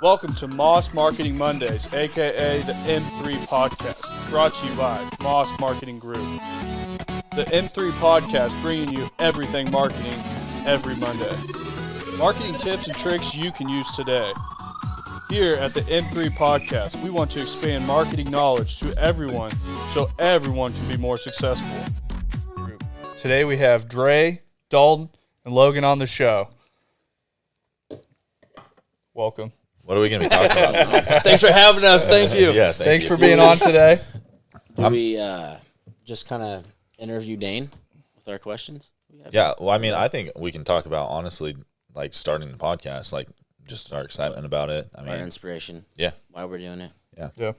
Welcome to Moss Marketing Mondays, aka the M3 Podcast, brought to you by Moss Marketing Group. The M3 Podcast bringing you everything marketing every Monday. Marketing tips and tricks you can use today. Here at the M3 Podcast, we want to expand marketing knowledge to everyone so everyone can be more successful. Today we have Dre, Dalton, and Logan on the show. Welcome. What are we going to be talking about? Thanks for having us. Thank you. Yeah, Thanks for being on today. Will we just kind of interview Dane with our questions? Yeah, well, I mean, I think we can talk about, honestly, like starting the podcast, like just our excitement about it. I mean, our inspiration. Yeah. Why we're doing it. Yeah.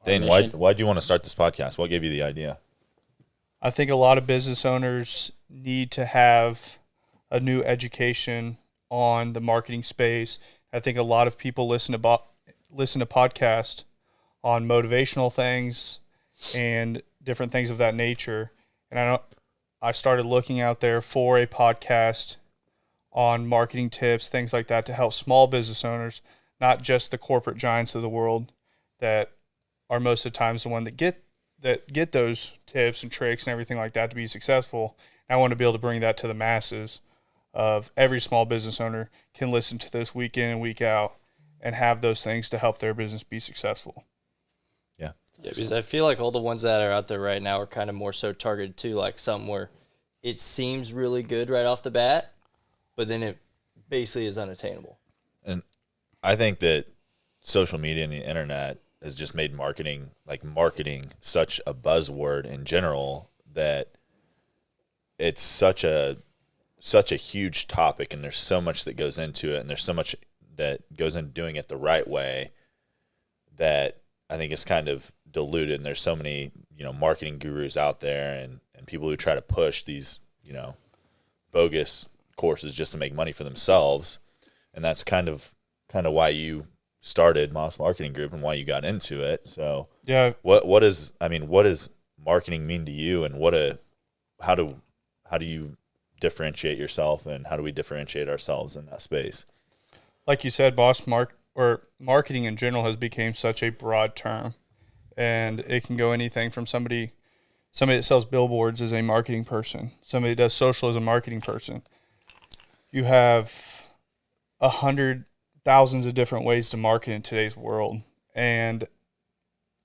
Dane, why do you want to start this podcast? What gave you the idea? I think a lot of business owners need to have a new education on the marketing space. I think a lot of people listen to podcasts on motivational things and different things of that nature. And I started looking out there for a podcast on marketing tips, things like that, to help small business owners, not just the corporate giants of the world that are most of the times the one that get those tips and tricks and everything like that to be successful. And I want to be able to bring that to the masses of every small business owner can listen to this week in and week out and have those things to help their business be successful. Yeah, because I feel like all the ones that are out there right now are kind of more so targeted to like something where it seems really good right off the bat, but then it basically is unattainable. And I think that social media and the internet has just made marketing such a buzzword in general that it's such a huge topic, and there's so much that goes into it, and there's so much that goes into doing it the right way that I think it's kind of diluted. And there's so many, marketing gurus out there and people who try to push these, bogus courses just to make money for themselves. And that's kind of why you started Moss Marketing Group and why you got into it. So yeah, what does marketing mean to you, and how do you differentiate yourself, and how do we differentiate ourselves in that space? Like you said, marketing in general has become such a broad term, and it can go anything from somebody that sells billboards is a marketing person, somebody that does social is a marketing person. You have 100,000 of different ways to market in today's world, and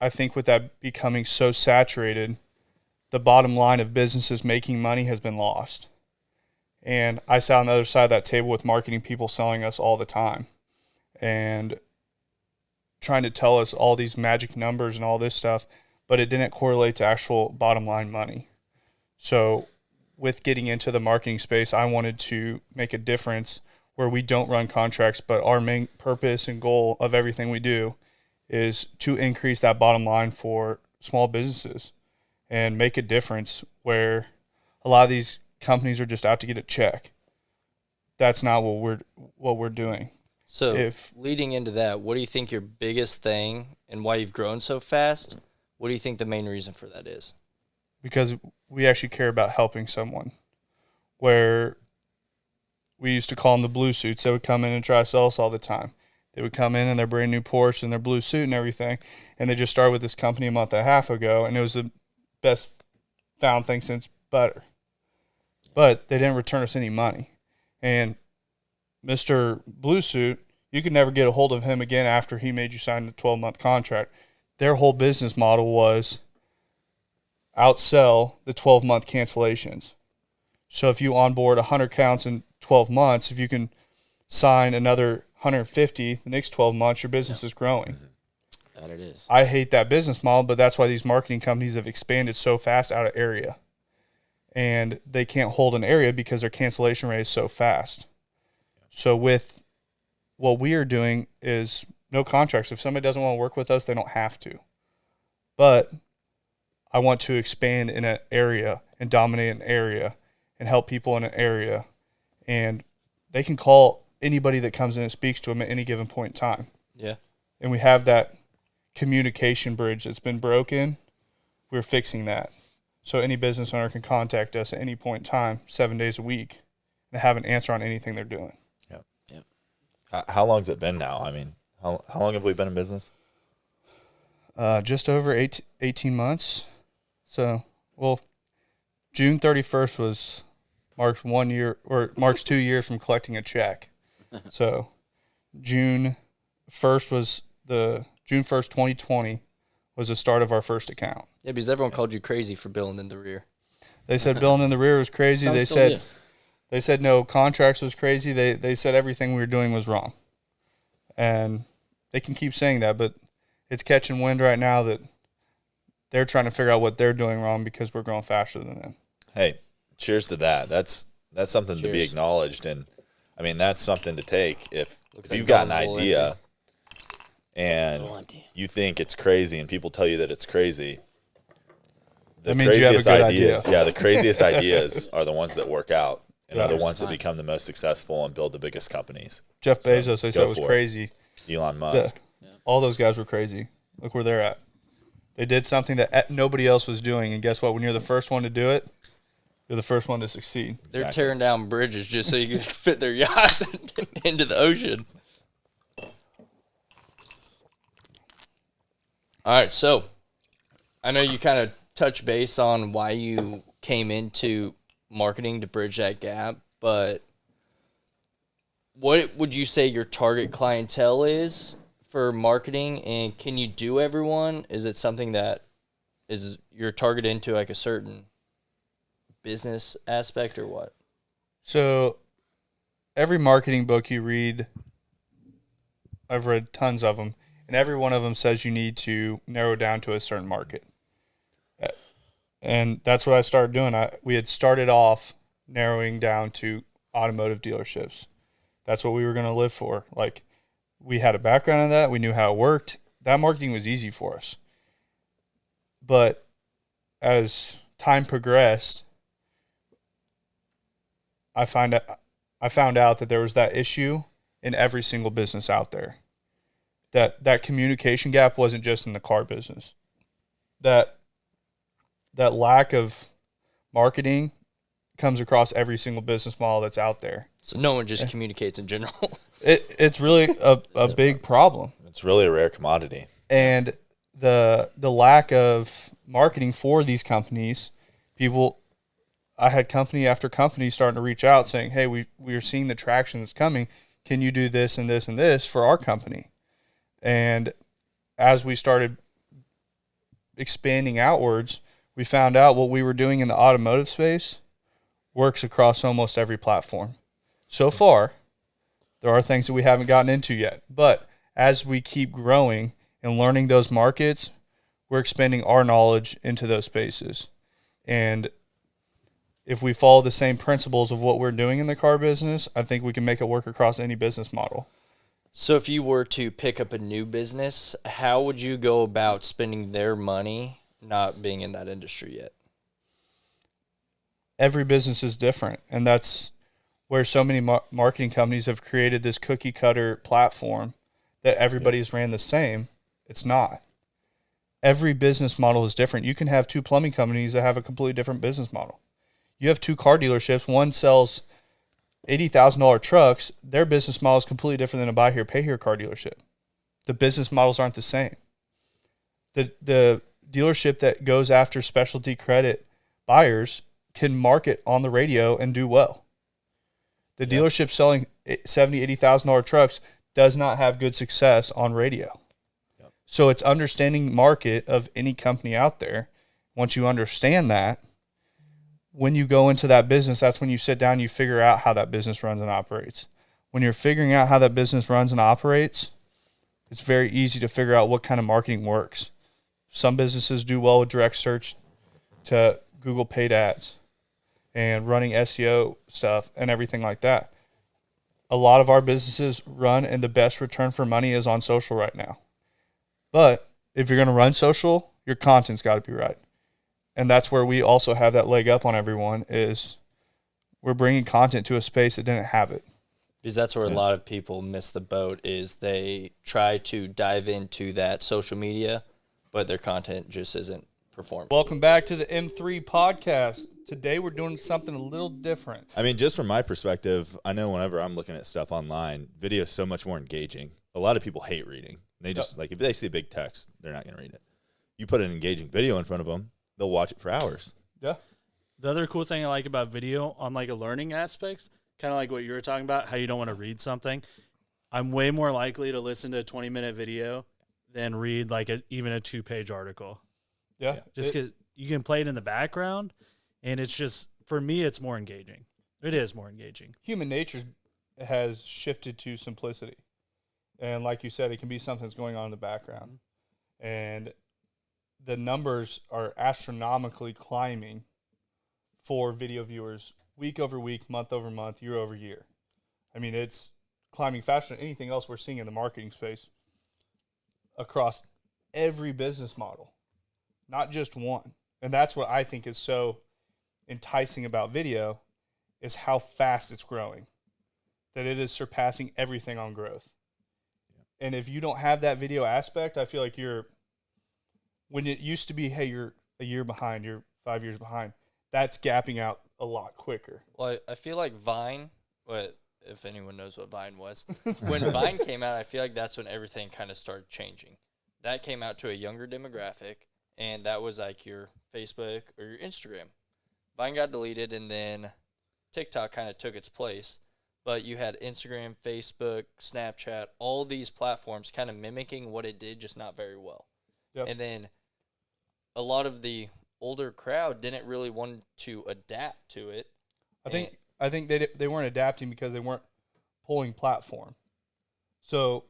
I think with that becoming so saturated, the bottom line of businesses making money has been lost. And I sat on the other side of that table with marketing people selling us all the time and trying to tell us all these magic numbers and all this stuff, but it didn't correlate to actual bottom line money. So with getting into the marketing space, I wanted to make a difference where we don't run contracts, but our main purpose and goal of everything we do is to increase that bottom line for small businesses and make a difference where a lot of these companies are just out to get a check. That's not what we're doing. So leading into that, what do you think your biggest thing and why you've grown so fast? What do you think the main reason for that is? Because we actually care about helping someone. Where we used to call them the blue suits. They would come in and try to sell us all the time. They would come in their brand new Porsche and their blue suit and everything, and they just started with this company a month and a half ago, and it was the best found thing since butter. But they didn't return us any money. And Mr. Blue Suit, you could never get a hold of him again after he made you sign the 12-month contract. Their whole business model was outsell the 12-month cancellations. So if you onboard 100 accounts in 12 months, if you can sign another 150 the next 12 months, your business is growing. That it is. I hate that business model, but that's why these marketing companies have expanded so fast out of area. And they can't hold an area because their cancellation rate is so fast. So with what we are doing is no contracts. If somebody doesn't want to work with us, they don't have to. But I want to expand in an area and dominate an area and help people in an area. And they can call anybody that comes in and speaks to them at any given point in time. Yeah. And we have that communication bridge that's been broken. We're fixing that. So any business owner can contact us at any point in time, 7 days a week, and have an answer on anything they're doing. How long's it been now? I mean, How long have we been in business? Just over 18 months. So, well, June 31st marks 1 year, or marks 2 years from collecting a check. So June 1st, 2020 was the start of our first account. Yeah, because everyone called you crazy for billing in the rear. They said billing in the rear was crazy. They said no contracts was crazy. They said everything we were doing was wrong. And they can keep saying that, but it's catching wind right now that they're trying to figure out what they're doing wrong because we're growing faster than them. Hey, cheers to that. That's something to be Cheers. acknowledged, and I mean that's something to take. If Looks you've like got an Bell's a little idea and Little empty. you think it's crazy, and people tell you that it's crazy, the That means you have a good ideas, idea. the craziest ideas are the ones that work out, and are the Yes. ones that become the most successful and build the biggest companies. Jeff So, Bezos, they said go was for it. crazy. Elon Musk. All those guys were crazy. Look where they're at. They did something that nobody else was doing, and guess what? When you're the first one to do it, you're the first one to succeed. They're Exactly. tearing down bridges just so you can fit their yacht into the ocean. All right, so I know you kind of touch base on why you came into marketing to bridge that gap, but what would you say your target clientele is for marketing, and can you do everyone? Is it something that is you're targeted into like a certain business aspect or what? So every marketing book you read, I've read tons of them, and every one of them says you need to narrow down to a certain market. And that's what I started doing. We had started off narrowing down to automotive dealerships. That's what we were going to live for. Like, we had a background in that. We knew how it worked. That marketing was easy for us. But as time progressed, I found out that there was that issue in every single business out there. That communication gap wasn't just in the car business. That lack of marketing comes across every single business model that's out there. So no one just communicates in general. It's really a big problem. It's really a rare commodity. And the lack of marketing for these companies, I had company after company starting to reach out saying, hey, we are seeing the traction that's coming. Can you do this and this and this for our company? And as we started expanding outwards, we found out what we were doing in the automotive space works across almost every platform. So far, there are things that we haven't gotten into yet. But as we keep growing and learning those markets, we're expanding our knowledge into those spaces. And if we follow the same principles of what we're doing in the car business, I think we can make it work across any business model. So if you were to pick up a new business, how would you go about spending their money not being in that industry yet? Every business is different, and that's where so many marketing companies have created this cookie cutter platform that everybody's ran the same. It's not. Every business model is different. You can have two plumbing companies that have a completely different business model. You have two car dealerships. One sells $80,000 trucks. Their business model is completely different than a buy here, pay here car dealership. The business models aren't the same. The dealership that goes after specialty credit buyers can market on the radio and do well. The dealership selling $70,000, $80,000 trucks does not have good success on radio. Yep. So it's understanding market of any company out there. Once you understand that, when you go into that business, that's when you sit down and you figure out how that business runs and operates. When you're figuring out how that business runs and operates, it's very easy to figure out what kind of marketing works. Some businesses do well with direct search to Google paid ads and running SEO stuff and everything like that. A lot of our businesses run, and the best return for money is on social right now. But if you're going to run social, your content's got to be right. And that's where we also have that leg up on everyone, is we're bringing content to a space that didn't have it. Because that's where a lot of people miss the boat, is they try to dive into that social media, but their content just isn't performing. Welcome back to the M3 podcast. Today we're doing something a little different. I mean, just from my perspective, I know whenever I'm looking at stuff online, video is so much more engaging. A lot of people hate reading. They just like if they see big text, they're not going to read it. You put an engaging video in front of them, they'll watch it for hours. Yeah. The other cool thing I like about video on like a learning aspect, kind of like what you were talking about, how you don't want to read something. I'm way more likely to listen to a 20-minute video than read like even a 2-page article. Yeah. Just because you can play it in the background, and it's just, for me, it's more engaging. It is more engaging. Human nature has shifted to simplicity. And like you said, it can be something that's going on in the background. And the numbers are astronomically climbing for video viewers week over week, month over month, year over year. I mean, it's climbing faster than anything else we're seeing in the marketing space across every business model, not just one. And that's what I think is so enticing about video, is how fast it's growing, that it is surpassing everything on growth. And if you don't have that video aspect, I feel like when it used to be, hey, you're a year behind, you're 5 years behind, that's gapping out a lot quicker. Well, I feel like Vine, if anyone knows what Vine was, when Vine came out, I feel like that's when everything kind of started changing. That came out to a younger demographic, and that was like your Facebook or your Instagram. Vine got deleted, and then TikTok kind of took its place. But you had Instagram, Facebook, Snapchat, all these platforms kind of mimicking what it did, just not very well. Yep. And then a lot of the older crowd didn't really want to adapt to it. I think they weren't adapting because they weren't pulling platform. So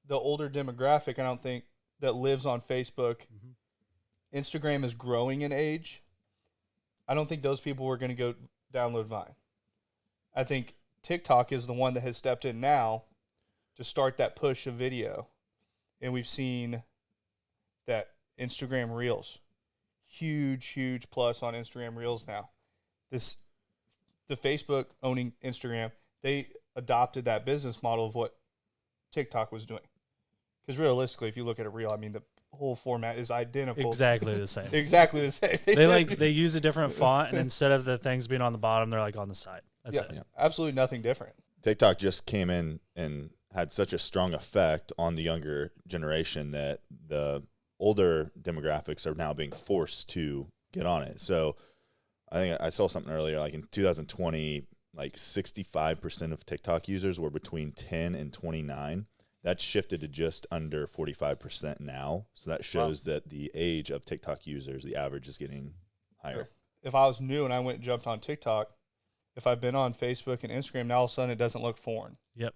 the older demographic, I don't think, that lives on Facebook, Instagram is growing in age. I don't think those people were going to go download Vine. I think TikTok is the one that has stepped in now to start that push of video. And we've seen that Instagram Reels, huge plus on Instagram Reels now. The Facebook owning Instagram, they adopted that business model of what TikTok was doing. Because realistically, if you look at a reel, I mean, the whole format is identical. Exactly the same. Exactly the same. They use a different font, and instead of the things being on the bottom, they're like on the side. That's it. Yeah. Absolutely nothing different. TikTok just came in and had such a strong effect on the younger generation that the older demographics are now being forced to get on it. So I think I saw something earlier, like in 2020, like 65% of TikTok users were between 10 and 29. That's shifted to just under 45% now. So that shows that the age of TikTok users, the average is getting higher. If I was new and I went and jumped on TikTok, if I've been on Facebook and Instagram, now all of a sudden it doesn't look foreign. Yep.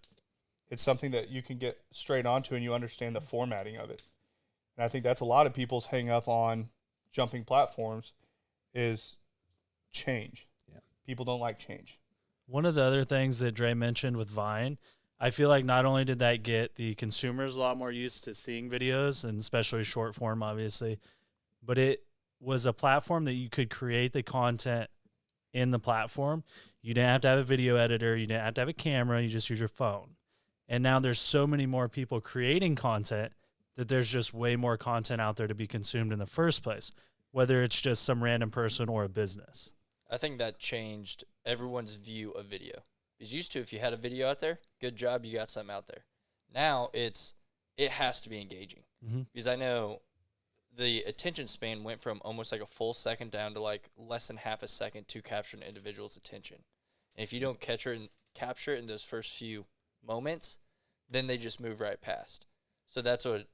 It's something that you can get straight onto and you understand the formatting of it. And I think that's a lot of people's hang up on jumping platforms is change. Yeah. People don't like change. One of the other things that Dre mentioned with Vine, I feel like not only did that get the consumers a lot more used to seeing videos, and especially short form, obviously, but it was a platform that you could create the content in the platform. You didn't have to have a video editor. You didn't have to have a camera. You just use your phone. And now there's so many more people creating content that there's just way more content out there to be consumed in the first place, whether it's just some random person or a business. I think that changed everyone's view of video. Because used to, if you had a video out there, good job, you got something out there. Now it has to be engaging. Because I know the attention span went from almost like a full second down to like less than half a second to capture an individual's attention. And if you don't capture it in those first few moments, then they just move right past. So that's what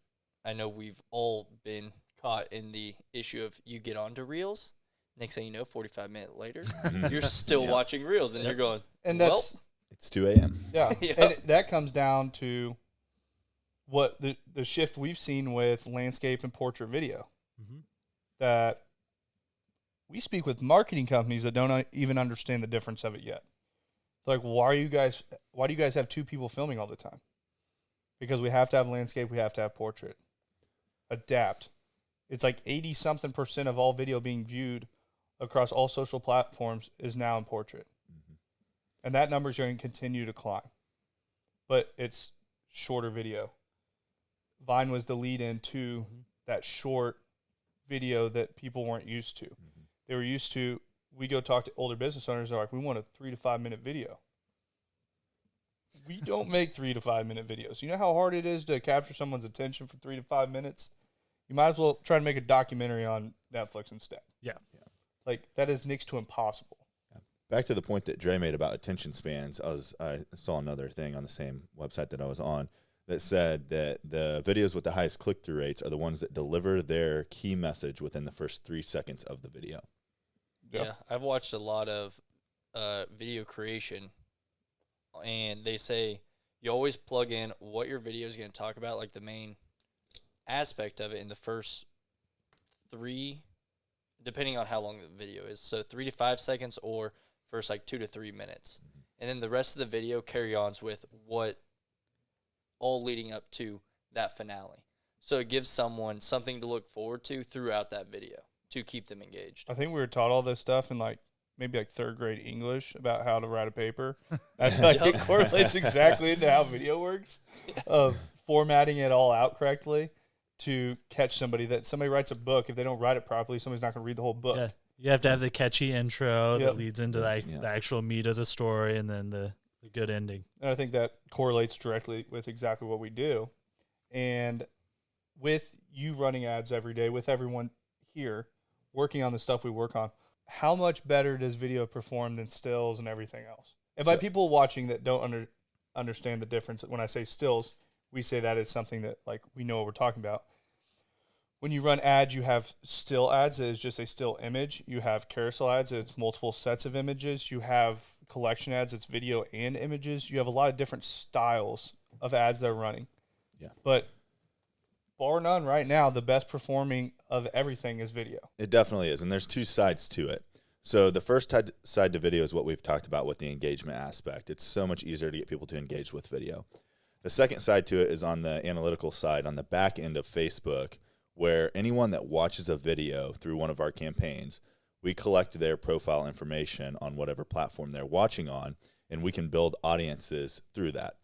I know we've all been caught in, the issue of you get onto Reels. Next thing you know, 45 minutes later, you're still watching Reels, and you're going, And that's, It's 2 a.m. yeah. Yeah. And that comes down to what the shift we've seen with landscape and portrait video. That we speak with marketing companies that don't even understand the difference of it yet. They're like, why do you guys have two people filming all the time? Because we have to have landscape, we have to have portrait. Adapt. It's like 80-something% of all video being viewed across all social platforms is now in portrait. And that number is going to continue to climb. But it's shorter video. Vine was the lead into that short video that people weren't used to. They were used to we go talk to older business owners. They're like, we want a 3 to 5 minute video. We don't make 3 to 5 minute videos. You know how hard it is to capture someone's attention for 3 to 5 minutes? You might as well try to make a documentary on Netflix instead. Yeah. Like, that is next to impossible. Back to the point that Dre made about attention spans, I saw another thing on the same website that I was on that said that the videos with the highest click-through rates are the ones that deliver their key message within the first 3 seconds of the video. Yep. Yeah, I've watched a lot of video creation, and they say you always plug in what your video is going to talk about, like the main aspect of it in the first 3, depending on how long the video is. So 3 to 5 seconds or first like 2 to 3 minutes. And then the rest of the video carry-ons with what all leading up to that finale. So it gives someone something to look forward to throughout that video to keep them engaged. I think we were taught all this stuff in maybe 3rd grade English about how to write a paper. I feel like it correlates exactly into how video works, of formatting it all out correctly to catch somebody. That somebody writes a book, if they don't write it properly, somebody's not going to read the whole book. Yeah. You have to have the catchy intro Yep. that leads into the actual meat of the story, and then the good ending. And I think that correlates directly with exactly what we do. And with you running ads every day, with everyone here working on the stuff we work on, how much better does video perform than stills and everything else? And by people watching that don't understand the difference, when I say stills, we say that is something that we know what we're talking about. When you run ads, you have still ads that is just a still image. You have carousel ads, it's multiple sets of images. You have collection ads, it's video and images. You have a lot of different styles of ads that are running. Yeah. But bar none right now, the best performing of everything is video. It definitely is, and there's 2 sides to it. So the first side to video is what we've talked about with the engagement aspect. It's so much easier to get people to engage with video. The second side to it is on the analytical side, on the back end of Facebook, where anyone that watches a video through one of our campaigns, we collect their profile information on whatever platform they're watching on, and we can build audiences through that.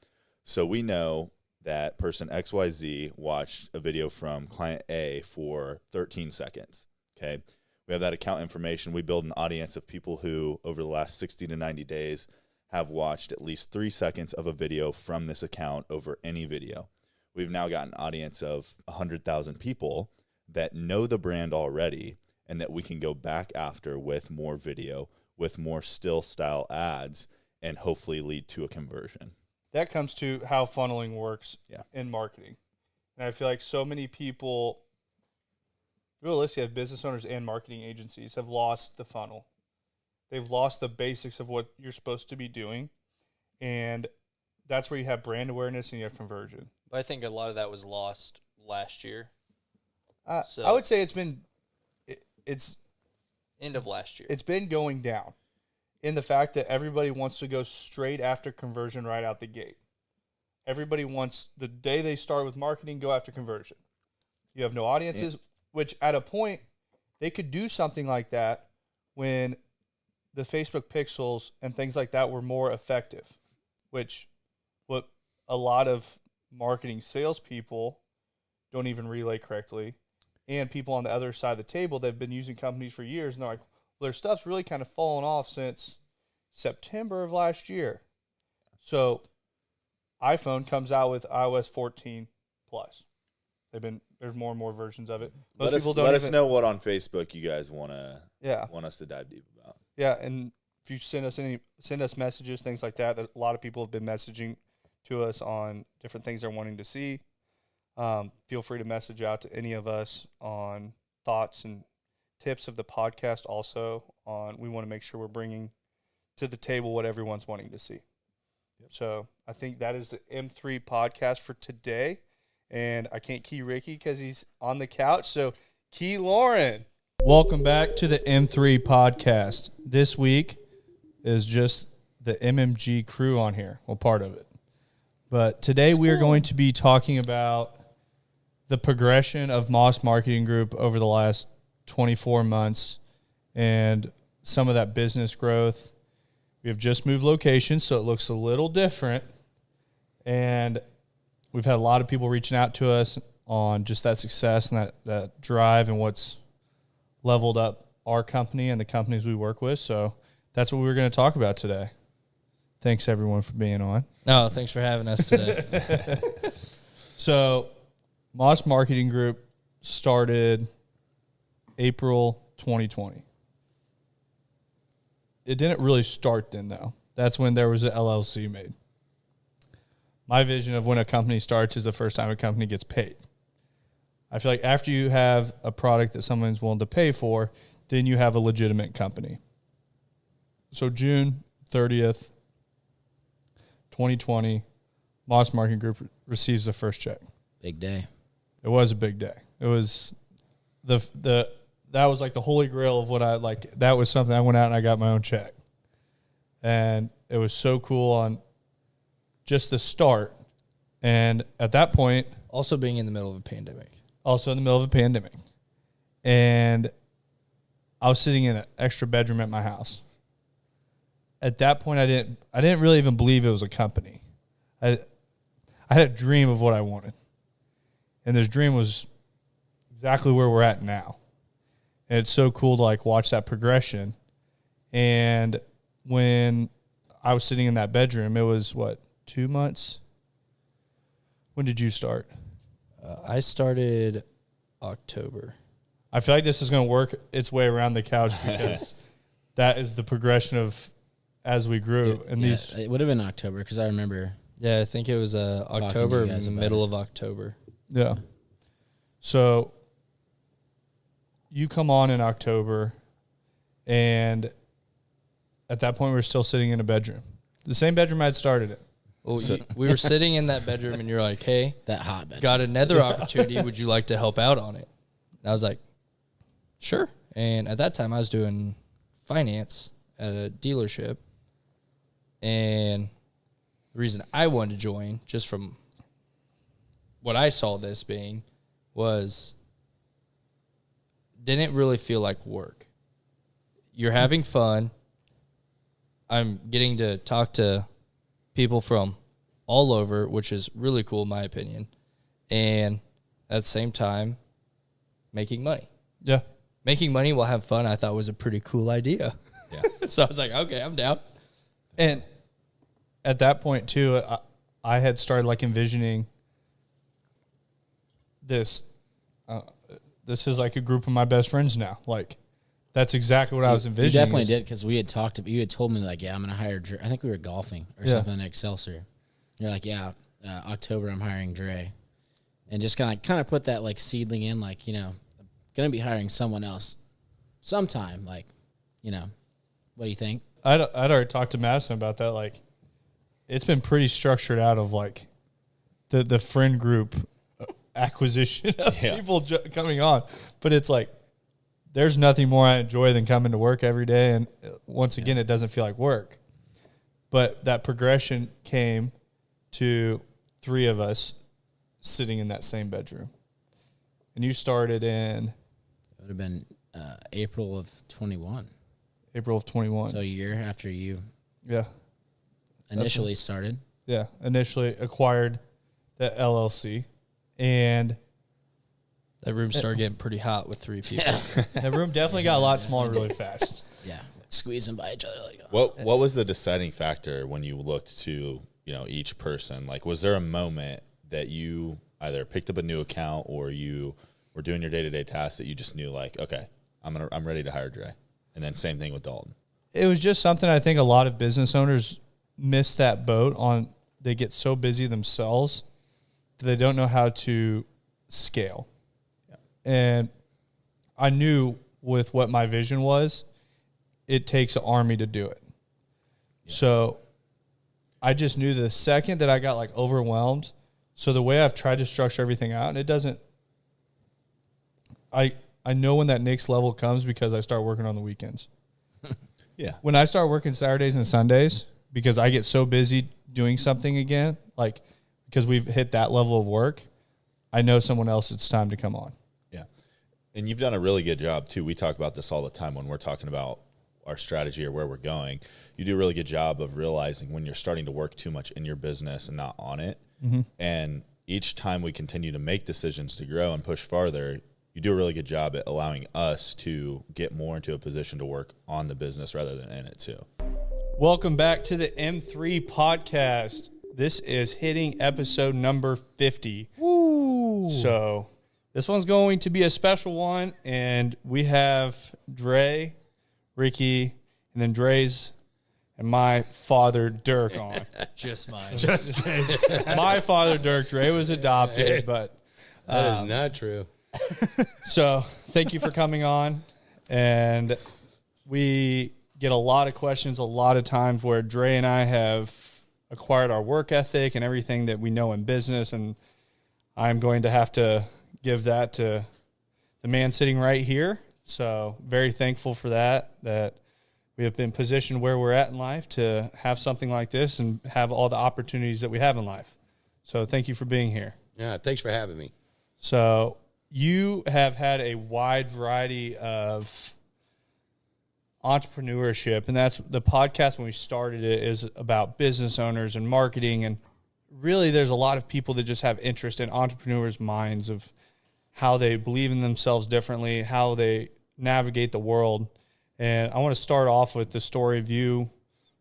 So we know that person XYZ watched a video from client A for 13 seconds, okay? We have that account information. We build an audience of people who, over the last 60 to 90 days, have watched at least 3 seconds of a video from this account over any video. We've now got an audience of 100,000 people that know the brand already and that we can go back after with more video, with more still style ads, and hopefully lead to a conversion. That comes to how funneling works in marketing. And I feel like so many people, realistically, business owners and marketing agencies have lost the funnel. They've lost the basics of what you're supposed to be doing. And that's where you have brand awareness and you have conversion. But I think a lot of that was lost last year. I would say it's end of last year. It's been going down in the fact that everybody wants to go straight after conversion right out the gate. Everybody wants, the day they start with marketing, go after conversion. You have no audiences, which at a point, they could do something like that when the Facebook pixels and things like that were more effective, which what a lot of marketing salespeople don't even relay correctly. And people on the other side of the table that have been using companies for years, and they're like, well, their stuff's really kind of fallen off since September of last year. So iPhone comes out with iOS 14 plus. There's more and more versions of it. Let us know what on Facebook you guys want us to dive deep about. Yeah, and if you send us messages, things like that, a lot of people have been messaging to us on different things they're wanting to see. Feel free to message out to any of us on thoughts and tips of the podcast. Also, we want to make sure we're bringing to the table what everyone's wanting to see. Yep. So I think that is the M3 podcast for today. And I can't key Ricky because he's on the couch. So key Lauren. Welcome back to the M3 podcast. This week is just the MMG crew on here. Well, part of it. But today we are going to be talking about the progression of Moss Marketing Group over the last 24 months and some of that business growth. We have just moved locations, so it looks a little different. And we've had a lot of people reaching out to us on just that success and that drive and what's leveled up our company and the companies we work with. So that's what we were going to talk about today. Thanks, everyone, for being on. No, thanks for having us today. So Moss Marketing Group started April 2020. It didn't really start then, though. That's when there was an LLC made. My vision of when a company starts is the first time a company gets paid. I feel like after you have a product that someone's willing to pay for, then you have a legitimate company. So June 30th, 2020, Moss Marketing Group receives the first check. Big day. It was a big day. It was that was like the holy grail of what I like. That was something I went out and I got my own check. And it was so cool on just the start. And at that point, Also being in the middle of a pandemic. also in the middle of a pandemic. And I was sitting in an extra bedroom at my house. At that point, I didn't really even believe it was a company. I had a dream of what I wanted. And this dream was exactly where we're at now. And it's so cool to like watch that progression. And when I was sitting in that bedroom, it was 2 months? When did you start? I started October. I feel like this is going to work its way around the couch because that is the progression of as we grew. And these, it would have been October because I remember. Yeah, I think it was October, you guys about middle of October. yeah. So you come on in October, and at that point we were still sitting in a bedroom, the same bedroom I'd started it. Well, we were sitting in that bedroom, and you're like, "Hey, That hotbed. got another opportunity. Would you like to help out on it?" And I was like, "Sure." And at that time, I was doing finance at a dealership, and the reason I wanted to join, just from what I saw this being, was didn't really feel like work. You're having fun. I'm getting to talk to people from all over, which is really cool in my opinion. And at the same time, making money. Yeah. Making money while having fun, I thought was a pretty cool idea. Yeah. So I was like, okay, I'm down. And at that point too, I had started like envisioning this. This is like a group of my best friends now. Like, that's exactly what I was envisioning. You definitely did because we had talked. You had told me like, yeah, I'm going to hire Dre. I think we were golfing or something in Excelsior. You're like, yeah, October I'm hiring Dre, and just kind of put that like seedling in, like, you know, I'm going to be hiring someone else sometime. Like, you know, what do you think? I'd already talked to Madison about that. Like, it's been pretty structured out of like the friend group acquisition of people coming on, but it's like there's nothing more I enjoy than coming to work every day, and once again, it doesn't feel like work. But that progression came to 3 of us sitting in that same bedroom, and you started in It would have been April of 21. April of 21. So a year after you Yeah. initially started. Yeah. Initially acquired the LLC, and That room started getting pretty hot with 3 people. the room definitely got a lot smaller really fast. Yeah, squeezing by each other. Like, What was the deciding factor when you looked to, you know, each person? Like, was there a moment that you either picked up a new account or you were doing your day-to-day tasks that you just knew, like, okay, I'm ready to hire Dre? And then same thing with Dalton. It was just something I think a lot of business owners miss that boat on. They get so busy themselves that they don't know how to scale. Yeah. And I knew with what my vision was, it takes an army to do it. Yeah. So I just knew the second that I got like overwhelmed. So the way I've tried to structure everything out, and it doesn't, I know when that next level comes because I start working on the weekends. Yeah. When I start working Saturdays and Sundays, because I get so busy doing something again, like because we've hit that level of work, I know someone else it's time to come on. Yeah. And you've done a really good job too. We talk about this all the time when we're talking about our strategy or where we're going. You do a really good job of realizing when you're starting to work too much in your business and not on it. Mm-hmm. And each time we continue to make decisions to grow and push farther, you do a really good job at allowing us to get more into a position to work on the business rather than in it too. Welcome back to the M3 podcast. This is hitting episode number 50. Woo! So this one's going to be a special one, and we have Dre, Ricky, and then Dre's and my father, Dirk, on. Just mine. My father, Dirk. Dre was adopted, but That is not true. so thank you for coming on. And we get a lot of questions a lot of times where Dre and I have acquired our work ethic and everything that we know in business, and I'm going to have to give that to the man sitting right here. So very thankful for that we have been positioned where we're at in life to have something like this and have all the opportunities that we have in life. So thank you for being here. Yeah, thanks for having me. So you have had a wide variety of entrepreneurship, and that's the podcast when we started it is about business owners and marketing. And really there's a lot of people that just have interest in entrepreneurs' minds of how they believe in themselves differently, how they navigate the world. And I want to start off with the story of you,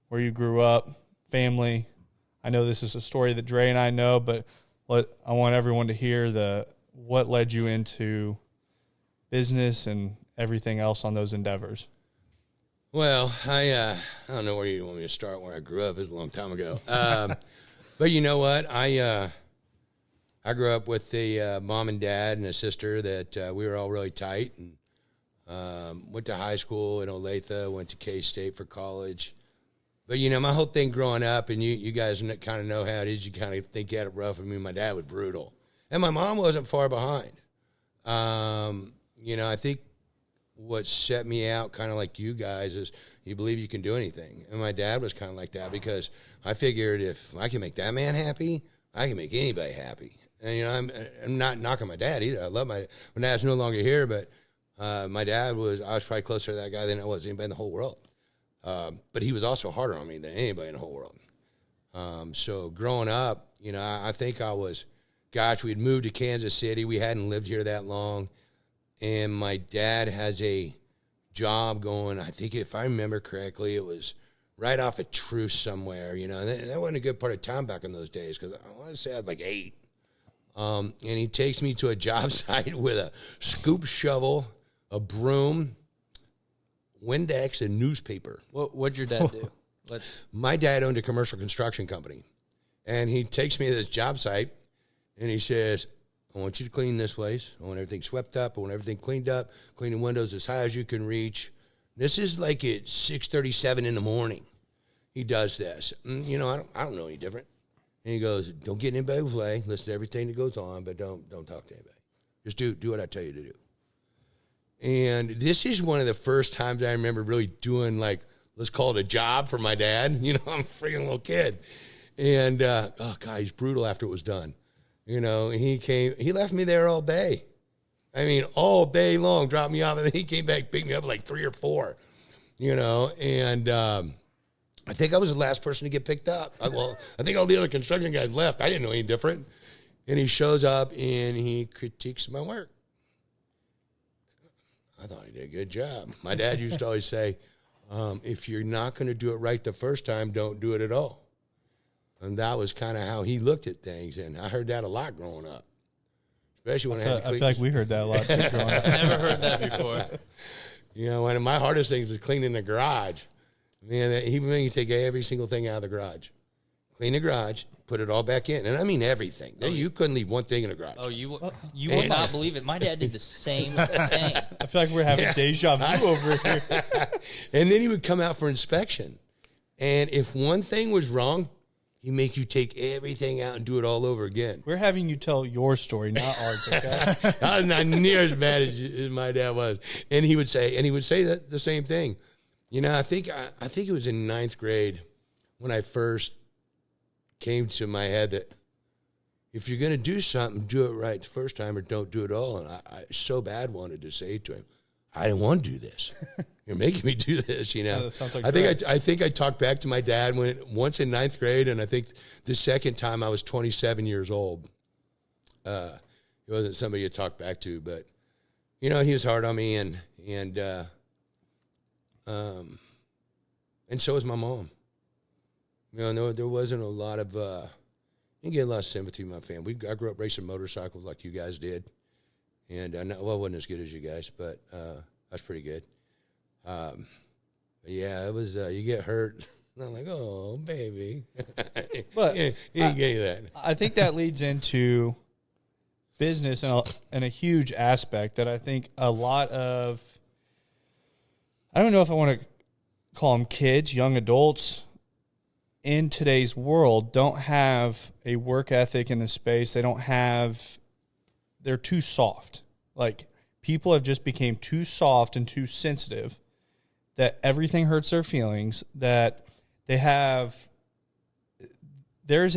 where you grew up, family. I know this is a story that Dre and I know, but I want everyone to hear what led you into business and everything else on those endeavors. Well, I don't know where you want me to start. Where I grew up is a long time ago. But you know what? I grew up with a mom and dad and a sister that we were all really tight, and went to high school in Olathe, went to K-State for college. But, you know, my whole thing growing up, and you guys kind of know how it is, you kind of think you had it rough. I mean, my dad was brutal. And my mom wasn't far behind. You know, I think what set me out kind of like you guys is you believe you can do anything. And my dad was kind of like that because I figured if I can make that man happy, I can make anybody happy. And, you know, I'm not knocking my dad either. I love my dad's no longer here, but my dad I was probably closer to that guy than I was anybody in the whole world. But he was also harder on me than anybody in the whole world. So growing up, you know, I think we'd moved to Kansas City. We hadn't lived here that long. And my dad has a job going, I think if I remember correctly, it was right off of Truce somewhere, you know. And that wasn't a good part of town back in those days because I want to say I was like 8. And he takes me to a job site with a scoop shovel, a broom, Windex, and newspaper. What'd your dad do? My dad owned a commercial construction company, and he takes me to this job site, and he says, I want you to clean this place. I want everything swept up. I want everything cleaned up, cleaning windows as high as you can reach. This is like at 6:37 in the morning. He does this. You know, I don't know any different. And he goes, don't get in anybody's way. Listen to everything that goes on, but don't talk to anybody. Just do what I tell you to do. And this is one of the first times I remember really doing, like, let's call it a job for my dad. You know, I'm a freaking little kid. And, oh, God, he's brutal after it was done. You know, and he left me there all day. I mean, all day long, dropped me off, and then he came back, picked me up like 3 or 4, you know, and I think I was the last person to get picked up. I think all the other construction guys left. I didn't know any different. And he shows up, and he critiques my work. I thought he did a good job. My dad used to always say, if you're not going to do it right the first time, don't do it at all. And that was kind of how he looked at things. And I heard that a lot growing up, especially when I had to clean. I feel like we heard that a lot too growing up. Never heard that before. You know, one of my hardest things was cleaning the garage. Man, he made me take every single thing out of the garage. Clean the garage, put it all back in. And I mean everything. You couldn't leave one thing in the garage. Oh, you would not believe it. My dad did the same thing. I feel like we're having deja vu over here. And then he would come out for inspection. And if one thing was wrong, he'd make you take everything out and do it all over again. We're having you tell your story, not ours, okay? I was not near as bad as my dad was. And he would say that the same thing. You know, I think it was in 9th grade when I first came to my head that if you're going to do something, do it right the first time or don't do it all. And I so bad wanted to say to him, I didn't want to do this. You're making me do this, you know. That sounds like I think I talked back to my dad once in 9th grade, and I think the second time I was 27 years old. It wasn't somebody you talked back to, but he was hard on me, and so was my mom. No, there wasn't a lot of, you get a lot of sympathy from my family. I grew up racing motorcycles like you guys did. And, I wasn't as good as you guys, but that's pretty good. Yeah, it was, you get hurt. And I'm like, oh, baby. But you didn't get that. I think that leads into business and a huge aspect that I think a lot of, I don't know if I want to call them kids, young adults in today's world don't have a work ethic in the space. They're too soft. Like, people have just become too soft and too sensitive that everything hurts their feelings, that there's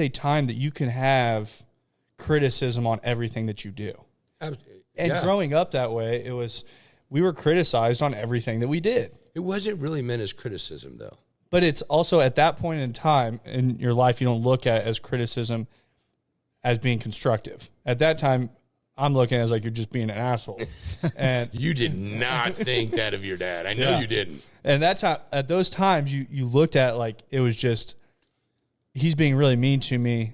a time that you can have criticism on everything that you do. And growing up that way, we were criticized on everything that we did. It wasn't really meant as criticism, though. But it's also at that point in time in your life, you don't look at it as criticism as being constructive. At that time, I'm looking at it as like you're just being an asshole. And you did not think that of your dad. I know you didn't. And that time, at those times, you looked at it like it was just, he's being really mean to me.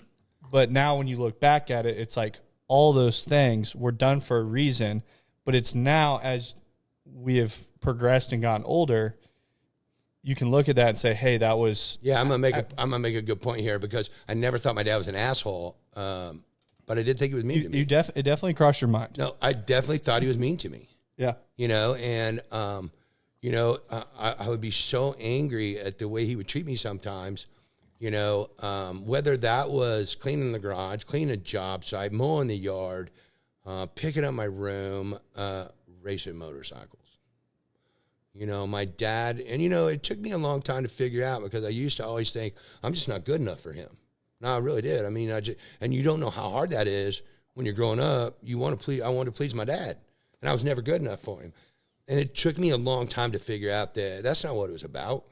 But now when you look back at it, it's like all those things were done for a reason. But it's now, as we have progressed and gotten older, you can look at that and say, hey, that was... Yeah, I'm gonna make a good point here, because I never thought my dad was an asshole, but I did think he was mean to me. It definitely crossed your mind. No, I definitely thought he was mean to me. Yeah. And I would be so angry at the way he would treat me sometimes, whether that was cleaning the garage, cleaning a job site, mowing the yard, picking up my room, racing motorcycles. My dad, and it took me a long time to figure out, because I used to always think I'm just not good enough for him. No, I really did. I mean, and you don't know how hard that is when you're growing up. I wanted to please my dad, and I was never good enough for him. And it took me a long time to figure out that that's not what it was about.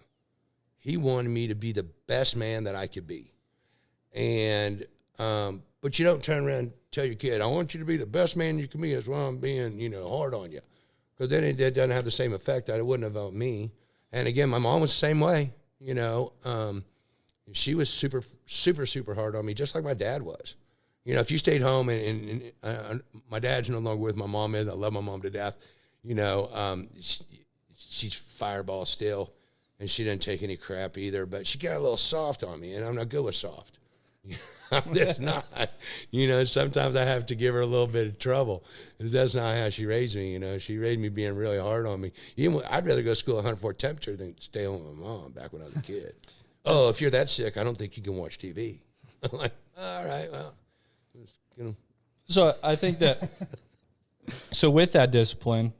He wanted me to be the best man that I could be. And, but you don't turn around and tell your kid, I want you to be the best man you can be. That's why I'm being, hard on you. Because then it doesn't have the same effect that it wouldn't have on me. And again, my mom was the same way, she was super, super, super hard on me, just like my dad was. If you stayed home and my dad's no longer with my mom is, I love my mom to death, she's fireball still, and she didn't take any crap either, but she got a little soft on me, and I'm not good with soft. I'm just not. Sometimes I have to give her a little bit of trouble, because that's not how she raised me. She raised me being really hard on me. I'd rather go to school at 104 temperature than stay home with my mom back when I was a kid. Oh, if you're that sick, I don't think you can watch TV. I'm like, all right, well. So I think that, so with that discipline,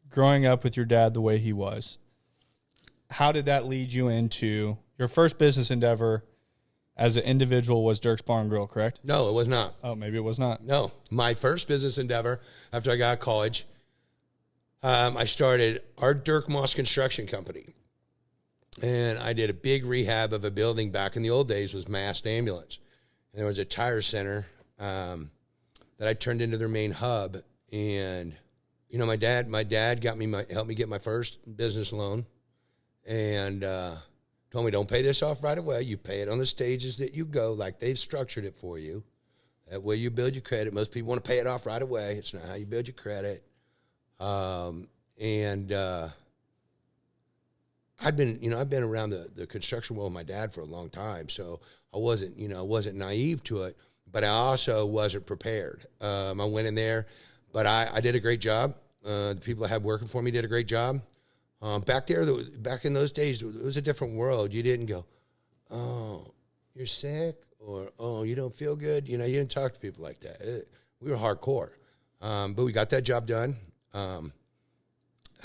growing up with your dad the way he was, how did that lead you into your first business endeavor as an individual was Dirk's Bar and Grill, correct? No, it was not. Oh, maybe it was not. No. My first business endeavor after I got out of college, I started our Dirk Moss Construction Company. And I did a big rehab of a building back in the old days, was Mass Ambulance. And there was a tire center that I turned into their main hub. And, my dad helped me get my first business loan, and told me, don't pay this off right away. You pay it on the stages that you go, like they've structured it for you. That way you build your credit. Most people want to pay it off right away. It's not how you build your credit. I've been around the construction world with my dad for a long time, so I wasn't naive to it, but I also wasn't prepared. I went in there, but I did a great job. The people I had working for me did a great job. Back in those days, it was a different world. You didn't go, oh, you're sick, or, oh, you don't feel good. You didn't talk to people like that. We were hardcore, but we got that job done. I'll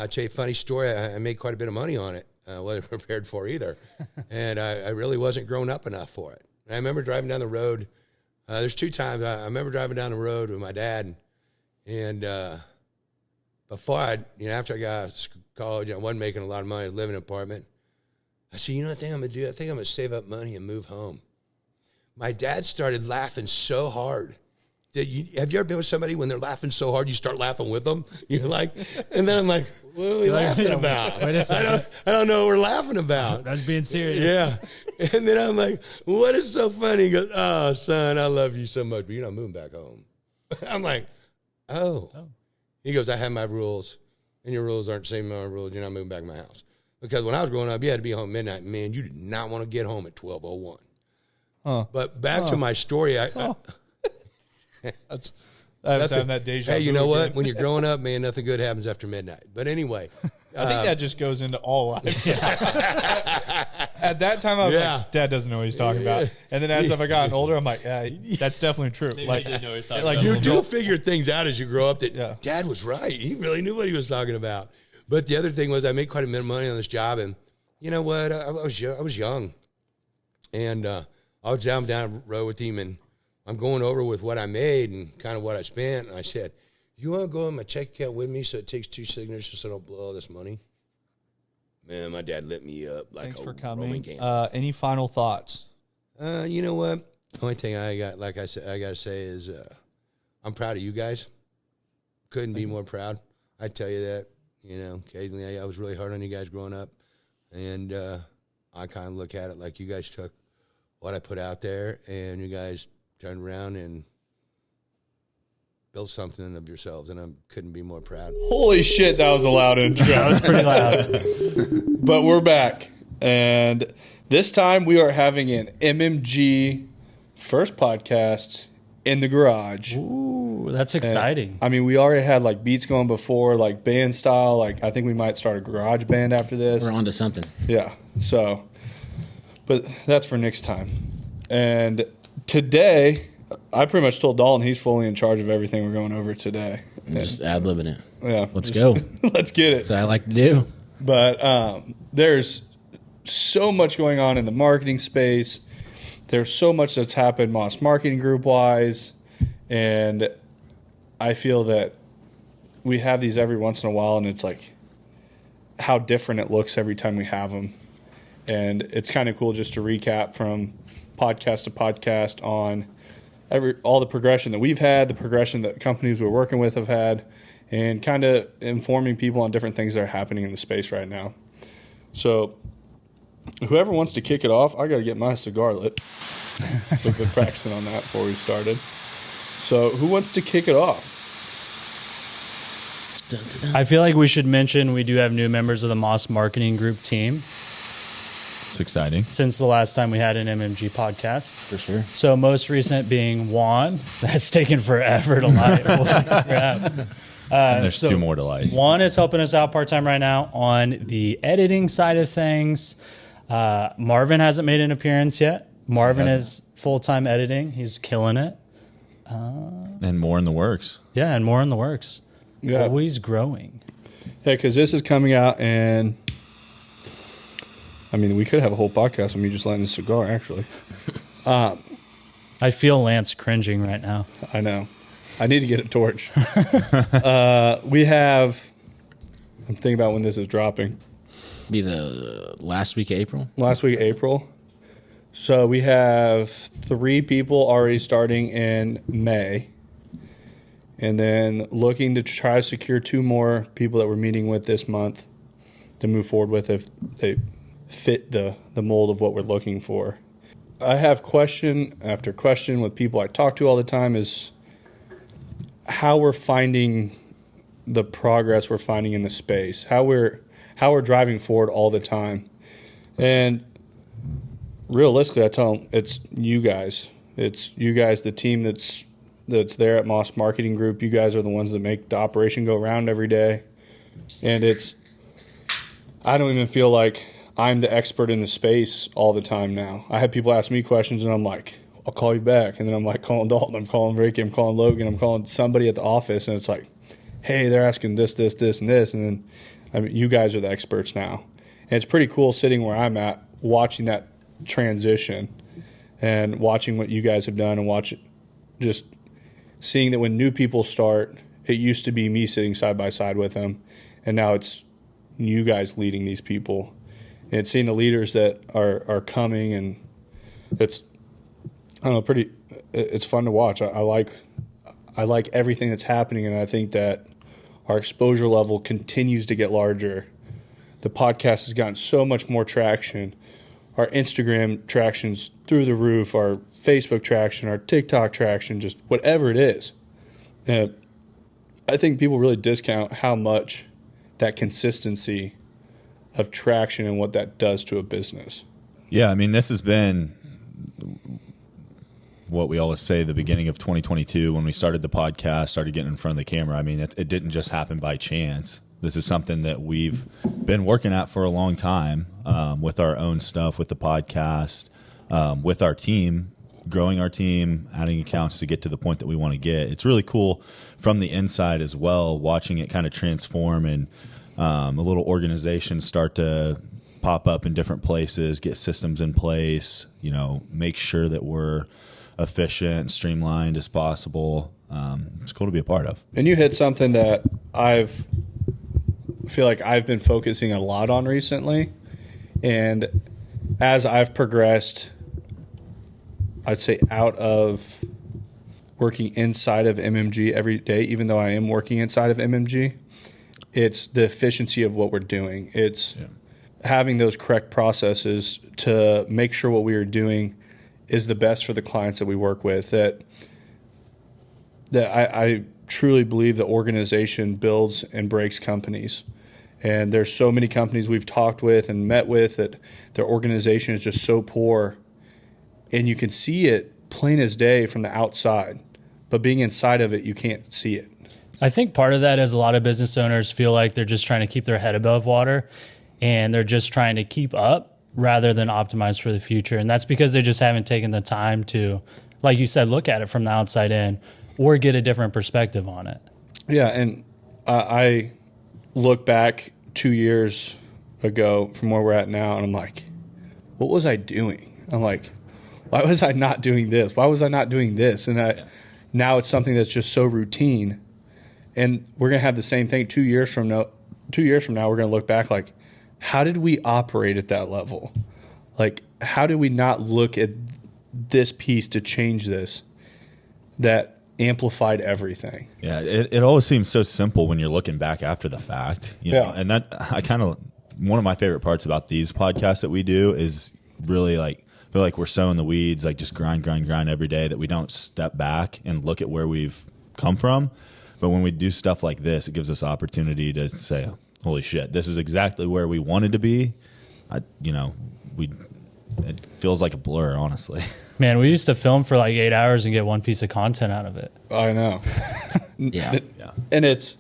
tell you a funny story. I made quite a bit of money on it. I wasn't prepared for either. And I really wasn't grown up enough for it. And I remember driving down the road. There's two times I remember driving down the road with my dad. And before after I got out of college, I wasn't making a lot of money. I was living in an apartment. I said, what I think I'm going to do? I think I'm going to save up money and move home. My dad started laughing so hard. have you ever been with somebody when they're laughing so hard you start laughing with them? You're like, and then I'm like, what are we laughing about? Wait a second. I don't know what we're laughing about. I was being serious. Yeah. And then I'm like, what is so funny? He goes, oh, son, I love you so much, but you're not moving back home. I'm like, oh. He goes, I have my rules, and your rules aren't the same as my rules. You're not moving back to my house. Because when I was growing up, you had to be home midnight. Man, you did not want to get home at 12:01. But back to my story, I was having that deja hey, vu you know again. what? When you're growing up, man, nothing good happens after midnight. But anyway. I think that just goes into all life. At that time, I was like, Dad doesn't know what he's talking about. And then as I've gotten older, I'm like, yeah, that's definitely true. Like, did know what he's talking like about. You do figure things out as you grow up that Yeah. Dad was right. He really knew what he was talking about. But the other thing was I made quite a bit of money on this job. And you know what? I was young. And I was down the road with him. And I'm going over with what I made and kind of what I spent. And I said, you want to go in my check account with me so it takes 2 signatures so I don't blow all this money? Man, my dad lit me up like thanks a for Roman coming. candle. Any final thoughts? You know what? The only thing I got, like I said, I got to say is I'm proud of you guys. Couldn't be more proud. I tell you that. You know, occasionally I was really hard on you guys growing up, and I kind of look at it like you guys took what I put out there, and you guys turned around and built something of yourselves, and I couldn't be more proud. Holy shit, that was a loud intro. That was pretty loud. But we're back. And this time we are having an MMG first podcast in the garage. Ooh, that's exciting. I mean, we already had like beats going before, like band style. Like, I think we might start a garage band after this. We're on to something. Yeah. So, but that's for next time. And today, I pretty much told Dalton he's fully in charge of everything we're going over today. Just ad-libbing it. Yeah. Let's go. Let's get it. That's what I like to do. But there's so much going on in the marketing space. There's so much that's happened Moss Marketing Group wise. And I feel that we have these every once in a while, and it's like how different it looks every time we have them. And it's kind of cool just to recap from podcast to podcast on all the progression that we've had, the progression that companies we're working with have had, and kind of informing people on different things that are happening in the space right now. So whoever wants to kick it off, I got to get my cigar lit. We've been practicing on that before we started. So who wants to kick it off? Dun, dun, dun. I feel like we should mention we do have new members of the Moss Marketing Group team It's exciting. since the last time we had an MMG podcast. For sure. So most recent being Juan. That's taken forever to light. And there's 2 more to light. Juan is helping us out part-time right now on the editing side of things. Marvin hasn't made an appearance yet. Marvin is full-time editing. He's killing it. And more in the works. Yeah, and more in the works. Yeah. Always growing. Yeah, because this is coming out, and I mean, we could have a whole podcast of me just lighting a cigar, actually. I feel Lance cringing right now. I know. I need to get a torch. We have, I'm thinking about when this is dropping. Be the last week of April. Last week, April. So we have 3 people already starting in May. And then looking to try to secure 2 more people that we're meeting with this month to move forward with if they fit the mold of what we're looking for. I have question after question with people I talk to all the time is how we're finding the progress we're finding in the space, how we're driving forward all the time. And realistically, I tell them it's you guys. It's you guys, the team that's there at Moss Marketing Group. You guys are the ones that make the operation go round every day. And I don't even feel like I'm the expert in the space all the time now. I have people ask me questions, and I'm like, I'll call you back. And then I'm like calling Dalton, I'm calling Ricky, I'm calling Logan, I'm calling somebody at the office, and it's like, hey, they're asking this, and this. And then I mean, you guys are the experts now. And it's pretty cool sitting where I'm at, watching that transition and watching what you guys have done and just seeing that when new people start, it used to be me sitting side by side with them, and now it's you guys leading these people. And seeing the leaders that are coming, and it's, I don't know, it's fun to watch. I I like everything that's happening, and I think that our exposure level continues to get larger. The podcast has gotten so much more traction. Our Instagram traction's through the roof, our Facebook traction, our TikTok traction, just whatever it is. And I think people really discount how much that consistency of traction and what that does to a business. Yeah, I mean, this has been what we always say, the beginning of 2022, when we started the podcast, started getting in front of the camera. I mean, it didn't just happen by chance. This is something that we've been working at for a long time, with our own stuff, with the podcast, with our team, growing our team, adding accounts to get to the point that we want to get. It's really cool from the inside as well, watching it kind of transform and a little organization start to pop up in different places, get systems in place, make sure that we're efficient, streamlined as possible. It's cool to be a part of. And you hit something that I feel like I've been focusing a lot on recently. And as I've progressed, I'd say out of working inside of MMG every day, even though I am working inside of MMG, it's the efficiency of what we're doing. It's having those correct processes to make sure what we are doing is the best for the clients that we work with. That I truly believe that organization builds and breaks companies. And there's so many companies we've talked with and met with that their organization is just so poor. And you can see it plain as day from the outside. But being inside of it, you can't see it. I think part of that is a lot of business owners feel like they're just trying to keep their head above water and they're just trying to keep up rather than optimize for the future. And that's because they just haven't taken the time to, like you said, look at it from the outside in or get a different perspective on it. Yeah, and I look back 2 years ago from where we're at now, and I'm like, what was I doing? I'm like, why was I not doing this? Why was I not doing this? And now it's something that's just so routine. And we're going to have the same thing 2 years from now. 2 years from now, we're going to look back like, how did we operate at that level? Like, how did we not look at this piece to change this that amplified everything? Yeah, it always seems so simple when you're looking back after the fact. You know? And that one of my favorite parts about these podcasts that we do is really feel like we're sowing the weeds, like just grind every day, that we don't step back and look at where we've come from. But when we do stuff like this, it gives us opportunity to say, holy shit, this is exactly where we wanted to be. It feels like a blur, honestly. Man, we used to film for like 8 hours and get one piece of content out of it. I know. Yeah. And it's,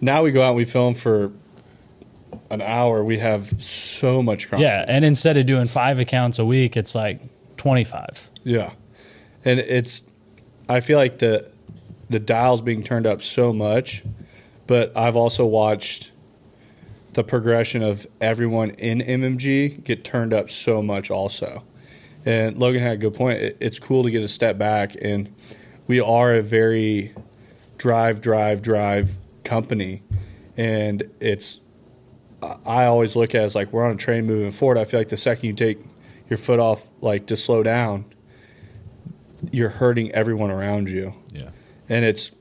now we go out and we film for an hour. We have so much content. Yeah, and instead of doing 5 accounts a week, it's like 25. Yeah. And I feel like the dial's being turned up so much, but I've also watched the progression of everyone in MMG get turned up so much also. And Logan had a good point. It's cool to get a step back, and we are a very drive company. And I always look at it as like we're on a train moving forward. I feel like the second you take your foot off, like to slow down, you're hurting everyone around you. Yeah. And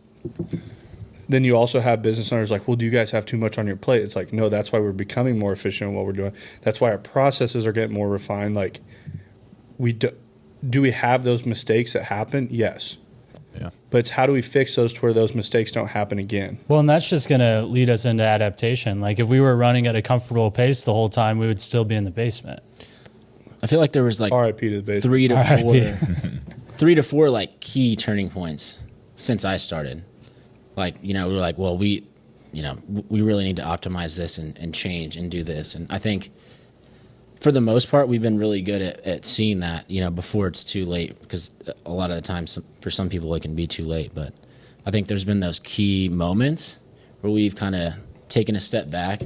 then you also have business owners like, well, do you guys have too much on your plate? It's like, no, that's why we're becoming more efficient in what we're doing. That's why our processes are getting more refined. Like, do we have those mistakes that happen? Yes. Yeah. But it's how do we fix those to where those mistakes don't happen again? Well, and that's just going to lead us into adaptation. Like if we were running at a comfortable pace the whole time, we would still be in the basement. I feel like there was like RIP to the basement. 3 to 4 like key turning points since I started. Like, we were like, well, we really need to optimize this and change and do this. And I think for the most part, we've been really good at seeing that, before it's too late, because a lot of the times for some people it can be too late. But I think there's been those key moments where we've kind of taken a step back,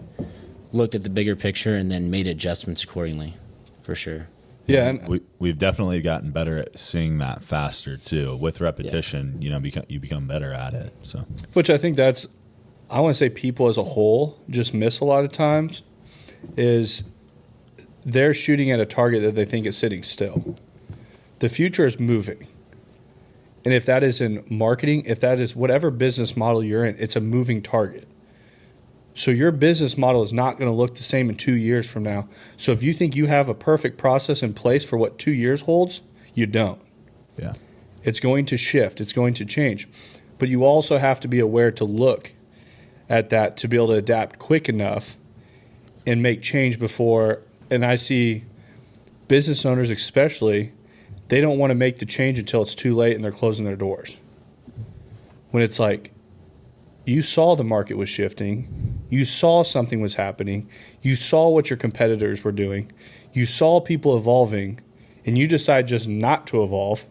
looked at the bigger picture, and then made adjustments accordingly, for sure. Yeah, and We've definitely gotten better at seeing that faster too. With repetition, you become better at it. So, which I think I want to say people as a whole just miss a lot of times, is they're shooting at a target that they think is sitting still. The future is moving. And if that is in marketing, if that is whatever business model you're in, it's a moving target. So your business model is not going to look the same in 2 years from now. So if you think you have a perfect process in place for what 2 years holds, you don't. Yeah. It's going to shift. It's going to change. But you also have to be aware to look at that to be able to adapt quick enough and make change before. And I see business owners especially, they don't want to make the change until it's too late and they're closing their doors. When it's like, you saw the market was shifting, you saw something was happening, you saw what your competitors were doing, you saw people evolving, and you decide just not to evolve,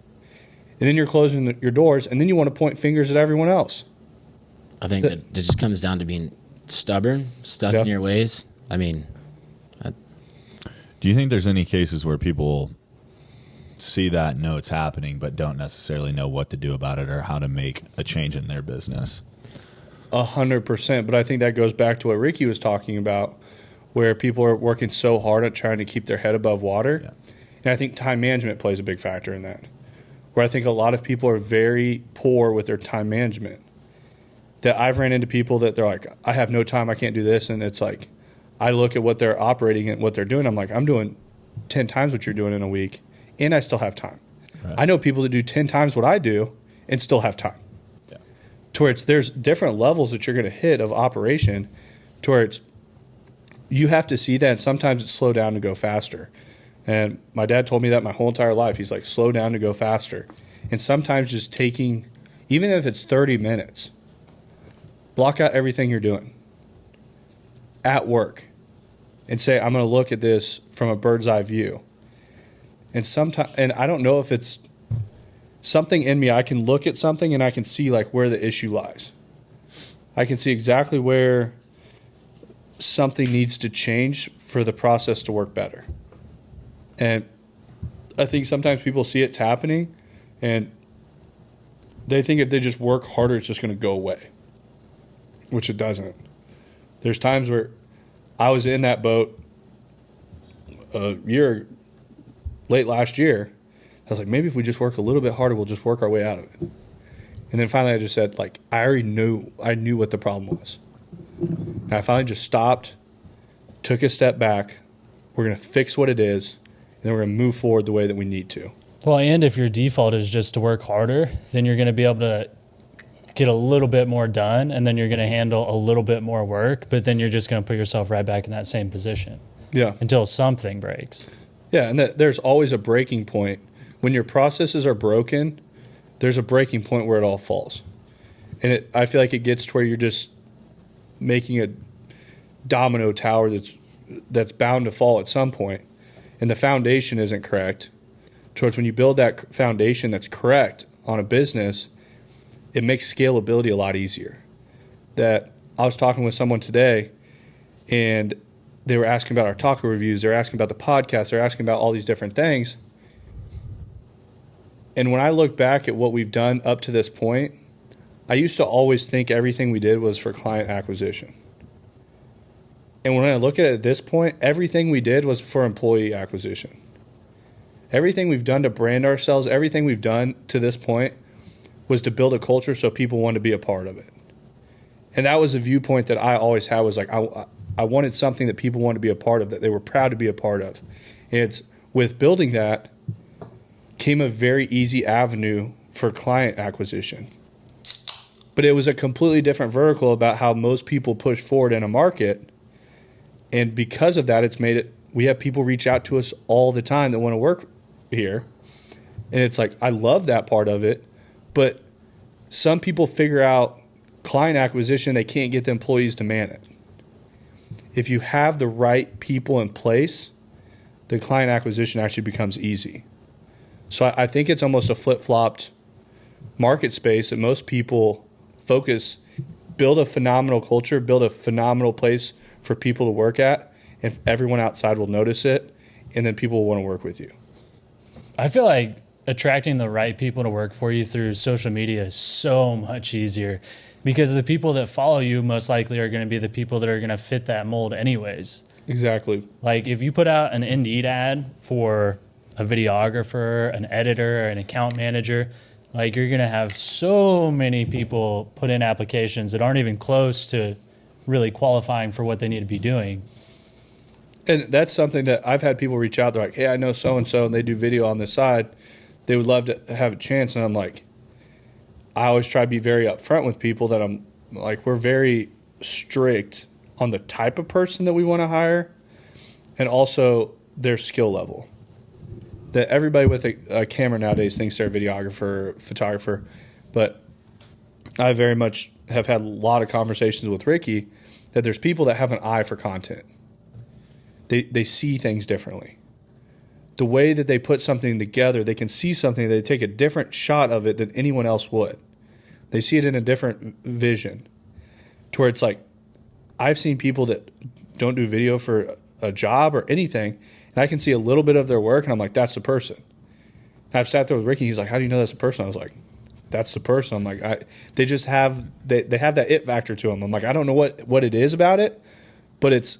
and then you're closing your doors, and then you want to point fingers at everyone else. I think that it just comes down to being stubborn, stuck in your ways. I mean, do you think there's any cases where people see that, know it's happening, but don't necessarily know what to do about it or how to make a change in their business? 100%. But I think that goes back to what Ricky was talking about, where people are working so hard at trying to keep their head above water. Yeah. And I think time management plays a big factor in that, where I think a lot of people are very poor with their time management. That I've ran into people that they're like, I have no time, I can't do this. And it's like, I look at what they're operating and what they're doing. I'm like, I'm doing 10 times what you're doing in a week, and I still have time. Right. I know people that do 10 times what I do and still have time. Yeah. To where there's different levels that you're going to hit of operation to where you have to see that, and sometimes it's slow down to go faster. And my dad told me that my whole entire life. He's like, slow down to go faster. And sometimes just taking, even if it's 30 minutes, block out everything you're doing at work and say, I'm going to look at this from a bird's eye view. And sometimes, and I don't know if it's something in me, I can look at something and I can see like where the issue lies. I can see exactly where something needs to change for the process to work better. And I think sometimes people see it's happening and they think if they just work harder, it's just going to go away, which it doesn't. There's times where I was in that boat late last year. I was like, maybe if we just work a little bit harder, we'll just work our way out of it. And then finally I just said, like, I knew what the problem was. And I finally just stopped, took a step back. We're going to fix what it is, and then we're going to move forward the way that we need to. Well, and if your default is just to work harder, then you're going to be able to get a little bit more done, and then you're going to handle a little bit more work, but then you're just going to put yourself right back in that same position. Yeah. Until something breaks. Yeah, and there's always a breaking point. When your processes are broken, there's a breaking point where it all falls. And I feel like it gets to where you're just making a domino tower that's bound to fall at some point, and the foundation isn't correct. Towards when you build that foundation that's correct on a business, it makes scalability a lot easier. That I was talking with someone today, and they were asking about our taco reviews. They're asking about the podcast. They're asking about all these different things. And when I look back at what we've done up to this point, I used to always think everything we did was for client acquisition. And when I look at it at this point, everything we did was for employee acquisition. Everything we've done to brand ourselves, everything we've done to this point was to build a culture so people wanted to be a part of it. And that was a viewpoint that I always had, was like, I wanted something that people wanted to be a part of, that they were proud to be a part of. And it's with building that came a very easy avenue for client acquisition. But it was a completely different vertical about how most people push forward in a market. And because of that, it's made it, we have people reach out to us all the time that want to work here. And it's like, I love that part of it. But some people figure out client acquisition, they can't get the employees to man it. If you have the right people in place, the client acquisition actually becomes easy. So I think it's almost a flip-flopped market space that most people focus, build a phenomenal culture, build a phenomenal place for people to work at, and everyone outside will notice it, and then people will want to work with you. I feel like attracting the right people to work for you through social media is so much easier, because the people that follow you most likely are going to be the people that are going to fit that mold anyways. Exactly. Like if you put out an Indeed ad for a videographer, an editor, an account manager, Like, you're going to have so many people put in applications that aren't even close to really qualifying for what they need to be doing. And that's something that I've had people reach out. They're like, hey, I know so-and-so, and they do video on this side. They would love to have a chance. And I'm like, I always try to be very upfront with people that I'm like, we're very strict on the type of person that we want to hire and also their skill level. That everybody with a camera nowadays thinks they're a videographer, photographer, but I very much have had a lot of conversations with Ricky that there's people that have an eye for content. They see things differently. The way that they put something together, they can see something, they take a different shot of it than anyone else would. They see it in a different vision. To where it's like, I've seen people that don't do video for a job or anything, and I can see a little bit of their work, and I'm like, that's the person. And I've sat there with Ricky, he's like, how do you know that's the person? I was like, that's the person. I'm like, they just have, they have that it factor to them. I'm like, I don't know what it is about it, but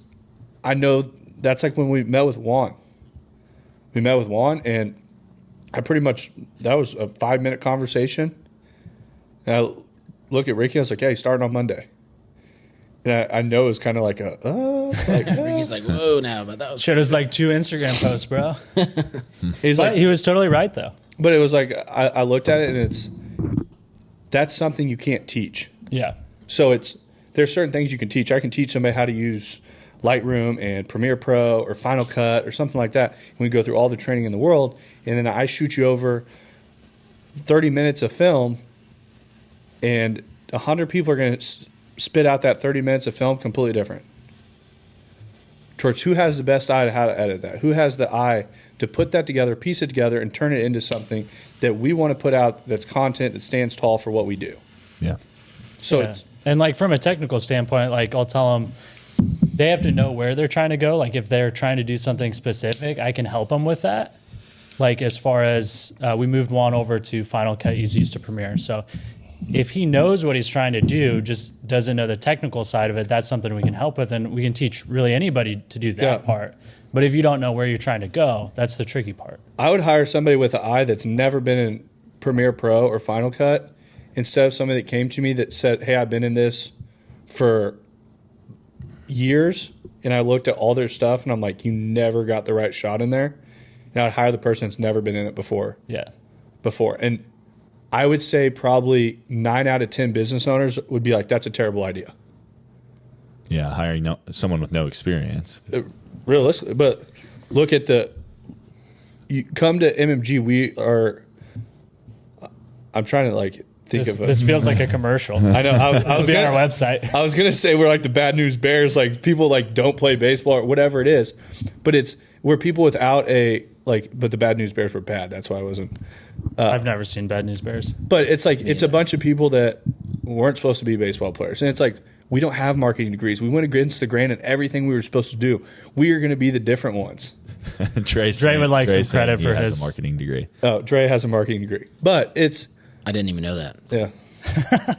I know that's like when we met with Juan. We met with Juan, and that was a 5-minute conversation. And I look at Ricky, and I was like, hey, starting on Monday. And I know it's kind of like Ricky's like, whoa, now, but that was Shit, it was like 2 Instagram posts, bro. he's But like, he was totally right, though. but it was like, I looked at it, and that's something you can't teach. Yeah. So there's certain things you can teach. I can teach somebody how to use Lightroom and Premiere Pro or Final Cut or something like that. And we go through all the training in the world, and then I shoot you over 30 minutes of film, and 100 people are going to spit out that 30 minutes of film completely different. Towards who has the best eye to how to edit that, who has the eye to put that together, piece it together, and turn it into something that we want to put out that's content that stands tall for what we do. Yeah. So Yeah. it's And like from a technical standpoint, like I'll tell them they have to know where they're trying to go. Like if they're trying to do something specific, I can help them with that. Like as far as we moved Juan over to Final Cut, he's used to Premiere. So if he knows what he's trying to do, just doesn't know the technical side of it, that's something we can help with. And we can teach really anybody to do that Yeah. part. But if you don't know where you're trying to go, that's the tricky part. I would hire somebody with an eye that's never been in Premiere Pro or Final Cut instead of somebody that came to me that said, hey, I've been in this for years, and I looked at all their stuff, and I'm like, you never got the right shot in there. And I'd hire the person that's never been in it before. Yeah. And I would say probably 9 out of 10 business owners would be like, that's a terrible idea. Yeah, hiring someone with no experience. Realistically, but look at you come to MMG, I'm trying to like think of This feels like a commercial. I know. I This will was be on gonna, our website. I was gonna say we're like the Bad News Bears, like people like don't play baseball or whatever it is, but we're people without but the Bad News Bears were bad. That's why I wasn't. I've never seen Bad News Bears. But it's like it's a bunch of people that weren't supposed to be baseball players, and it's like we don't have marketing degrees. We went against the grain in everything we were supposed to do. We are going to be the different ones. Dre would like some credit for has his a marketing degree. Oh, Dre has a marketing degree, but I didn't even know that. yeah.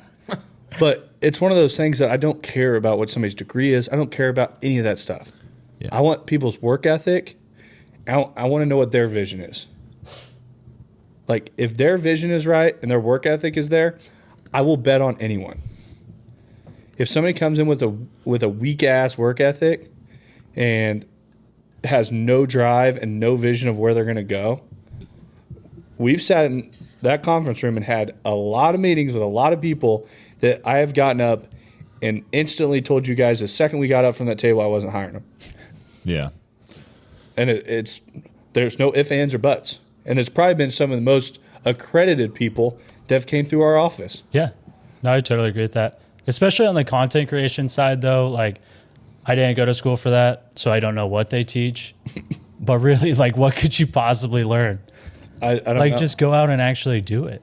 But it's one of those things that I don't care about what somebody's degree is. I don't care about any of that stuff. Yeah. I want people's work ethic. I want to know what their vision is. Like, if their vision is right and their work ethic is there, I will bet on anyone. If somebody comes in with a weak ass work ethic and has no drive and no vision of where they're going to go, we've sat in that conference room and had a lot of meetings with a lot of people that I have gotten up and instantly told you guys the second we got up from that table I wasn't hiring them. Yeah. And there's no ifs, ands, or buts. And it's probably been some of the most accredited people that have came through our office. Yeah. No, I totally agree with that. Especially on the content creation side, though. Like, I didn't go to school for that, so I don't know what they teach. But really, like, what could you possibly learn? I don't Like, know. just go out and actually do it.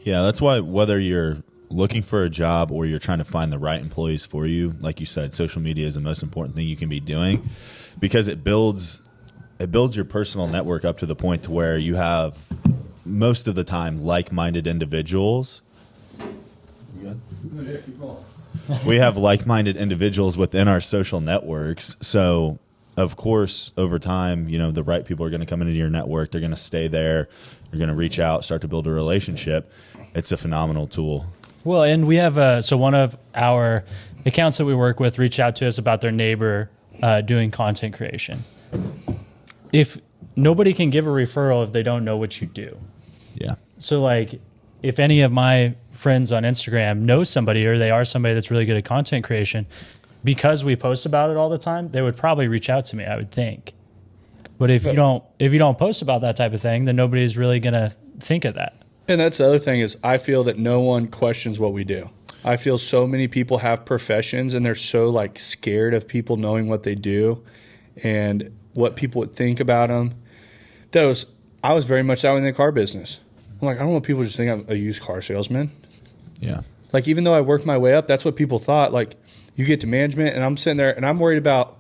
Yeah, that's why whether you're looking for a job or you're trying to find the right employees for you, like you said, social media is the most important thing you can be doing because it builds your personal network up to the point to where you have most of the time like-minded individuals. We have like-minded individuals within our social networks, so of course, over time, the right people are going to come into your network. They're going to stay there. You're going to reach out, start to build a relationship. It's a phenomenal tool. Well, and we have so one of our accounts that we work with reached out to us about their neighbor doing content creation. If nobody can give a referral if they don't know what you do. Yeah. So like if any of my friends on Instagram know somebody or they are somebody that's really good at content creation, because we post about it all the time, they would probably reach out to me, I would think. But if you don't post about that type of thing, then nobody's really going to think of that. And that's the other thing is I feel that no one questions what we do. I feel so many people have professions and they're so like scared of people knowing what they do and what people would think about them. I was very much that way in the car business. I'm like, I don't want people to just think I'm a used car salesman. Yeah. Like even though I worked my way up, that's what people thought. Like you get to management and I'm sitting there and I'm worried about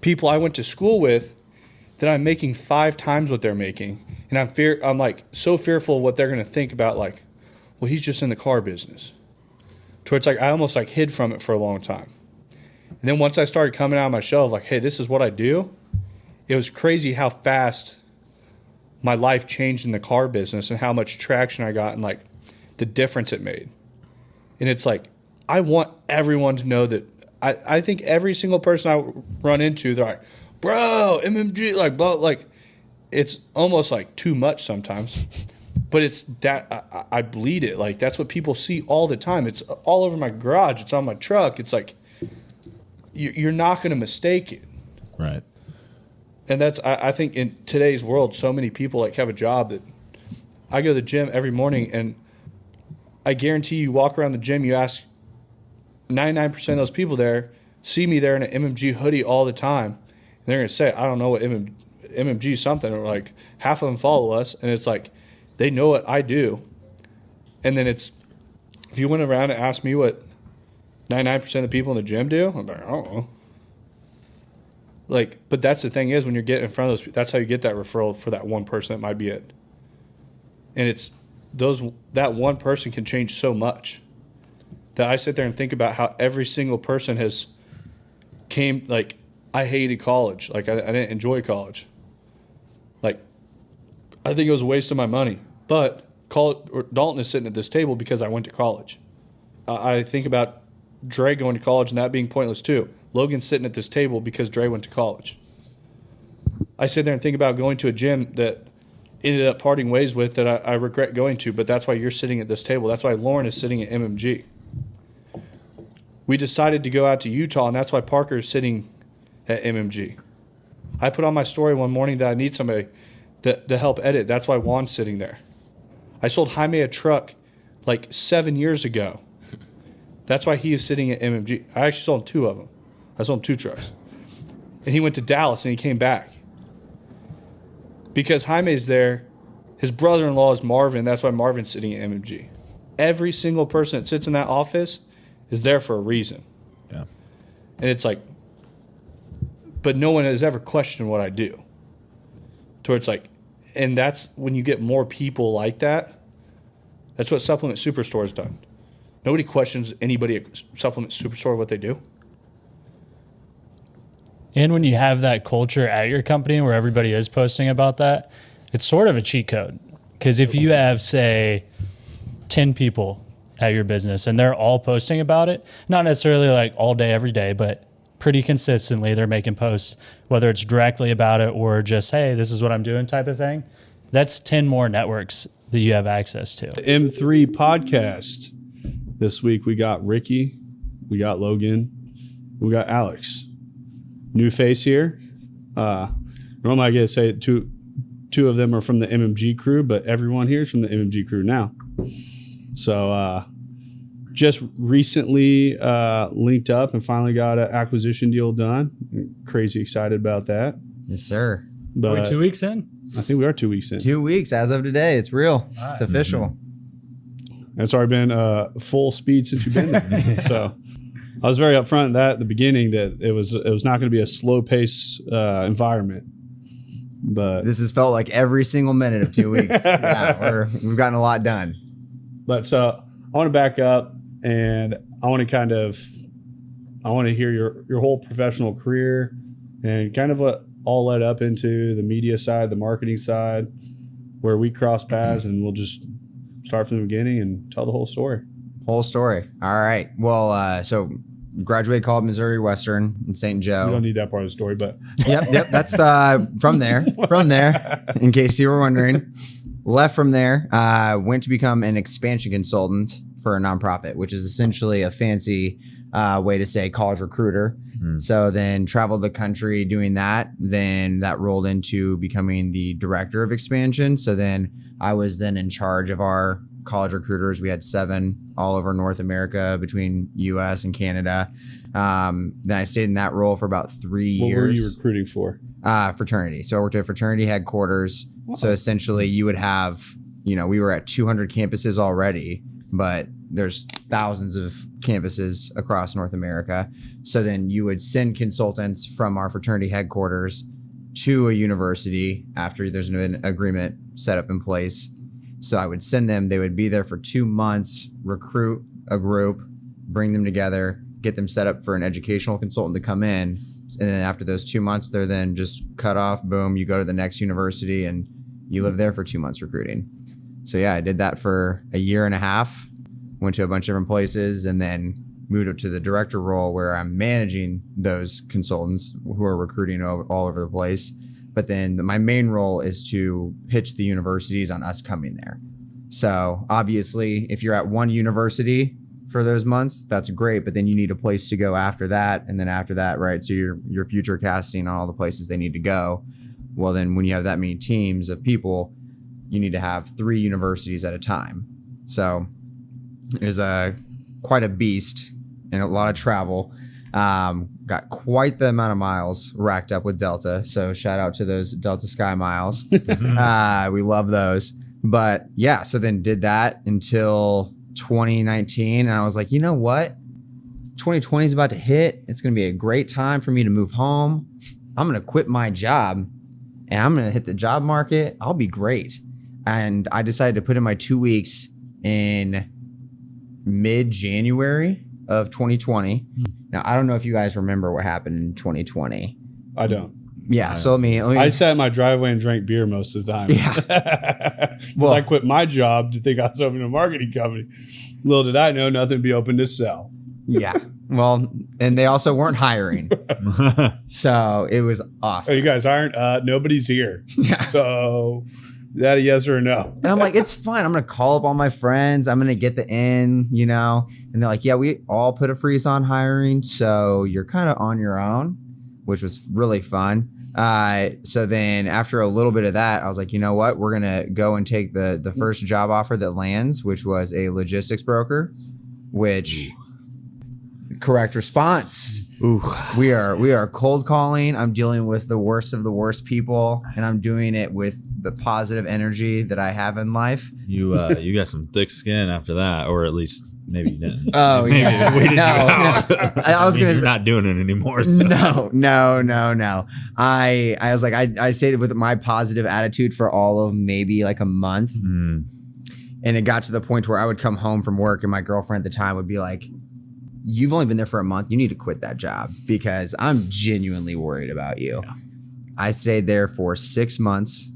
people I went to school with that I'm making 5 times what they're making. And I'm like so fearful of what they're going to think about like, well, he's just in the car business. To where it's like I almost like hid from it for a long time. And then once I started coming out of my shell of like, hey, this is what I do, it was crazy how fast my life changed in the car business and how much traction I got and like the difference it made. And it's like, I want everyone to know that I think every single person I run into, they're like, bro, MMG, like, blah, like, it's almost like too much sometimes. But it's that I bleed it. Like, that's what people see all the time. It's all over my garage. It's on my truck. It's like, you're not going to mistake it. Right. And that's, I think in today's world, so many people like have a job that I go to the gym every morning and I guarantee you walk around the gym, you ask 99% of those people there, see me there in an MMG hoodie all the time. And they're going to say, I don't know what MMG something, or like half of them follow us. And it's like, they know what I do. And then it's, if you went around and asked me what 99% of the people in the gym do, I'm like, I don't know. Like, but that's the thing is when you're getting in front of those people, that's how you get that referral for that one person that might be it. And it's that one person can change so much that I sit there and think about how every single person has came, like, I hated college. Like, I didn't enjoy college. Like, I think it was a waste of my money. But Dalton is sitting at this table because I went to college. I think about Dre going to college and that being pointless too. Logan's sitting at this table because Dre went to college. I sit there and think about going to a gym that ended up parting ways with that I regret going to, but that's why you're sitting at this table. That's why Lauren is sitting at MMG. We decided to go out to Utah, and that's why Parker is sitting at MMG. I put on my story one morning that I need somebody to help edit. That's why Juan's sitting there. I sold Jaime a truck like 7 years ago. That's why he is sitting at MMG. I actually sold him 2 of them. I sold him 2 trucks. And he went to Dallas, and he came back. Because Jaime's there, his brother-in-law is Marvin. That's why Marvin's sitting at MMG. Every single person that sits in that office is there for a reason. Yeah. And it's like, but no one has ever questioned what I do. To where it's like, and that's when you get more people like that. That's what Supplement Superstore has done. Nobody questions anybody at Supplement Superstore what they do. And when you have that culture at your company where everybody is posting about that, it's sort of a cheat code. Because if you have, say, 10 people at your business and they're all posting about it, not necessarily like all day, every day, but pretty consistently they're making posts, whether it's directly about it or just, hey, this is what I'm doing type of thing, that's 10 more networks that you have access to. M3 podcast. This week we got Ricky, we got Logan, we got Alex. New face here. Normally I get to say two of them are from the MMG crew, but everyone here is from the MMG crew now. So just recently linked up and finally got an acquisition deal done. Crazy excited about that. Yes, sir. Are we But 2 weeks in? I think we are 2 weeks in. 2 weeks as of today. It's real. It's official. It's already been full speed since you've been there. So I was very upfront in that at the beginning that it was not going to be a slow pace environment. But This has felt like every single minute of 2 weeks. Yeah, we've gotten a lot done. But so I want to back up and I want to hear your whole professional career. and kind of all led up into the media side, the marketing side, where we cross paths, and we'll just start from the beginning and tell the whole story. Whole story. All right. Well, so graduated college Missouri Western in St. Joe. We don't need that part of the story, but Yep. That's from there. From there, in case you were wondering. Left from there, went to become an expansion consultant for a nonprofit, which is essentially a fancy way to say college recruiter. So then traveled the country doing that. Then that rolled into becoming the director of expansion. So then I was then in charge of our college recruiters. We had 7 all over North America between US and Canada. Then I stayed in that role for about 3 years. what were you recruiting for? Fraternity. So I worked at fraternity headquarters. So essentially you would have, we were at 200 campuses already, but there's thousands of campuses across North America. So then you would send consultants from our fraternity headquarters to a university after there's an agreement set up in place. So I would send them, they would be there for 2 months, recruit a group, bring them together, get them set up for an educational consultant to come in. And then after those 2 months, they're then just cut off. Boom, you go to the next university and you live there for 2 months recruiting. So yeah, I did that for a year and a half, went to a bunch of different places, and then moved up to the director role where I'm managing those consultants who are recruiting all over the place. But then my main role is to pitch the universities on us coming there. So obviously, if you're at one university for those months, that's great, but then you need a place to go after that. And then after that, right, so you're future casting on all the places they need to go. Well, then when you have that many teams of people, you need to have 3 universities at a time. So it was quite a beast and a lot of travel. Got quite the amount of miles racked up with Delta. So shout out to those Delta Sky miles. We love those. But yeah, so then did that until 2019. And I was like, you know what? 2020 is about to hit. It's going to be a great time for me to move home. I'm going to quit my job and I'm going to hit the job market. I'll be great. And I decided to put in my 2 weeks in mid-January of 2020. Now, I don't know if you guys remember what happened in 2020. I don't. Yeah, so let me I sat in my driveway and drank beer most of the time. Yeah. Well, I quit my job to think I was opening a marketing company. Little did I know, nothing would be open to sell. Yeah. Well, and they also weren't hiring. So it was Oh, awesome. you guys aren't? Nobody's here. Yeah. So, is that a yes or a no? And I'm like, it's fine. I'm going to call up all my friends. I'm going to get the in, And they're like, yeah, we all put a freeze on hiring. So you're kind of on your own, which was really fun. So then after a little bit of that, I was like, you know what? We're going to go and take the first job offer that lands, which was a logistics broker, which correct response. Ooh. We are cold calling. I'm dealing with the worst of the worst people, and I'm doing it with the positive energy that I have in life. You got some thick skin after that, or at least maybe you didn't. Oh, Maybe yeah. we didn't No, know. no. I was gonna You're not doing it anymore. So. No. I was like, I stayed with my positive attitude for all of maybe like a month. Mm. And it got to the point where I would come home from work and my girlfriend at the time would be like, you've only been there for a month. You need to quit that job because I'm genuinely worried about you. Yeah. I stayed there for 6 months.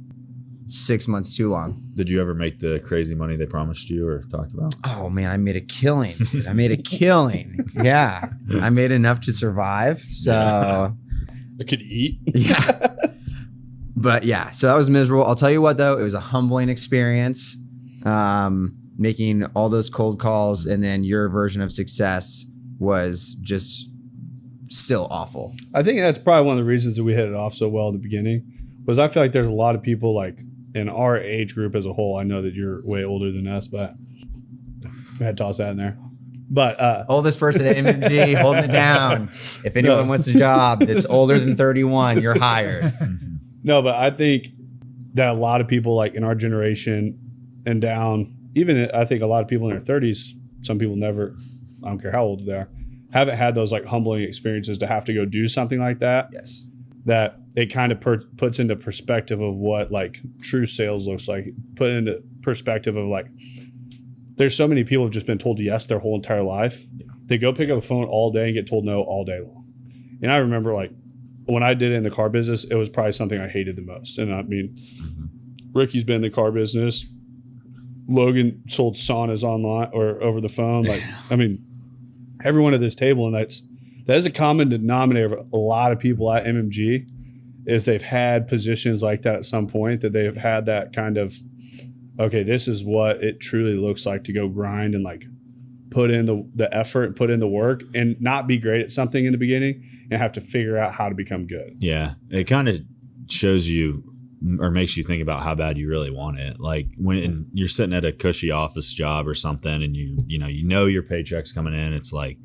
6 months too long. Did you ever make the crazy money they promised you or talked about? Oh man, I made a killing. Dude. I made a killing. Yeah. I made enough to survive. So I could eat. yeah. But yeah, so that was miserable. I'll tell you what though, it was a humbling experience. Making all those cold calls and then your version of success was just still awful. I think that's probably one of the reasons that we hit it off so well at the beginning was I feel like there's a lot of people like in our age group as a whole. I know that you're way older than us, but I had to toss that in there. But oldest person at MMG, holding it down. If anyone wants a job that's older than 31, you're hired. No, but I think that a lot of people like in our generation and down, even I think a lot of people in their 30s, some people never, I don't care how old they are, haven't had those like humbling experiences to have to go do something like that. Yes. That it kind of puts into perspective of what like true sales looks like. Put into perspective of like, there's so many people have just been told yes their whole entire life. Yeah. They go pick up a phone all day and get told no all day long. And I remember like when I did it in the car business, it was probably something I hated the most. And I mean, Ricky's been in the car business. Logan sold saunas online or over the phone. Like, I mean, everyone at this table, and that is a common denominator of a lot of people at MMG, is they've had positions like that at some point, that they've had that kind of, okay, this is what it truly looks like to go grind and like put in the effort, put in the work, and not be great at something in the beginning and have to figure out how to become good. Yeah. It kind of shows you or makes you think about how bad you really want it. Like when you're sitting at a cushy office job or something and you know your paycheck's coming in, it's like,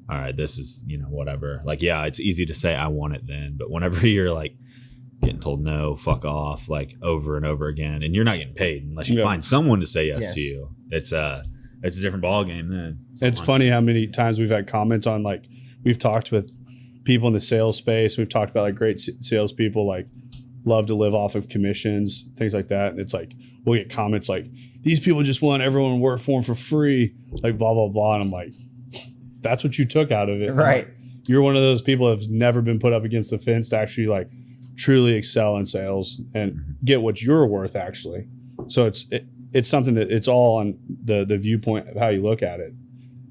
all right, this is, whatever. Like, yeah, it's easy to say I want it then, but whenever you're like getting told no, fuck off, like over and over again, and you're not getting paid unless you find someone to say yes to you, it's a different ball game then. It's funny how many times we've had comments on, like, we've talked with people in the sales space. We've talked about like great salespeople, like love to live off of commissions, things like that. And it's like, we'll get comments like, these people just want everyone to work for them for free, like blah, blah, blah. And I'm like, that's what you took out of it. Right. You're one of those people that have never been put up against the fence to actually like truly excel in sales and get what you're worth actually. So it's something that it's all on the viewpoint of how you look at it,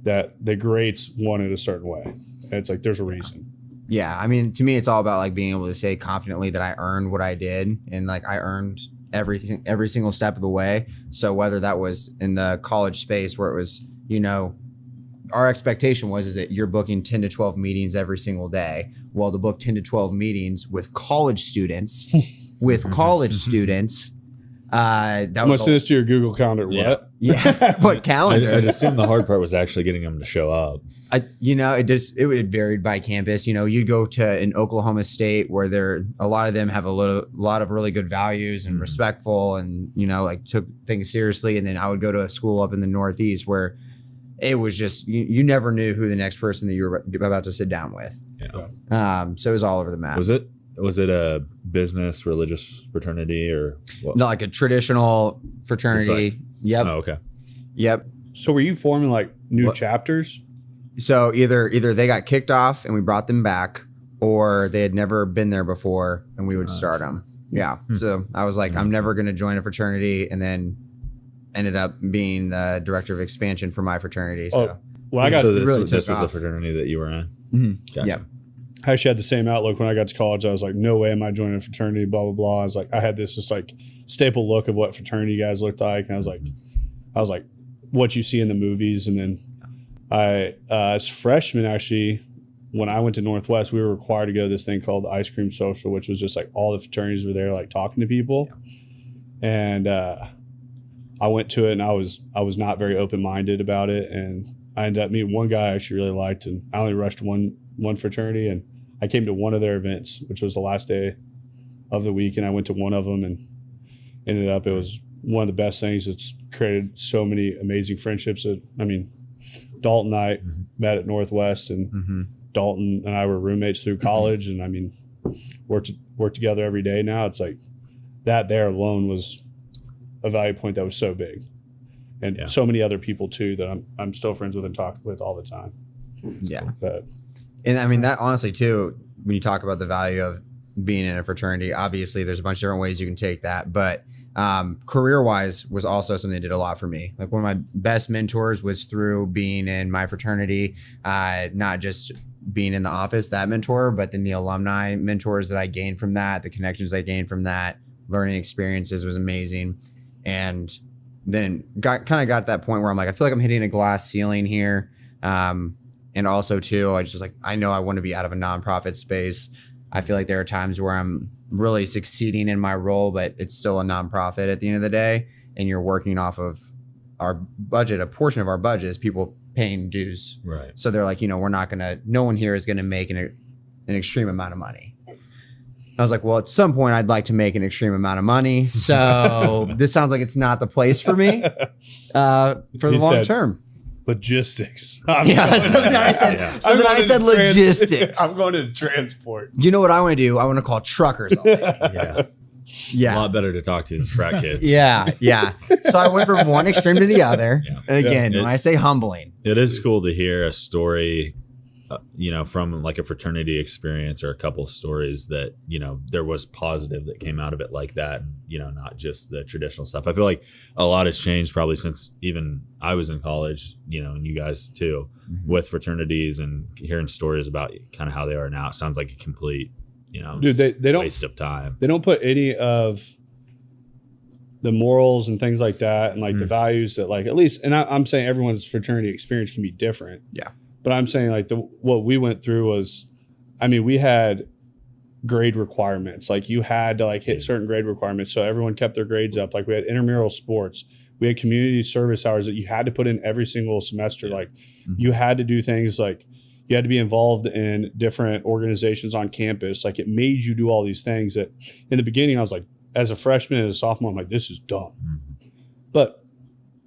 that the greats want it a certain way. And it's like, there's a reason. Yeah, I mean, to me, it's all about like being able to say confidently that I earned what I did, and like I earned everything, every single step of the way. So whether that was in the college space where it was, our expectation is that you're booking 10 to 12 meetings every single day. Well, to book 10 to 12 meetings with college students, that I'm gonna send this to your Google Calendar. What? Yeah, what calendar? I'd assume the hard part was actually getting them to show up. It varied by campus. You go to an Oklahoma State where a lot of them have a lot of really good values and respectful, and like took things seriously. And then I would go to a school up in the Northeast where it was just you never knew who the next person that you were about to sit down with. Yeah. So it was all over the map. Was it a business religious fraternity or what? No, like a traditional fraternity. Yep. Oh, okay. Yep. So were you forming like new chapters? So either they got kicked off and we brought them back, or they had never been there before and we would start them. Yeah. So I was like, I'm never going to join a fraternity, and then ended up being the director of expansion for my fraternity. So Well, I got so this, really this took was the off. fraternity that you were in. Mm-hmm. Gotcha. Yep. I actually had the same outlook when I got to college. I was like, no way am I joining a fraternity, blah, blah, blah. I was like, I had this just like staple look of what fraternity guys looked like. And I was like, what you see in the movies. And then as freshmen, actually, when I went to Northwest, we were required to go to this thing called the Ice Cream Social, which was just like all the fraternities were there, like talking to people. And I went to it, and I was not very open-minded about it. And I ended up meeting one guy I actually really liked, and I only rushed one fraternity, and I came to one of their events, which was the last day of the week, and I went to one of them, and ended up it was one of the best things. It's created so many amazing friendships. Dalton and I met at Northwest, and Dalton and I were roommates through college, and work together every day now. It's like that there alone was a value point that was so big, and so many other people too that I'm still friends with and talk with all the time. Yeah. But And I mean, that honestly too, when you talk about the value of being in a fraternity, obviously there's a bunch of different ways you can take that, but career wise was also something that did a lot for me. Like one of my best mentors was through being in my fraternity, not just being in the office, that mentor, but then the alumni mentors that I gained from that, the connections I gained from that, learning experiences was amazing. And then got to that point where I'm like, I feel like I'm hitting a glass ceiling here. And also too, I just like, I know I want to be out of a nonprofit space. I feel like there are times where I'm really succeeding in my role, but it's still a nonprofit at the end of the day. And you're working off of our budget. A portion of our budget is people paying dues. Right. So they're like, no one here is going to make an extreme amount of money. I was like, well, at some point I'd like to make an extreme amount of money. So this sounds like it's not the place for me for the long term. Logistics. So then I said logistics. I'm going to transport. You know what I want to do? I want to call truckers all day. A lot better to talk to than frat kids. Yeah. So I went from one extreme to the other. Yeah. And again, when I say humbling. It is cool to hear a story from like a fraternity experience or a couple of stories that, there was positive that came out of it like that. And, not just the traditional stuff. I feel like a lot has changed probably since even I was in college, and you guys too, with fraternities and hearing stories about kind of how they are now. It sounds like a complete, dude, they don't waste of time. They don't put any of the morals and things like that and like the values that like at least, and I'm saying everyone's fraternity experience can be different. Yeah. But I'm saying like what we went through was, I mean, we had grade requirements. Like you had to like hit certain grade requirements. So everyone kept their grades up. Like we had intramural sports. We had community service hours that you had to put in every single semester. Like you had to do things like you had to be involved in different organizations on campus. Like it made you do all these things that in the beginning I was like, as a freshman, as a sophomore, I'm like, this is dumb. But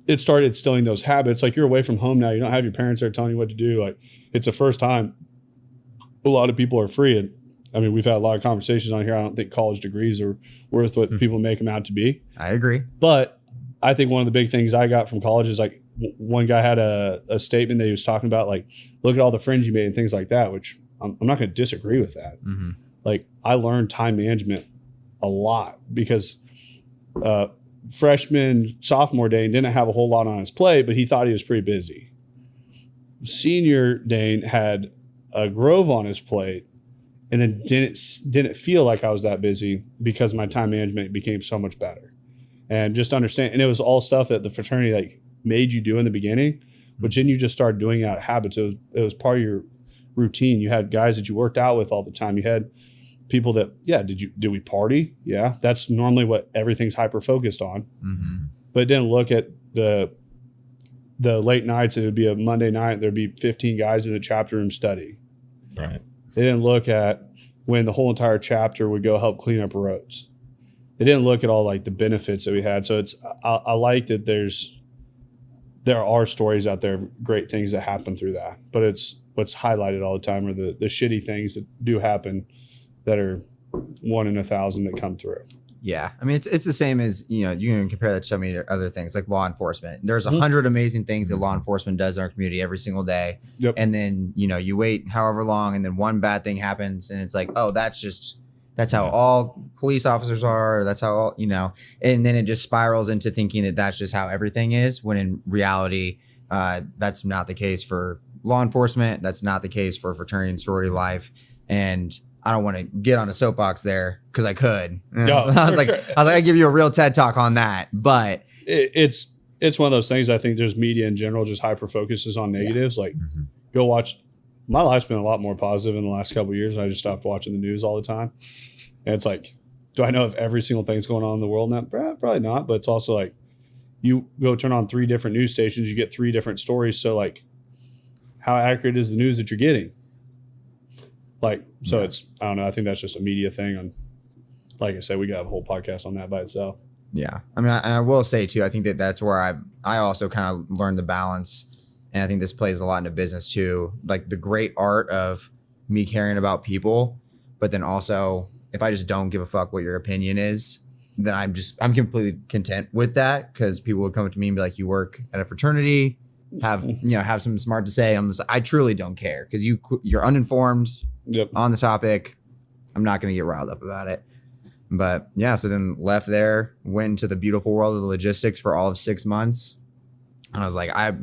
it started instilling those habits. Like you're away from home now. You don't have your parents there telling you what to do. Like it's the first time a lot of people are free. And I mean, we've had a lot of conversations on here. I don't think college degrees are worth what people make them out to be. I agree. But I think one of the big things I got from college is like one guy had a statement that he was talking about, like, look at all the friends you made and things like that, which I'm not going to disagree with that. Like I learned time management a lot because freshman, sophomore Dane didn't have a whole lot on his plate, but he thought he was pretty busy. Senior Dane had a Grove on his plate and then didn't feel like I was that busy because my time management became so much better. And just understand, and it was all stuff that the fraternity like made you do in the beginning, but then you just started doing it out of habits. It was part of your routine. You had guys that you worked out with all the time. You had people that, did we party? Yeah. That's normally what everything's hyper focused on. But it didn't look at the late nights. It would be a Monday night. There'd be 15 guys in the chapter room studying. Right. They didn't look at when the whole entire chapter would go help clean up roads. They didn't look at all like the benefits that we had. So I like that there are stories out there of great things that happen through that, but it's what's highlighted all the time are the shitty things that do happen that are 1 in 1,000 that come through. Yeah. I mean, it's the same as, you can compare that to so many other things like law enforcement. There's 100 amazing things that law enforcement does in our community every single day. Yep. And then, you wait however long and then one bad thing happens and it's like, oh, that's how all police officers are. Or that's how all, and then it just spirals into thinking that that's just how everything is, when in reality, that's not the case for law enforcement. That's not the case for fraternity and sorority life. And I don't want to get on a soapbox there because I could. No, I was like, I give you a real TED talk on that. But it's one of those things. I think there's media in general just hyper focuses on negatives. Like go watch. My life's been a lot more positive in the last couple of years. I just stopped watching the news all the time. And it's like, do I know if every single thing's going on in the world now? Probably not. But it's also like you go turn on 3 different news stations, you get 3 different stories. So like, how accurate is the news that you're getting? Like, so it's, I don't know. I think that's just a media thing. And like I said, we got a whole podcast on that by itself. Yeah. I mean, I will say too, I think that's where I also kind of learned the balance. And I think this plays a lot into business too. Like the great art of me caring about people, but then also if I just don't give a fuck what your opinion is, then I'm completely content with that. Cause people would come up to me and be like, you work at a fraternity, have something smart to say. I truly don't care. Cause you're uninformed on the topic. I'm not going to get riled up about it. But yeah, so then left there, went into the beautiful world of the logistics for all of 6 months. I was like, I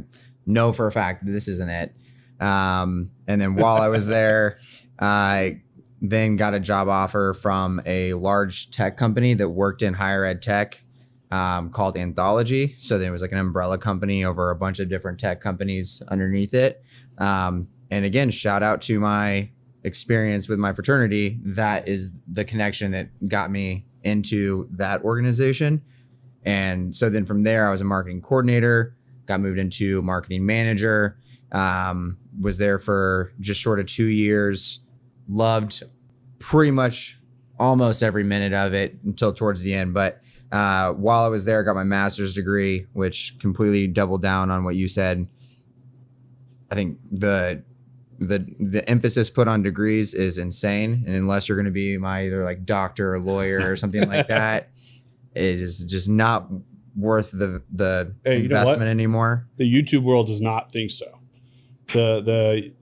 know for a fact that this isn't it. And then while I was there, I then got a job offer from a large tech company that worked in higher ed tech called Anthology. So there was like an umbrella company over a bunch of different tech companies underneath it. And again, shout out to my experience with my fraternity. That is the connection that got me into that organization. And so then from there, I was a marketing coordinator, got moved into marketing manager, was there for just short of 2 years, loved pretty much almost every minute of it until towards the end. But while I was there, I got my master's degree, which completely doubled down on what you said. I think the emphasis put on degrees is insane. And unless you're going to be my either like doctor or lawyer or something like that, it is just not worth the investment anymore. The YouTube world does not think so. The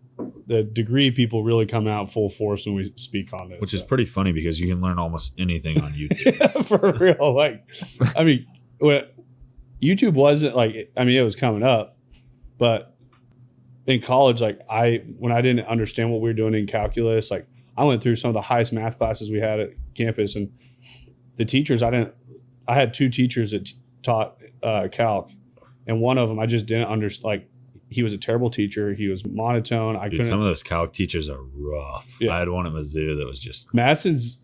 the degree people really come out full force when we speak on this, which is pretty funny because you can learn almost anything on YouTube. for real. Like, I mean, YouTube wasn't like, I mean, it was coming up, but in college, like when I didn't understand what we were doing in calculus, like I went through some of the highest math classes we had at campus, and the teachers, I had 2 teachers that taught calc, and one of them I just didn't understand. Like, he was a terrible teacher. He was monotone. Dude, some of those calc teachers are rough. Yeah. I had one at Mizzou that was just Madison's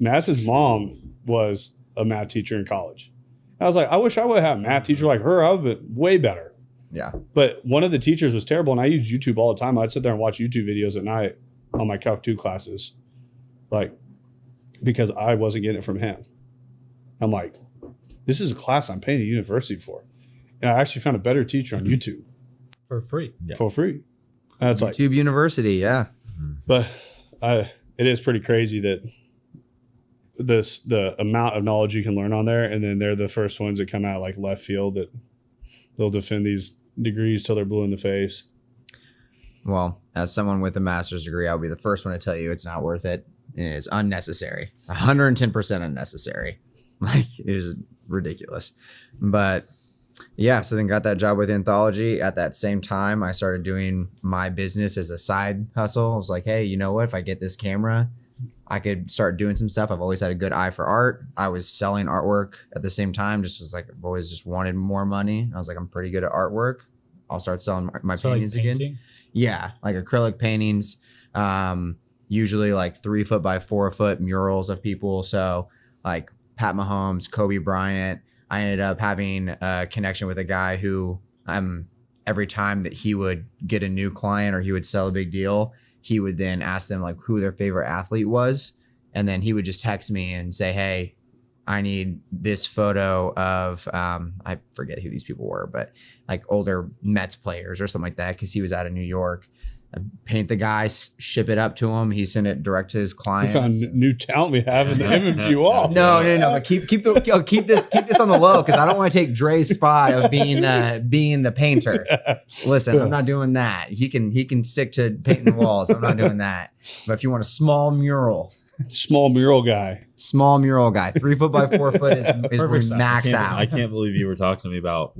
mom was a math teacher in college. I was like, I wish I would have had a math teacher like her. I would have been way better. Yeah. But one of the teachers was terrible, and I used YouTube all the time. I'd sit there and watch YouTube videos at night on my Calc 2 classes, like, because I wasn't getting it from him. I'm like, this is a class I'm paying a university for. And I actually found a better teacher on YouTube For free. for free. And it's like, YouTube University, yeah. but it is pretty crazy that the amount of knowledge you can learn on there, and then they're the first ones that come out like left field that they'll defend these degrees till they're blue in the face. Well, as someone with a master's degree, I'll be the first one to tell you it's not worth it. It is unnecessary. 110% unnecessary. Like, it is ridiculous. But yeah, so then got that job with Anthology. At that same time, I started doing my business as a side hustle. I was like, hey, you know what? If I get this camera, I could start doing some stuff. I've always had a good eye for art. I was selling artwork at the same time, just as like I've always just wanted more money. I was like, I'm pretty good at artwork. I'll start selling my paintings again. Yeah, like acrylic paintings, usually like 3 foot by 4 foot murals of people. So like Pat Mahomes, Kobe Bryant. I ended up having a connection with a guy who every time that he would get a new client or he would sell a big deal, he would then ask them like who their favorite athlete was. And then he would just text me and say, hey, I need this photo of, I forget who these people were, but like older Mets players or something like that. Cause he was out of New York. I'd paint the guy, ship it up to him. He sent it direct to his We clients. found new talent we have in the MMQ wall. No. But keep this on the low because I don't want to take Dre's spot of being the painter. Listen, I'm not doing that. He can stick to painting the walls. I'm not doing that. But if you want a small mural guy, 3 foot by 4 foot is where we max out. I can't believe you were talking to me about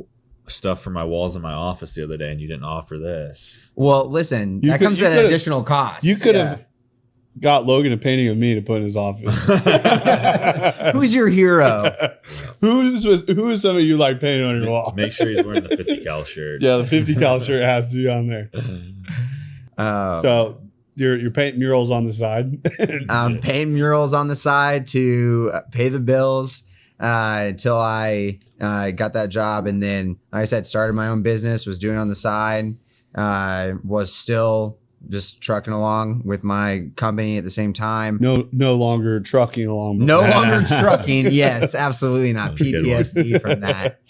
stuff for my walls in my office the other day and you didn't offer this. Well, listen, that comes at an additional cost. You could have got Logan a painting of me to put in his office. Who's your hero? Who is some of you like painting on your wall? Make sure he's wearing the 50 cal shirt. Yeah, the 50 cal shirt has to be on there. So you're painting murals on the side. Painting murals on the side to pay the bills until I got that job. And then, like I said, started my own business, was doing it on the side, was still just trucking along with my company at the same time. No longer trucking along. No longer trucking. Yes, absolutely not. PTSD from that.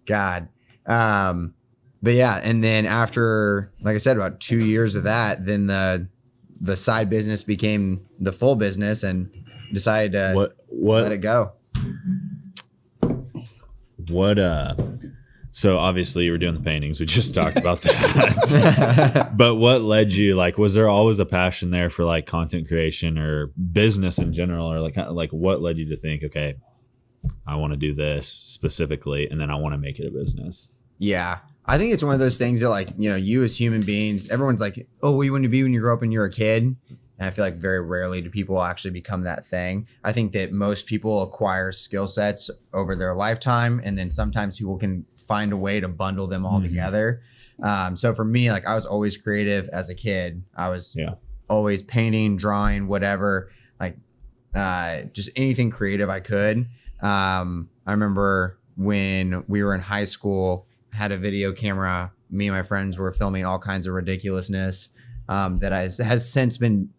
God. But yeah, and then after, like I said, about 2 years of that, then the side business became the full business and decided to let it go. So obviously you were doing the paintings. We just talked about that. But what led you, like, was there always a passion there for like content creation or business in general, or like what led you to think, okay, I want to do this specifically and then I want to make it a business? Yeah. I think it's one of those things that, like, you know, you as human beings, everyone's like, oh, what do you want to be when you grow up and you're a kid? And I feel like very rarely do people actually become that thing. I think that most people acquire skill sets over their lifetime, and then sometimes people can find a way to bundle them all together. So for me, like, I was always creative as a kid. I was always painting, drawing, whatever, like just anything creative I could. I remember when we were in high school, had a video camera. Me and my friends were filming all kinds of ridiculousness that has since been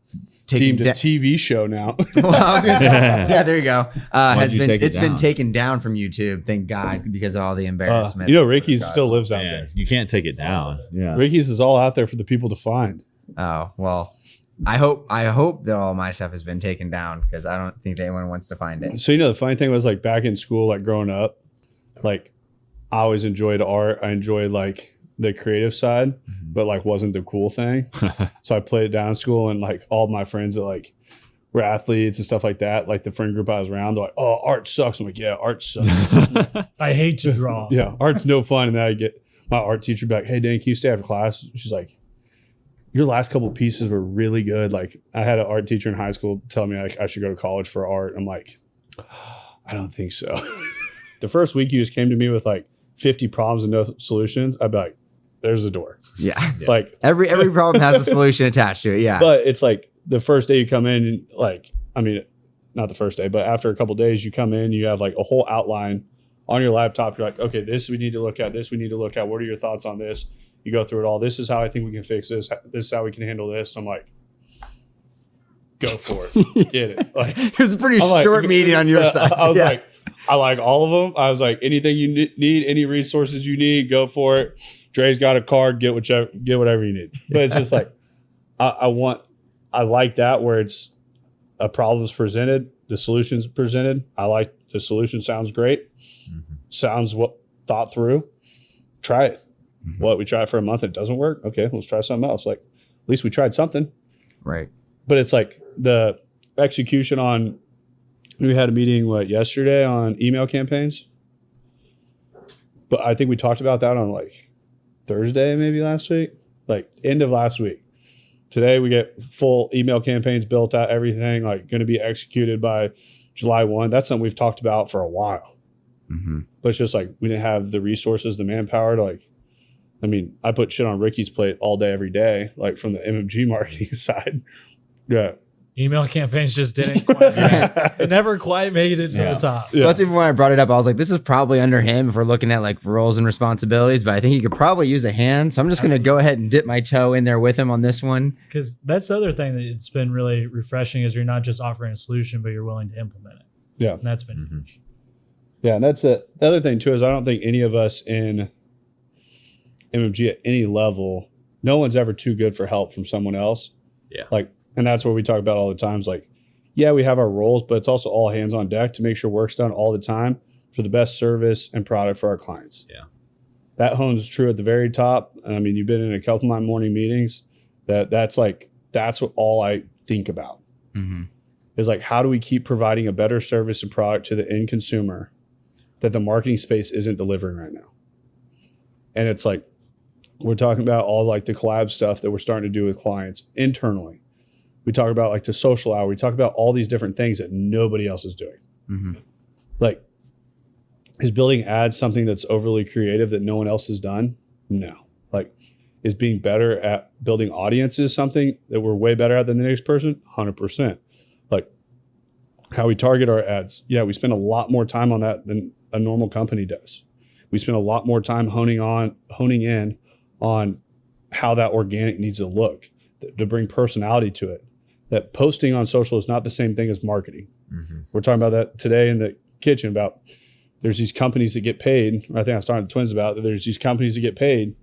taken a TV show now. Well, I was gonna say, yeah, there you go. It's been taken down from YouTube, thank God, because of all the embarrassment. You know, Ricky's still lives out Man, there. you can't take it down. Yeah. Ricky's is all out there for the people to find. Oh, well, I hope that all my stuff has been taken down because I don't think anyone wants to find it. So, you know, the funny thing was, like, back in school, like growing up, like, I always enjoyed art. I enjoyed like the creative side, but like wasn't the cool thing. So I played it down in school, and like all my friends that like were athletes and stuff like that, like the friend group I was around, they're like, "Oh, art sucks." I'm like, "Yeah, art sucks." I hate to draw. Yeah, art's no fun. And then I get my art teacher back, "Hey, Dan, can you stay after class?" She's like, "Your last couple pieces were really good." Like I had an art teacher in high school tell me like I should go to college for art. I'm like, I don't think so. The first week you just came to me with like 50 problems and no solutions, I'd be like, there's the door. Yeah. Like Every problem has a solution attached to it. Yeah. but it's like the first day you come in and like, I mean, not the first day, but after a couple of days you come in, you have like a whole outline on your laptop. You're like, okay, this we need to look at, this we need to look at. What are your thoughts on this? You go through it all. This is how I think we can fix this. This is how we can handle this. And I'm like, go for it. Get it. Like it was a pretty I'm short like, meeting on your side. I was Yeah. like, I like all of them. I was like, anything you need, any resources you need, go for it. Dre's got a card, get whatever you need. But it's just like, I like that where it's a problem's presented, the solution's presented. I like the solution sounds great. Sounds thought through. Try it. What, we try it for a month, it doesn't work? Okay, let's try something else. Like, at least we tried something. Right. But it's like the execution on, we had a meeting yesterday on email campaigns. But I think we talked about that on like Thursday, maybe last week, like end of last week. Today we get full email campaigns built out, everything like going to be executed by July 1. That's something we've talked about for a while. But it's just like we didn't have the resources, the manpower to like, I mean, I put shit on Ricky's plate all day, every day, like from the MMG marketing side. Yeah. Email campaigns just didn't quite it never quite made it to the top. Yeah. Well, that's even when I brought it up. I was like, this is probably under him if we're looking at like roles and responsibilities, but I think he could probably use a hand. So I'm just going to go ahead and dip my toe in there with him on this one. Because that's the other thing that it's been really refreshing is you're not just offering a solution, but you're willing to implement it. Yeah. And that's been huge. Yeah. And that's it. The other thing too is I don't think any of us in MMG at any level, no one's ever too good for help from someone else. Yeah. Like, and that's what we talk about all the times. Like, yeah, we have our roles, but it's also all hands on deck to make sure work's done all the time for the best service and product for our clients. Yeah. That hones true at the very top. And I mean, you've been in a couple of my morning meetings that's what all I think about is like, how do we keep providing a better service and product to the end consumer that the marketing space isn't delivering right now? And it's like, we're talking about all like the collab stuff that we're starting to do with clients internally. We talk about like the social hour. We talk about all these different things that nobody else is doing. Like, is building ads something that's overly creative that no one else has done? No. Like, is being better at building audiences something that we're way better at than the next person? 100%. Like, how we target our ads. Yeah, we spend a lot more time on that than a normal company does. We spend a lot more time honing in on how that organic needs to look, to bring personality to it. That posting on social is not the same thing as marketing. We're talking about that today in the kitchen about there's these companies that get paid. I think I was talking to twins about that. There's these companies that get paid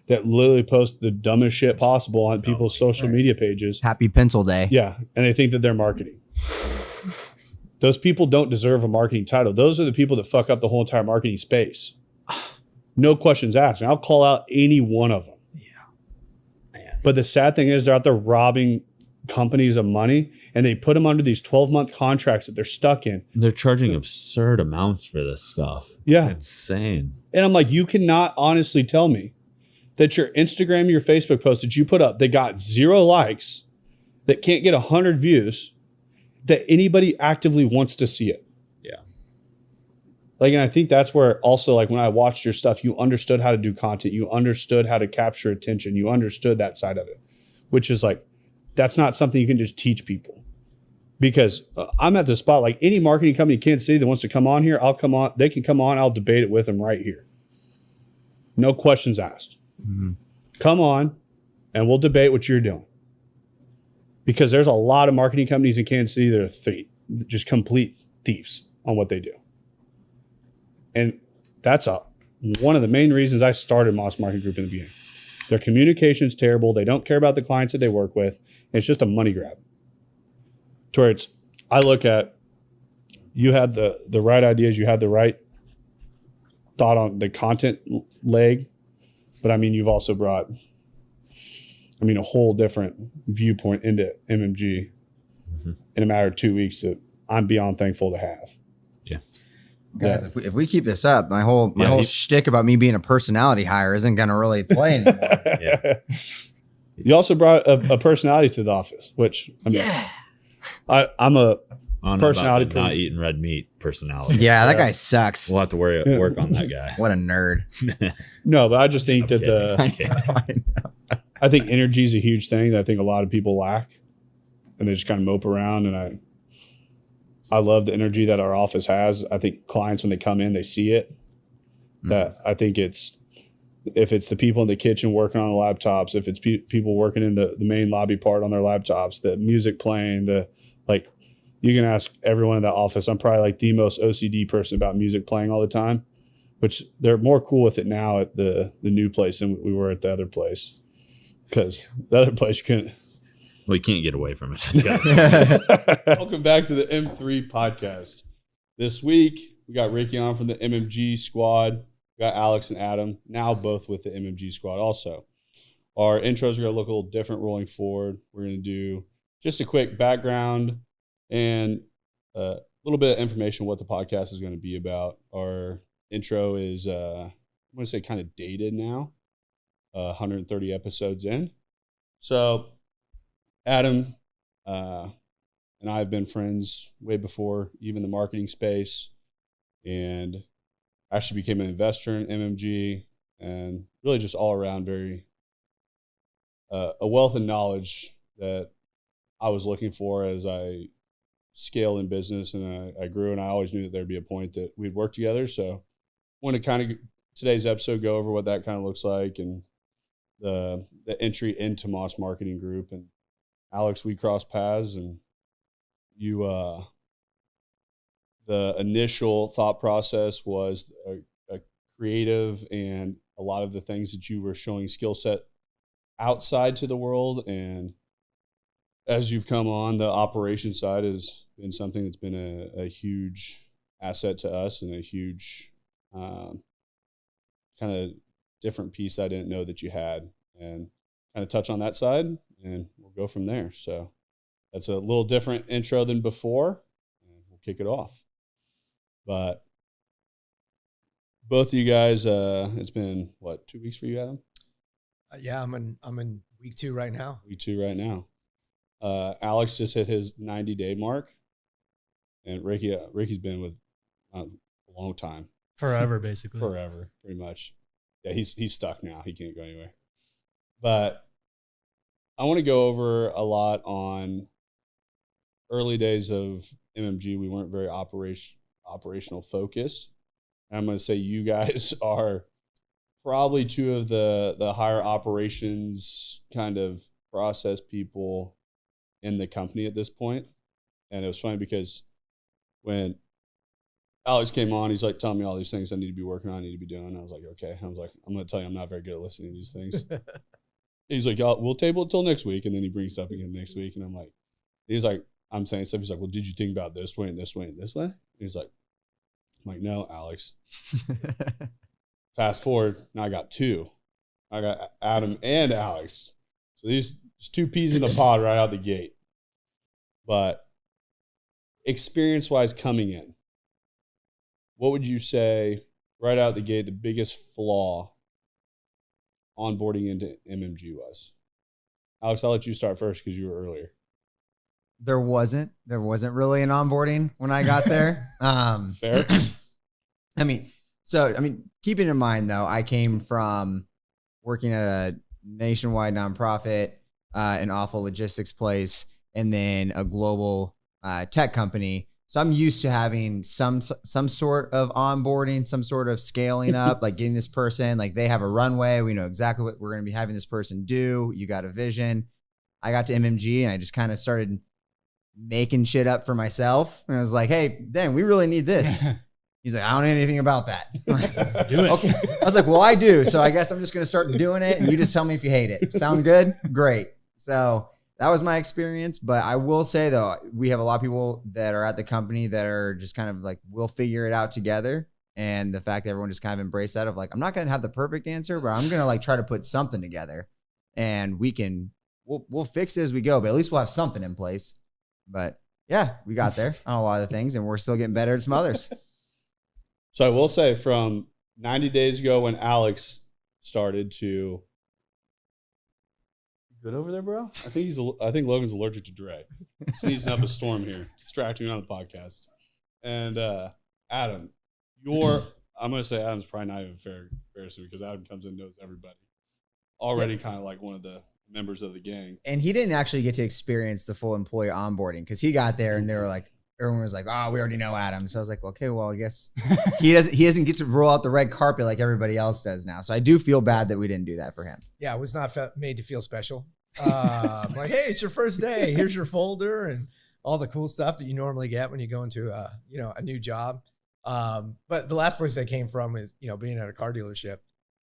that literally post the dumbest shit possible on people's social media pages. Happy Pencil Day. Yeah. And they think that they're marketing. Those people don't deserve a marketing title. Those are the people that fuck up the whole entire marketing space. No questions asked. And I'll call out any one of them. But the sad thing is they're out there robbing companies of money and they put them under these 12-month contracts that they're stuck in. They're charging absurd amounts for this stuff. Yeah. It's insane. And I'm like, you cannot honestly tell me that your Instagram, your Facebook post that you put up, they got 0 likes, that can't get 100 views, that anybody actively wants to see it. Yeah. Like, and I think that's where also, like, when I watched your stuff, you understood how to do content. You understood how to capture attention. You understood that side of it, which is like, that's not something you can just teach people. Because I'm at the spot, like any marketing company in Kansas City that wants to come on here, I'll come on. They can come on. I'll debate it with them right here. No questions asked. Come on and we'll debate what you're doing. Because there's a lot of marketing companies in Kansas City that are just complete thieves on what they do. And that's one of the main reasons I started Moss Marketing Group in the beginning. Their communication's terrible. They don't care about the clients that they work with. It's just a money grab. To where I look at, you had the right ideas, you had the right thought on the content leg, But I mean, you've also brought, I mean, a whole different viewpoint into MMG in a matter of 2 weeks that I'm beyond thankful to have. Guys, Yeah. if we keep this up, my whole shtick about me being a personality hire isn't going to really play anymore. Yeah. You also brought a personality to the office, which I mean, I'm a personality About the not eating red meat personality. Yeah, that guy sucks. We'll have to work on that guy. What a nerd. no, but I just think that kidding. I think energy is a huge thing that I think a lot of people lack, and they just kind of mope around. And I love the energy that our office has. I think clients, when they come in, they see it. That I think if it's the people in the kitchen working on the laptops, if it's people working in the main lobby part on their laptops, the music playing, you can ask everyone in that office. I'm probably like the most OCD person about music playing all the time, which they're more cool with it now at the new place than we were at the other place, because the other place you couldn't. Well, you can't get away from it. Welcome back to the M3 podcast. This week, we got Ricky on from the MMG squad. We got Alex and Adam, now both with the MMG squad also. Our intros are going to look a little different rolling forward. We're going to do just a quick background and a little bit of information on what the podcast is going to be about. Our intro is, I'm going to say, kind of dated now, 130 episodes in. So Adam and I have been friends way before even the marketing space, and actually became an investor in MMG, and really just all around very a wealth of knowledge that I was looking for as I scale in business, and I grew, and I always knew that there'd be a point that we'd work together. So I want to kind of today's episode go over what that kind of looks like, and the entry into Moss Marketing Group. And Alex, we crossed paths, and you the initial thought process was a creative, and a lot of the things that you were showing skill set outside to the world. And as you've come on, the operation side has been something that's been a huge asset to us, and a huge kind of different piece I didn't know that you had, and kind of touch on that side, and we'll go from there. So that's a little different intro than before, and we'll kick it off. But both of you guys, it's been what, 2 weeks for you, Adam? Yeah, I'm in week 2 right now. Week 2 right now. Alex just hit his 90-day mark, and Ricky's been with a long time, Forever, basically. forever, pretty much. Yeah, he's stuck now. He can't go anywhere. But I want to go over a lot on early days of MMG. We weren't very operational focused. And I'm going to say you guys are probably two of the higher operations kind of process people in the company at this point. And it was funny because when Alex came on, he's like telling me all these things I need to be working on, I need to be doing. I was like, okay. I was like, I'm going to tell you, I'm not very good at listening to these things. He's like, we'll table it till next week. And then he brings stuff again next week. And I'm like, he's like, I'm saying stuff. He's like, well, did you think about this way and this way and this way? And he's like, I'm like, no, Alex. Fast forward, now I got 2. I got Adam and Alex. So there's 2 peas in the pod right out the gate. But experience-wise coming in, what would you say right out the gate the biggest flaw onboarding into MMG was? Alex, I'll let you start first because you were earlier. There wasn't really an onboarding when I got there. Fair. I mean, keeping in mind though, I came from working at a nationwide nonprofit, an awful logistics place, and then a global tech company. So I'm used to having some sort of onboarding, some sort of scaling up, like getting this person, like they have a runway. We know exactly what we're going to be having this person do. You got a vision. I got to MMG and I just kind of started making shit up for myself. And I was like, hey, dang, we really need this. He's like, I don't know anything about that. Do it. Okay. I was like, well, I do. So I guess I'm just going to start doing it. And you just tell me if you hate it. Sound good? Great. So that was my experience. But I will say, though, we have a lot of people that are at the company that are just kind of like, we'll figure it out together. And the fact that everyone just kind of embraced that of like, I'm not going to have the perfect answer, but I'm going to like try to put something together, and we'll fix it as we go, but at least we'll have something in place. But yeah, we got there on a lot of things, and we're still getting better at some others. So I will say, from 90 days ago when Alex started to good over there, bro. I think Logan's allergic to Dre. Sneezing up a storm here, distracting me on the podcast. And Adam, I'm gonna say Adam's probably not even fair comparison because Adam comes in and knows everybody. Already kind of like one of the members of the gang. And he didn't actually get to experience the full employee onboarding because he got there and they were like, everyone was like, "Oh, we already know Adam." So I was like, "Okay, well, I guess he doesn't get to roll out the red carpet like everybody else does now." So I do feel bad that we didn't do that for him. Yeah, I was not made to feel special. Like, hey, it's your first day. Here's your folder and all the cool stuff that you normally get when you go into a new job. But the last place I came from is being at a car dealership,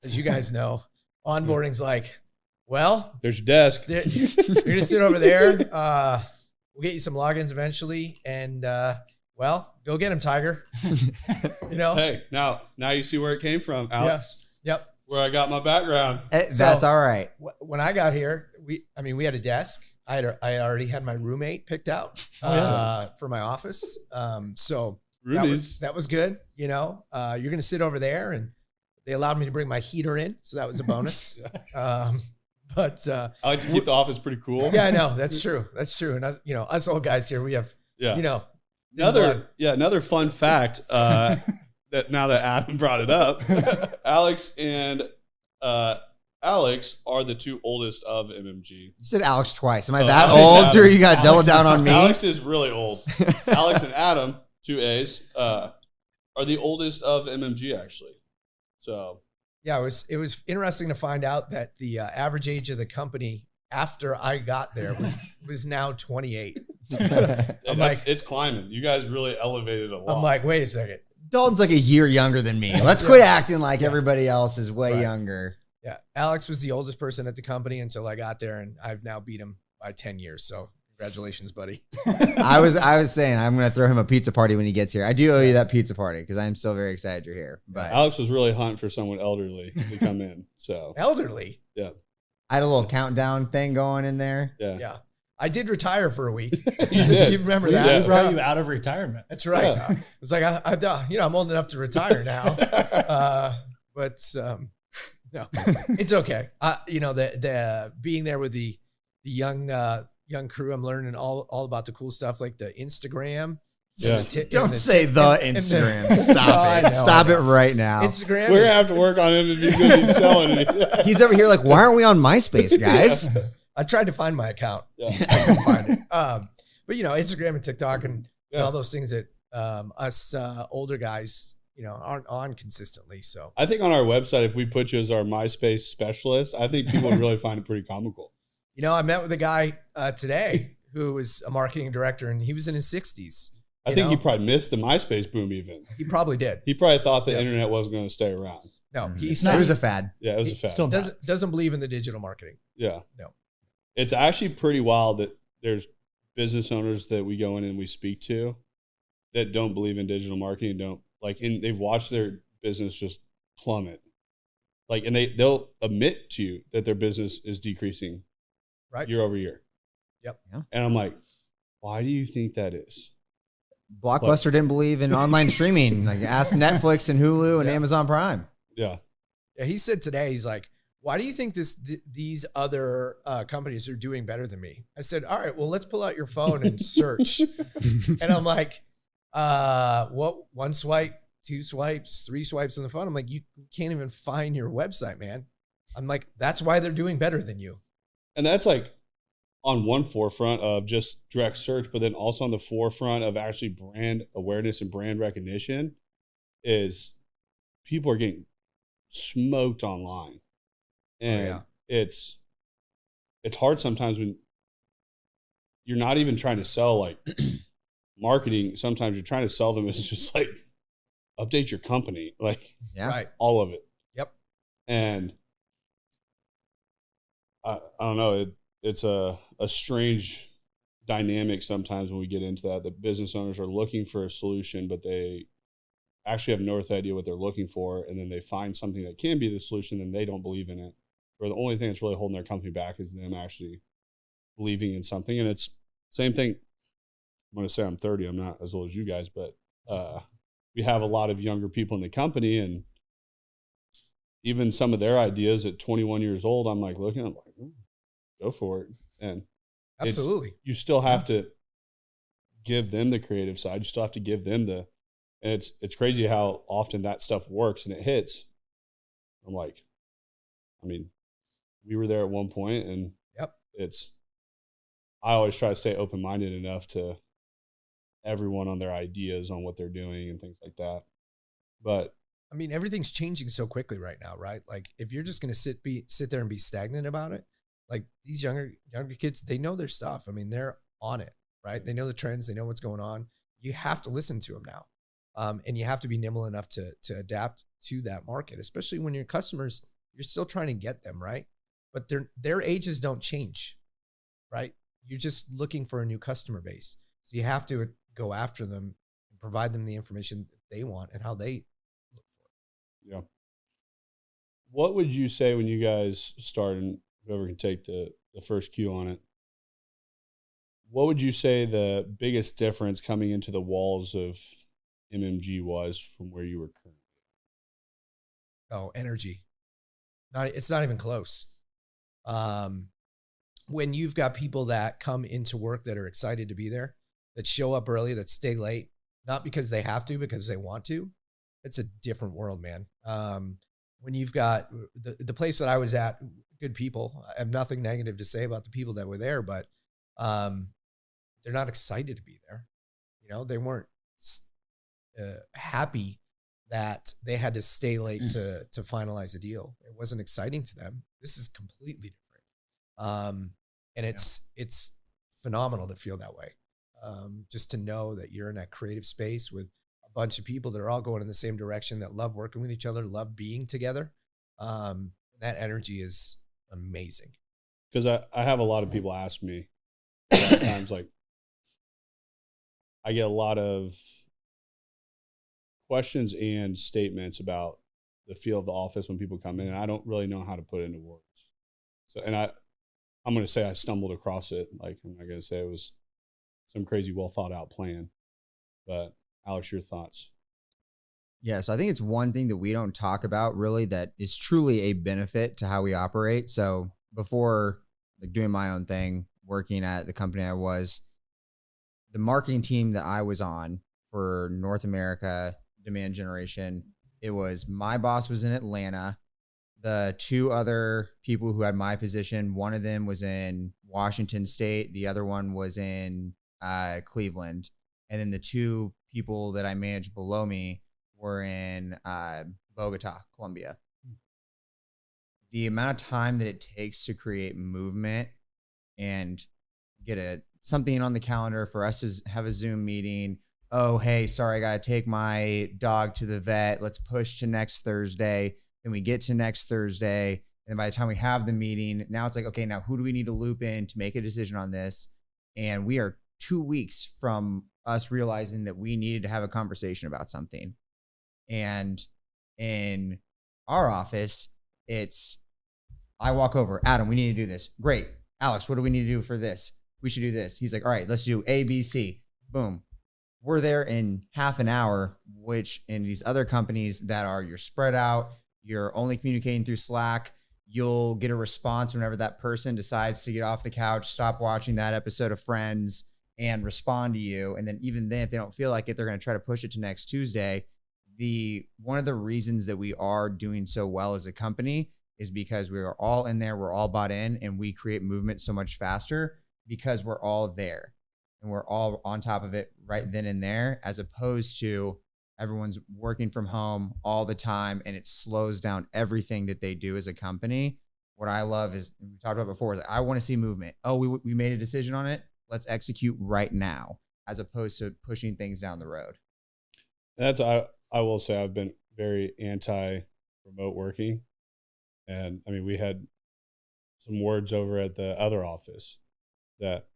as you guys know, onboarding's like, well, there's your desk. You're gonna sit over there. We'll get you some logins eventually, and go get him, Tiger. Hey, now you see where it came from, Alex. Yep. Where I got my background. That's all right. When I got here, we had a desk. I already had my roommate picked out for my office. So that was good. You're gonna sit over there, and they allowed me to bring my heater in, so that was a bonus. But I like to keep the office pretty cool. Yeah, I know. That's true. And us old guys here, we have another fun fact that now that Adam brought it up, Alex and Alex are the two oldest of MMG. You said Alex twice. Am I that old? Or you got to double down on me? Alex is really old. Alex and Adam, 2 A's, are the oldest of MMG actually. So. Yeah, it was interesting to find out that the average age of the company after I got there was now 28. I'm like, it's climbing. You guys really elevated a lot. I'm like, wait a second. Dalton's like a year younger than me. Let's quit acting like everybody else is way younger. Yeah, Alex was the oldest person at the company until I got there, and I've now beat him by 10 years. So congratulations, buddy. I was saying I'm going to throw him a pizza party when he gets here. I do owe you that pizza party because I'm still very excited you're here. But Alex was really hunting for someone elderly to come in. So elderly? Yeah. I had a little countdown thing going in there. Yeah. I did retire for a week. You remember that? Yeah. We brought you out of retirement. That's right. Yeah. It's like, I'm old enough to retire now. But no, it's okay. The being there with the young crew, I'm learning all about the cool stuff like the Instagram. Yeah. Don't say the Instagram. Stop it. Stop it right now. Instagram. We're going to have to work on him if he's going to be selling it. He's over here like, why aren't we on MySpace, guys? Yeah. I tried to find my account. Yeah. I couldn't find it. But Instagram and TikTok and all those things that us older guys, aren't on consistently. So I think on our website, if we put you as our MySpace specialist, I think people would really find it pretty comical. I met with a guy today who was a marketing director, and he was in his 60s. I think he probably missed the MySpace boom even. He probably did. He probably thought the internet wasn't going to stay around. No, it was a fad. Yeah, it was a fad. Still doesn't believe in the digital marketing. Yeah. No. It's actually pretty wild that there's business owners that we go in and we speak to that don't believe in digital marketing, they've watched their business just plummet. And they'll admit to you that their business is decreasing year over year. Yep. Yeah. And I'm like, why do you think that is? Blockbuster didn't believe in online streaming. Ask Netflix and Hulu and Amazon Prime. Yeah. Yeah. He said today, he's like, why do you think these other companies are doing better than me? I said, all right, well, let's pull out your phone and search. And I'm like, what? 1 swipe, 2 swipes, 3 swipes on the phone. I'm like, you can't even find your website, man. I'm like, that's why they're doing better than you. And that's on one forefront of just direct search, but then also on the forefront of actually brand awareness and brand recognition is people are getting smoked online. And it's hard sometimes when you're not even trying to sell marketing. Sometimes you're trying to sell them as just update your company, all of it. Yep. And I don't know. It's a strange dynamic sometimes when we get into that. The business owners are looking for a solution, but they actually have no idea what they're looking for, and then they find something that can be the solution, and they don't believe in it. Or the only thing that's really holding their company back is them actually believing in something. And it's same thing. I'm going to say I'm 30. I'm not as old as you guys, but we have a lot of younger people in the company, and even some of their ideas at 21 years old, I'm like looking, I'm like, go for it. And Absolutely. you still have to give them the creative side. You still have to give them and it's crazy how often that stuff works and it hits. I'm like, I mean, we were there at one point, and I always try to stay open-minded enough to everyone on their ideas on what they're doing and things like that. But I mean, everything's changing so quickly right now, right? Like if you're just going to sit there and be stagnant about it, like these younger kids, they know their stuff. I mean, they're on it, right? They know the trends, they know what's going on. You have to listen to them now. And you have to be nimble enough to adapt to that market, especially when your customers, you're still trying to get them, right? But their ages don't change, right? You're just looking for a new customer base. So you have to go after them and provide them the information that they want and how they look for it. Yeah. What would you say when you guys start, and whoever can take the first cue on it, what would you say the biggest difference coming into the walls of MMG was from where you were currently? Oh, energy. It's not even close. When you've got people that come into work that are excited to be there, that show up early, that stay late, not because they have to, because they want to, it's a different world, man. When you've got the place that I was at, good people, I have nothing negative to say about the people that were there, but they're not excited to be there. You know, they weren't happy that they had to stay late to finalize a deal. It wasn't exciting to them. This is completely different. And it's phenomenal to feel that way. Just to know that you're in that creative space with a bunch of people that are all going in the same direction, that love working with each other, love being together. That energy is amazing. Because I have a lot of people ask me a lot of times, like, I get a lot of questions and statements about the feel of the office when people come in, and I don't really know how to put it into words. So, and I'm going to say I stumbled across it. Like, I'm not going to say it was some crazy, well thought out plan. But Alex, your thoughts? Yeah, so I think it's one thing that we don't talk about really that is truly a benefit to how we operate. So before like doing my own thing, working at the company I was, the marketing team that I was on for North America demand generation, it was my boss was in Atlanta. The two other people who had my position, one of them was in Washington State. The other one was in Cleveland. And then the two people that I managed below me were in Bogota, Colombia. The amount of time that it takes to create movement and get something on the calendar for us to have a Zoom meeting. Oh, hey, sorry, I got to take my dog to the vet. Let's push to next Thursday. Then we get to next Thursday. And by the time we have the meeting, now it's like, okay, now who do we need to loop in to make a decision on this? And we are 2 weeks from us realizing that we needed to have a conversation about something. And in our office, I walk over, Adam, we need to do this. Great. Alex, what do we need to do for this? We should do this. He's like, all right, let's do A, B, C. Boom. We're there in half an hour, which in these other companies that are you're spread out, you're only communicating through Slack, you'll get a response whenever that person decides to get off the couch, stop watching that episode of Friends, and respond to you. And then even then, if they don't feel like it, they're going to try to push it to next Tuesday. One of the reasons that we are doing so well as a company is because we are all in there, we're all bought in, and we create movement so much faster because we're all there and we're all on top of it right then and there, as opposed to everyone's working from home all the time and it slows down everything that they do as a company. What I love is, we talked about before, is I want to see movement. Oh, we made a decision on it. Let's execute right now, as opposed to pushing things down the road. I will say I've been very anti-remote working. And I mean, we had some words over at the other office that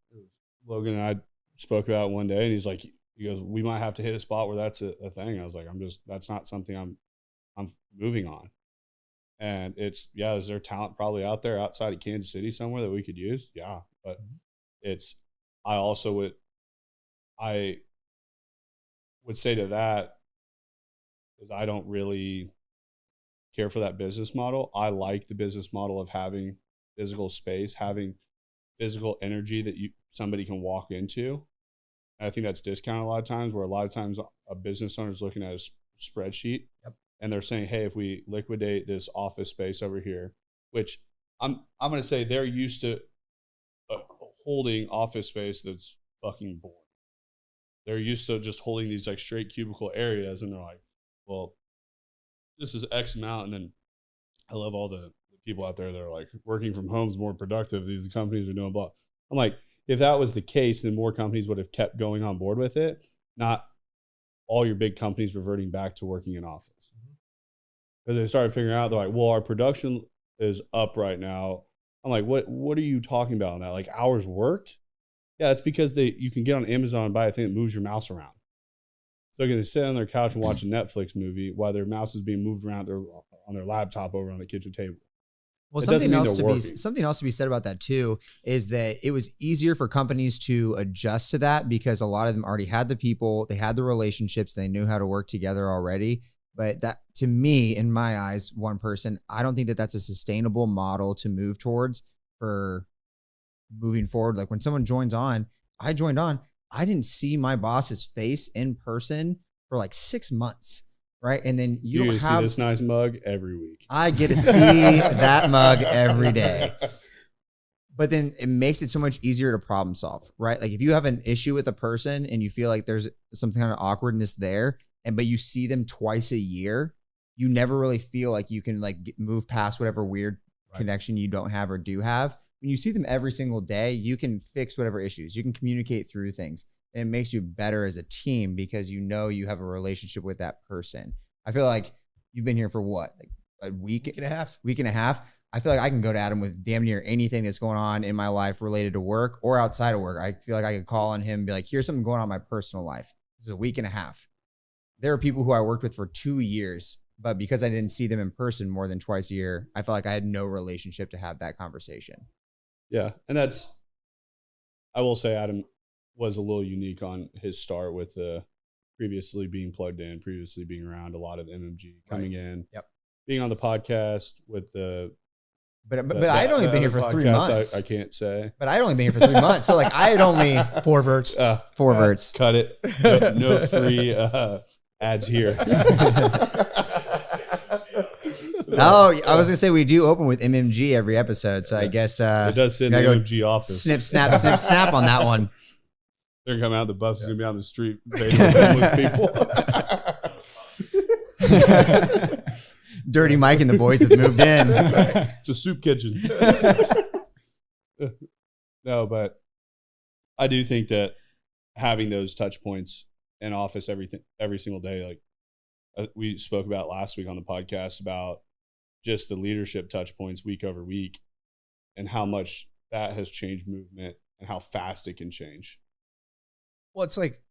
Logan and I spoke about one day, and he's like, He goes, we might have to hit a spot where that's a thing. I was like, that's not something I'm moving on. And is there talent probably out there outside of Kansas City somewhere that we could use? Yeah. But I would say to that is I don't really care for that business model. I like the business model of having physical space, having physical energy that somebody can walk into. And I think that's discounted a lot of times, where a lot of times a business owner is looking at a spreadsheet and they're saying, hey, if we liquidate this office space over here, which I'm going to say they're used to holding office space that's fucking boring. They're used to just holding these like straight cubicle areas, and they're like, well, this is X amount. And then I love all the people out there that are like, working from home is more productive. These companies are doing blah. I'm like, if that was the case, then more companies would have kept going on board with it, not all your big companies reverting back to working in office. Because they started figuring out, they're like, well, our production is up right now. I'm like, what are you talking about on that? Like hours worked? Yeah, it's because you can get on Amazon and buy a thing that moves your mouse around. So they can sit on their couch and watch a Netflix movie while their mouse is being moved around on their laptop over on the kitchen table. Well, something else to be said about that too is that it was easier for companies to adjust to that because a lot of them already had the people, they had the relationships, they knew how to work together already. But that, to me, in my eyes, one person, I don't think that that's a sustainable model to move towards for moving forward. Like when someone joins on, I joined on, I didn't see my boss's face in person for like 6 months. Right. And then you don't see this nice mug every week. I get to see that mug every day. But then it makes it so much easier to problem solve, right? Like if you have an issue with a person and you feel like there's some kind of awkwardness there, but you see them twice a year, you never really feel like you can like move past whatever weird connection you don't have or do have. When you see them every single day, you can fix whatever issues. You can communicate through things. And it makes you better as a team because you know you have a relationship with that person. I feel like you've been here for what? Like a week and a half. I feel like I can go to Adam with damn near anything that's going on in my life related to work or outside of work. I feel like I could call on him and be like, here's something going on in my personal life. This is a week and a half. There are people who I worked with for 2 years, but because I didn't see them in person more than twice a year, I felt like I had no relationship to have that conversation. Yeah. And I will say Adam was a little unique on his start with previously being plugged in, previously being around a lot of MMG coming in, being on the podcast with the. But I'd only been here for 3 months. I can't say. But I'd only been here for 3 months, so like I had only 4 verts. 4 verts. Cut it. No free ads here. Oh, I was gonna say we do open with MMG every episode, so I guess it does sit in the MMG office. Snip, snap, snip, snap on that one. They're gonna come out. The bus is gonna be on the street with people. Dirty Mike and the boys have moved in. It's a soup kitchen. No, but I do think that having those touch points in office every single day, like we spoke about last week on the podcast about just the leadership touch points week over week and how much that has changed movement and how fast it can change. Well, it's like,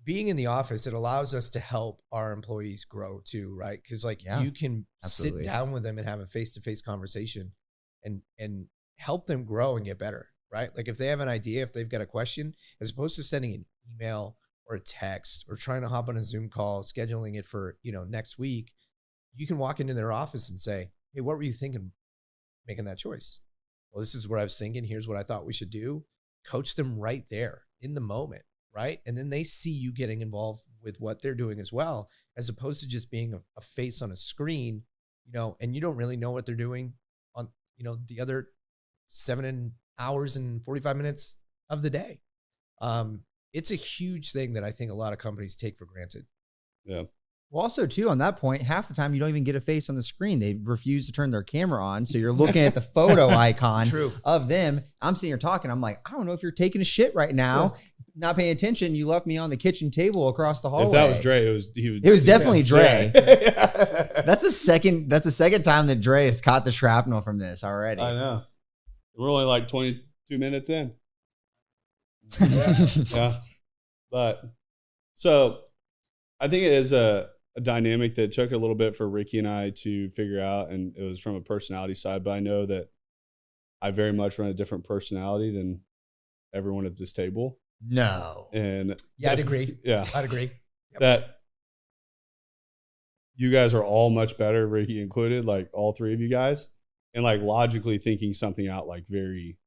being in the office, it allows us to help our employees grow too, right? Because you can sit down with them and have a face-to-face conversation and help them grow and get better, right? Like if they have an idea, if they've got a question, as opposed to sending an email or a text or trying to hop on a Zoom call, scheduling it for, next week, you can walk into their office and say, hey, what were you thinking making that choice? Well, this is what I was thinking. Here's what I thought we should do. Coach them right there in the moment, right? And then they see you getting involved with what they're doing as well, as opposed to just being a face on a screen, and you don't really know what they're doing on, the other 7 hours and 45 minutes of the day. It's a huge thing that I think a lot of companies take for granted. Yeah. Well, also, too, on that point, half the time you don't even get a face on the screen. They refuse to turn their camera on. So you're looking at the photo icon of them. I'm sitting here talking. I'm like, I don't know if you're taking a shit right now. Not paying attention. You left me on the kitchen table across the hallway. If that was Dre, it was definitely Dre. That's the second time that Dre has caught the shrapnel from this already. I know. We're only like 22 minutes in. Yeah. But So I think it is a dynamic that took a little bit for Ricky and I to figure out, and it was from a personality side, but I know that I very much run a different personality than everyone at this table. No. And Yeah, I'd agree. Yeah. I'd agree. Yep. That you guys are all much better, Ricky included, like all three of you guys, and like logically thinking something out like very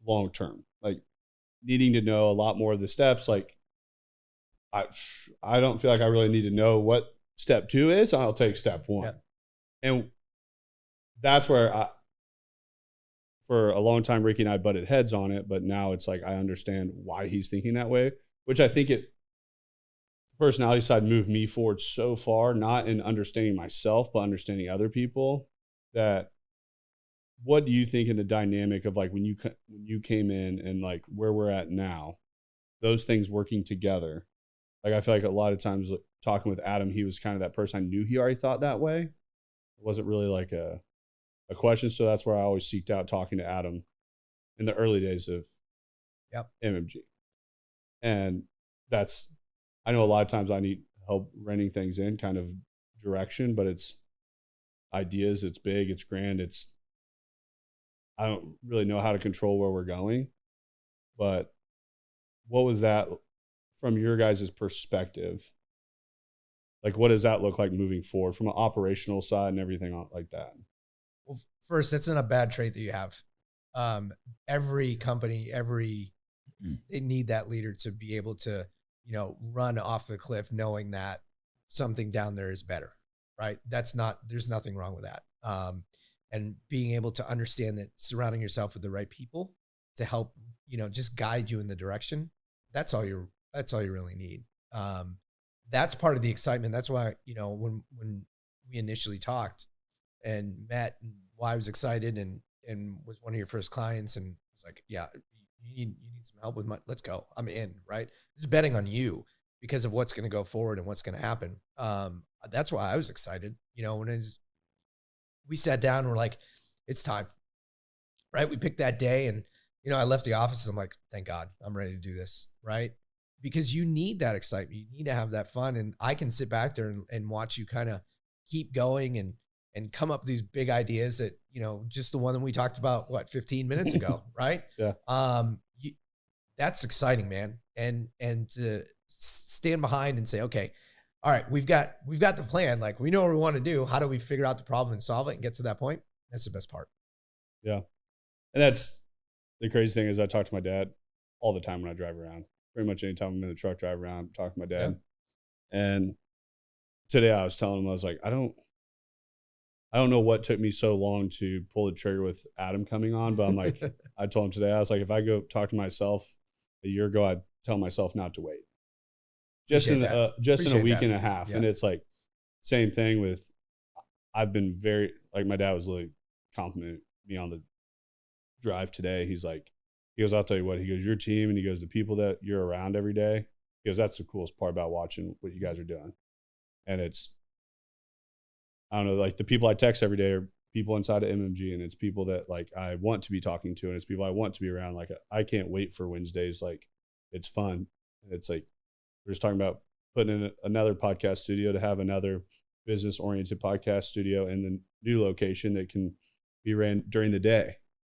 long term, like needing to know a lot more of the steps. Like I don't feel like I really need to know what step 2 is. I'll take step 1. Yep. And that's where for a long time, Ricky and I butted heads on it, but now it's like I understand why he's thinking that way, which I think the personality side moved me forward so far, not in understanding myself, but understanding other people. That what do you think in the dynamic of like when you came in and like where we're at now, those things working together? Like I feel like a lot of times talking with Adam, he was kind of that person I knew he already thought that way. It wasn't really like a question. So that's where I always seeked out talking to Adam in the early days of MMG. And I know a lot of times I need help reining things in, kind of direction, but it's ideas, it's big, it's grand, I don't really know how to control where we're going. But what was that from your guys' perspective? Like, what does that look like moving forward from an operational side and everything like that? Well, first, it's not a bad trait that you have. Every company, they need that leader to be able to, run off the cliff knowing that something down there is better, right? There's nothing wrong with that. And being able to understand that surrounding yourself with the right people to help, just guide you in the direction, that's all you really need. That's part of the excitement. That's why, when we initially talked and met, and why I was excited and was one of your first clients, and was like, yeah, you need some help with let's go. I'm in, right? Just betting on you because of what's going to go forward and what's going to happen. That's why I was excited. When we sat down and we're like, it's time, right? We picked that day, and, I left the office. I'm like, thank God I'm ready to do this. Right. Because you need that excitement. You need to have that fun. And I can sit back there and watch you kind of keep going and come up with these big ideas that, just the one that we talked about, 15 minutes ago, right? Yeah. That's exciting, man. And to stand behind and say, okay, all right, we've got the plan. Like, we know what we want to do. How do we figure out the problem and solve it and get to that point? That's the best part. Yeah. And that's the crazy thing is I talk to my dad all the time when I drive around. Pretty much anytime I'm in the truck, drive around, talk to my dad. Yeah. And today I was telling him, I was like, I don't know what took me so long to pull the trigger with Adam coming on, but I'm like, I told him today, I was like, if I go talk to myself a year ago, I'd tell myself not to wait. Just in a week and a half. Yeah. And it's like, same thing with, I've been very, like my dad was really complimenting me on the drive today. He goes, I'll tell you what, he goes, your team, and he goes, the people that you're around every day, he goes, that's the coolest part about watching what you guys are doing. And it's, I don't know, like the people I text every day are people inside of MMG, and it's people that like I want to be talking to, and it's people I want to be around. Like I can't wait for Wednesdays. Like it's fun. And it's like, we're just talking about putting in another podcast studio to have another business oriented podcast studio in the new location that can be ran during the day,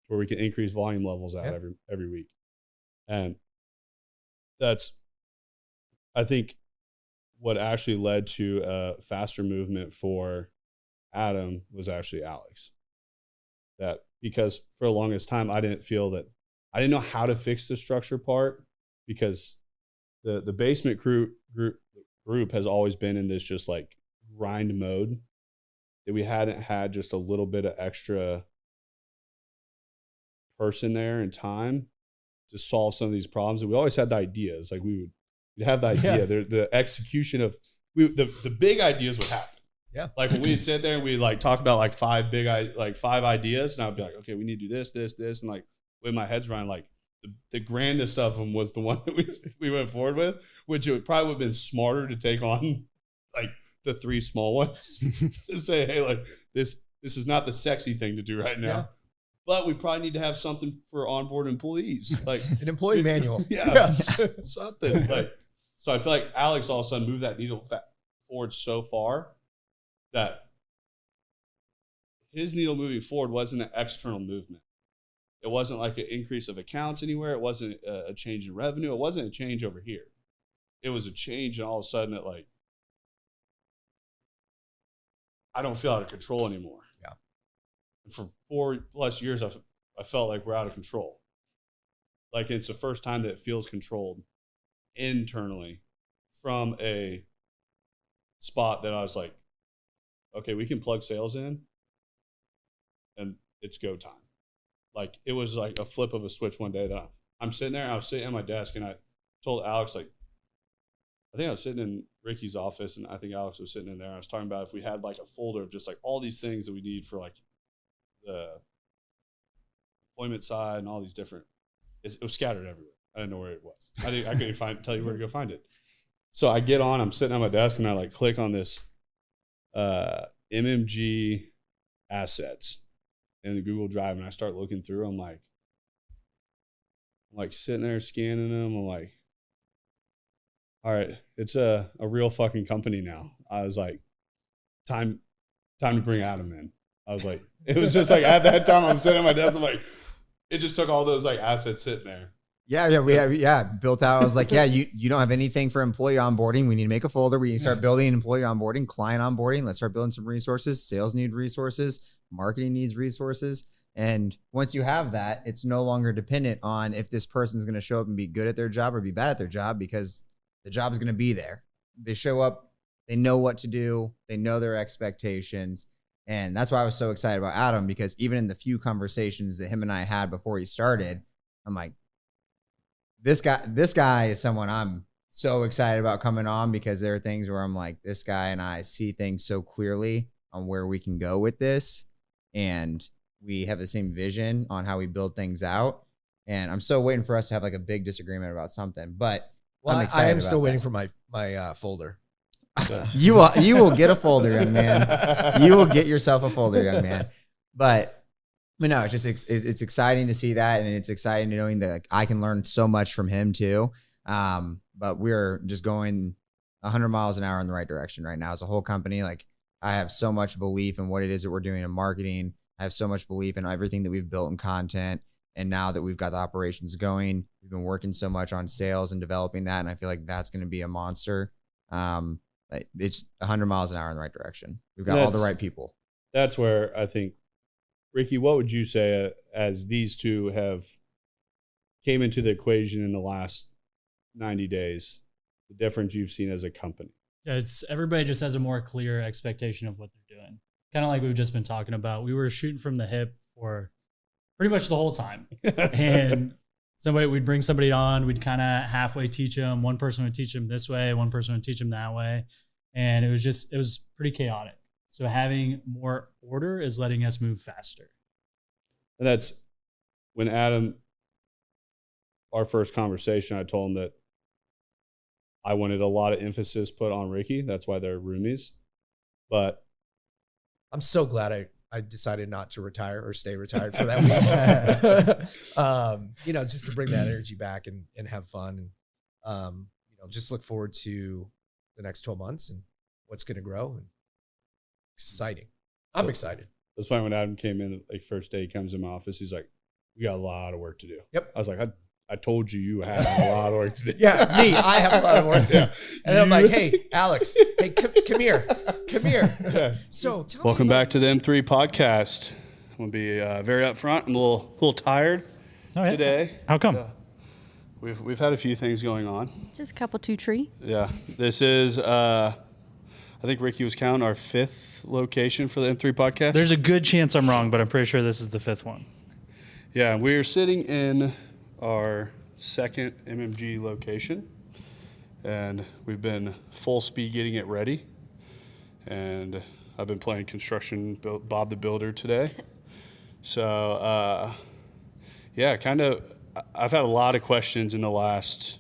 where we can increase volume levels out every week. And that's, I think, what actually led to a faster movement for Adam was actually Alex. That because for the longest time, I didn't know how to fix the structure part, because the basement group has always been in this just like grind mode, that we hadn't had just a little bit of extra person there and time to solve some of these problems. And we always had the ideas. Like we'd have the idea, the execution of the big ideas would happen. Yeah. Like when we'd sit there and we'd like talk about like five ideas, and I'd be like, okay, we need to do this. And like when my head's running, like the grandest of them was the one that we went forward with, which it would probably have been smarter to take on like the three small ones to say, hey, like this is not the sexy thing to do right now. Yeah. But we probably need to have something for onboard employees, like an employee manual. Yeah, something like. So I feel like Alex all of a sudden moved that needle forward so far that his needle moving forward wasn't an external movement. It wasn't like an increase of accounts anywhere. It wasn't a change in revenue. It wasn't a change over here. It was a change, and all of a sudden that, like, I don't feel out of control anymore. Yeah. And for 4+ years, I felt like we're out of control. Like, it's the first time that it feels controlled internally from a spot that I was like, okay, we can plug sales in and it's go time. Like, it was like a flip of a switch one day that I'm sitting there, I was sitting at my desk, and I told Alex, like, I think I was sitting in Ricky's office, and I think Alex was sitting in there. I was talking about if we had like a folder of just like all these things that we need for like the employment side and all these different, it was scattered everywhere. I didn't know where it was. I couldn't tell you where to go find it. So I get on, I'm sitting at my desk, and I like click on this MMG assets in the Google Drive, and I start looking through. I'm like sitting there scanning them. I'm like, all right, it's a real fucking company now. I was like, time to bring Adam in. I was like, it was just like at that time I'm sitting at my desk. I'm like, it just took all those like assets sitting there. We have built out. I was like, you don't have anything for employee onboarding. We need to make a folder. We need to start building employee onboarding, client onboarding. Let's start building some resources. Sales need resources. Marketing needs resources. And once you have that, it's no longer dependent on if this person's going to show up and be good at their job or be bad at their job, because the job is going to be there. They show up, they know what to do, they know their expectations. And that's why I was so excited about Adam, because even in the few conversations that him and I had before he started, I'm like, this guy is someone I'm so excited about coming on, because there are things where I'm like, this guy and I see things so clearly on where we can go with this. And we have the same vision on how we build things out. And I'm still waiting for us to have like a big disagreement about something, but I'm excited. I am still waiting for my folder. So. You will get a folder, young man. You will get yourself a folder, young man. But no, it's just it's exciting to see that, and it's exciting to knowing that like, I can learn so much from him too. But we're just going 100 miles an hour in the right direction right now as a whole company. Like, I have so much belief in what it is that we're doing in marketing. I have so much belief in everything that we've built in content. And now that we've got the operations going, we've been working so much on sales and developing that. And I feel like that's going to be a monster. It's 100 miles an hour in the right direction. We've got all the right people. That's where I think, Ricky, what would you say as these two have came into the equation in the last 90 days, the difference you've seen as a company? Yeah, it's everybody just has a more clear expectation of what they're doing. Kind of like we've just been talking about. We were shooting from the hip for pretty much the whole time. And we'd bring somebody on, we'd kind of halfway teach them. One person would teach them this way, one person would teach them that way. And it was pretty chaotic. So having more order is letting us move faster. And that's when Adam, our first conversation, I told him that I wanted a lot of emphasis put on Ricky. That's why they're roomies. But I'm so glad I decided not to retire or stay retired for that week. Just to bring that energy back and have fun. And, just look forward to the next 12 months and what's going to grow. And exciting. I'm excited. It's funny when Adam came in, like first day he comes in my office, he's like, we got a lot of work to do. Yep. I was like, I told you had a lot of work to do. Yeah, me. I have a lot of work to do. And I'm like, hey, Alex, hey, come here. Come here. So welcome back to the M3 podcast. I'm going to be very upfront. I'm a little tired today. How come? We've had a few things going on. Just a couple, 2 tree. Yeah. This is, I think Ricky was counting our 5th location for the M3 podcast. There's a good chance I'm wrong, but I'm pretty sure this is the 5th one. Yeah, we're sitting in our 2nd MMG location, and we've been full speed getting it ready. And I've been playing construction Bob the Builder today. So, I've had a lot of questions in the last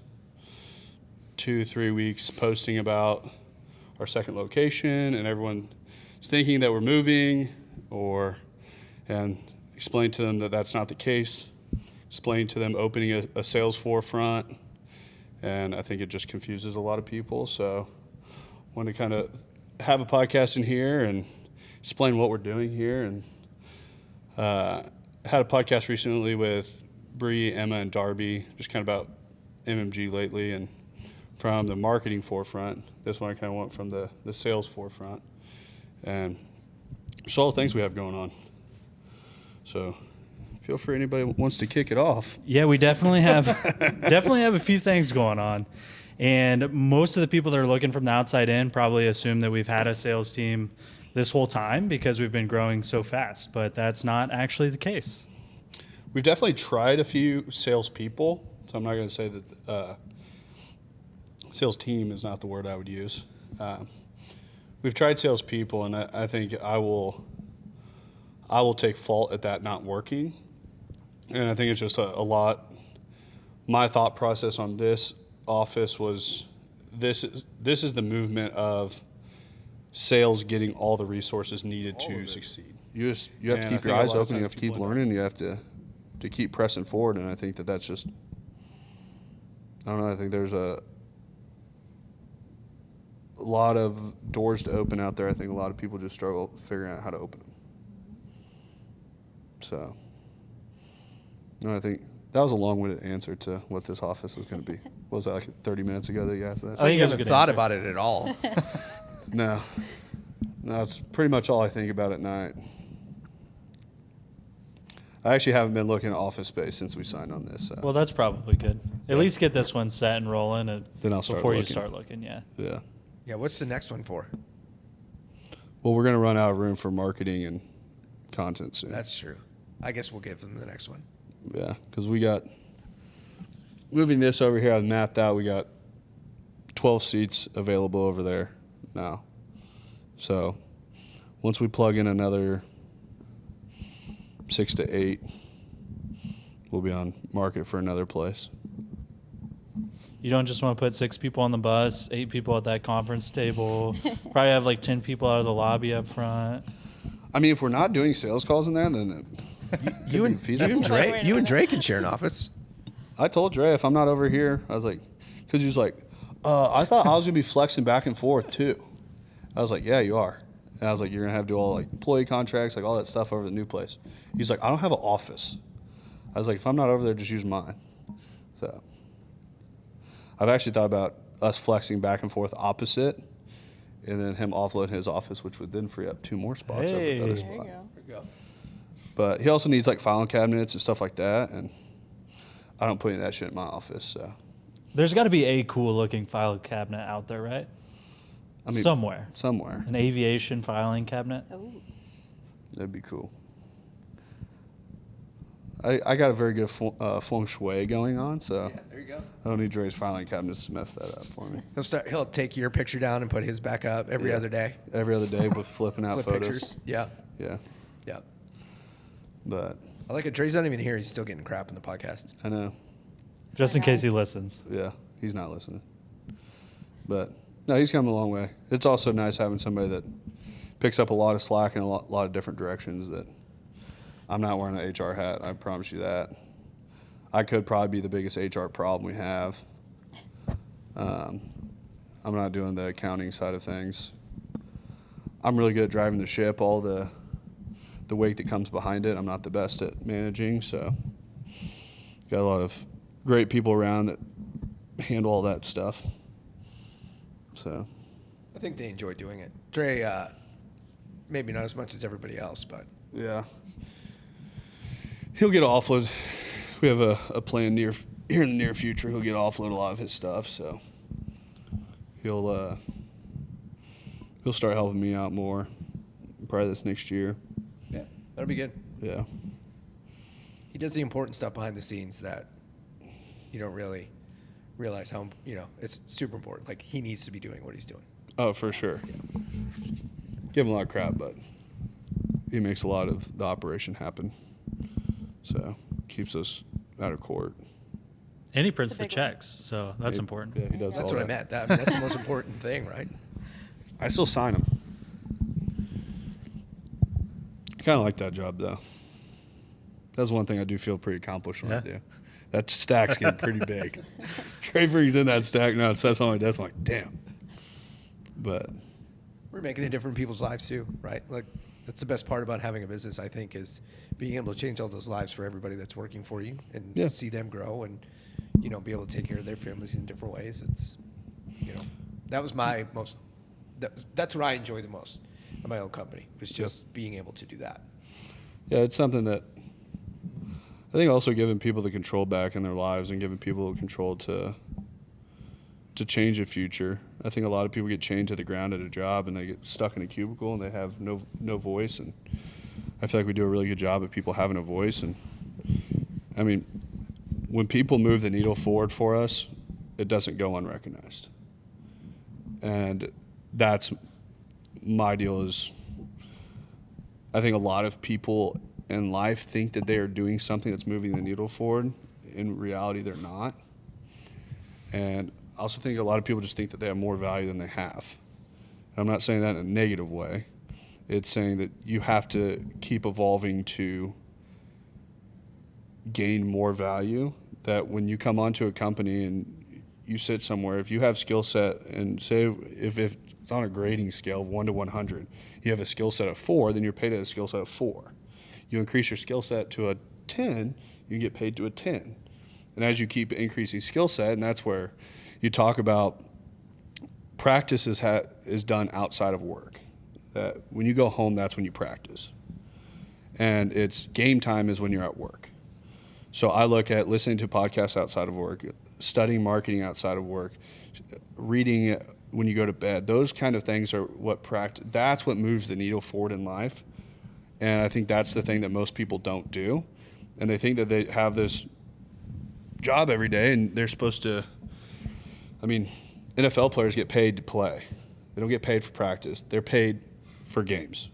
2-3 weeks posting about our 2nd location, and everyone is thinking that we're moving, and explain to them that that's not the case. Explain to them opening a sales forefront and I think it just confuses a lot of people. So I want to kind of have a podcast in here and explain what we're doing here. And had a podcast recently with Bree, Emma, and Darby, just kind of about MMG lately, and from the marketing forefront. This one I kind of went from the sales forefront, and just all the things we have going on. So feel free, anybody wants to kick it off. Yeah, we definitely have a few things going on. And most of the people that are looking from the outside in probably assume that we've had a sales team this whole time because we've been growing so fast, but that's not actually the case. We've definitely tried a few salespeople, so I'm not going to say that sales team is not the word I would use. We've tried salespeople, and I think I will take fault at that not working. And I think it's just a lot. My thought process on this office was this is the movement of sales getting all the resources needed to succeed. You have to keep your eyes open. You have to keep learning. You have to keep pressing forward. And I think that's just, I don't know. I think there's a lot of doors to open out there. I think a lot of people just struggle figuring out how to open them. So, no, I think that was a long-winded answer to what this office was going to be. What was that, like 30 minutes ago that you asked that? So you haven't thought about it at all. No, that's pretty much all I think about at night. I actually haven't been looking at office space since we signed on this. So. Well, that's probably good. At least get this one set and rolling then I'll start before you looking. start looking, yeah. Yeah. Yeah, what's the next one for? Well, we're going to run out of room for marketing and content soon. That's true. I guess we'll give them the next one. Yeah, because we got, moving this over here, I've mapped out, we got 12 seats available over there now. So once we plug in another 6 to 8, we'll be on market for another place. You don't just want to put 6 people on the bus, 8 people at that conference table, probably have like 10 people out of the lobby up front. I mean, if we're not doing sales calls in there, then You and Dre can share an office. I told Dre if I'm not over here, I was like, because he was like, I thought I was gonna be flexing back and forth too. I was like, yeah, you are. And I was like, you're gonna have to do all like employee contracts, like all that stuff over the new place. He's like, I don't have an office. I was like, if I'm not over there, just use mine. So I've actually thought about us flexing back and forth opposite, and then him offloading his office, which would then free up 2 more spots over the other spot. There you go. But he also needs like filing cabinets and stuff like that, and I don't put any of that shit in my office. So There's got to be a cool looking file cabinet out there, right? I mean, somewhere. An aviation filing cabinet. Oh. That'd be cool. I got a very good feng shui going on, so Yeah, there you go. I don't need Dre's filing cabinets to mess that up for me. He'll take your picture down and put his back up every other day. Every other day with flipping out Flip photos. pictures. Yeah. Yeah, Yeah. but I like it. Dre's not even here. He's still getting crap in the podcast. I know. Just in case he listens. Yeah, he's not listening. But no, he's come a long way. It's also nice having somebody that picks up a lot of slack in a lot of different directions. That I'm not wearing an HR hat. I promise you that. I could probably be the biggest HR problem we have. I'm not doing the accounting side of things. I'm really good at driving the ship, all the weight that comes behind it. I'm not the best at managing, so got a lot of great people around that handle all that stuff. So I think they enjoy doing it. Dre, maybe not as much as everybody else, but yeah, he'll get offload. We have a plan here in the near future. He'll get offload a lot of his stuff, so he'll start helping me out more probably this next year. yeah, that'll be good. Yeah. He does the important stuff behind the scenes that you don't really realize how, it's super important. Like, he needs to be doing what he's doing. Oh, for sure. Give him a lot of crap, but he makes a lot of the operation happen. So keeps us out of court. And he prints It's a the big one. checks, so that's important. Yeah, he does That's all what I that. meant. That's the most important thing, right? I still sign them. I kind of like that job, though. That's one thing I do feel pretty accomplished when I Yeah. do. That stack's getting pretty big. Trey brings in that stack now. It sits on my desk. I'm like, damn. But We're making a difference in people's lives too, right? Like that's the best part about having a business, I think, is being able to change all those lives for everybody that's working for you and see them grow and, be able to take care of their families in different ways. It's, that was my most, that's what I enjoy the most of my own company, was just being able to do that. yeah, it's something that I think also giving people the control back in their lives and giving people the control to change a future. I think a lot of people get chained to the ground at a job and they get stuck in a cubicle and they have no voice. And I feel like we do a really good job of people having a voice. And I mean, when people move the needle forward for us, it doesn't go unrecognized. And that's my deal is I think a lot of people in life think that they are doing something that's moving the needle forward. In reality, they're not. And I also think a lot of people just think that they have more value than they have. I'm not saying that in a negative way. It's saying that you have to keep evolving to gain more value, that when you come onto a company and you sit somewhere, if you have skill set, and say if it's on a grading scale of 1 to 100, you have a skill set of 4, then you're paid at a skill set of 4. You increase your skill set to a 10, you get paid to a 10. And as you keep increasing skill set, and that's where you talk about practice is done outside of work. That when you go home, that's when you practice. And it's game time is when you're at work. So I look at listening to podcasts outside of work, studying marketing outside of work, reading when you go to bed. Those kind of things are what that's what moves the needle forward in life. And I think that's the thing that most people don't do. And they think that they have this job every day and they're supposed to, NFL players get paid to play. They don't get paid for practice. They're paid for games.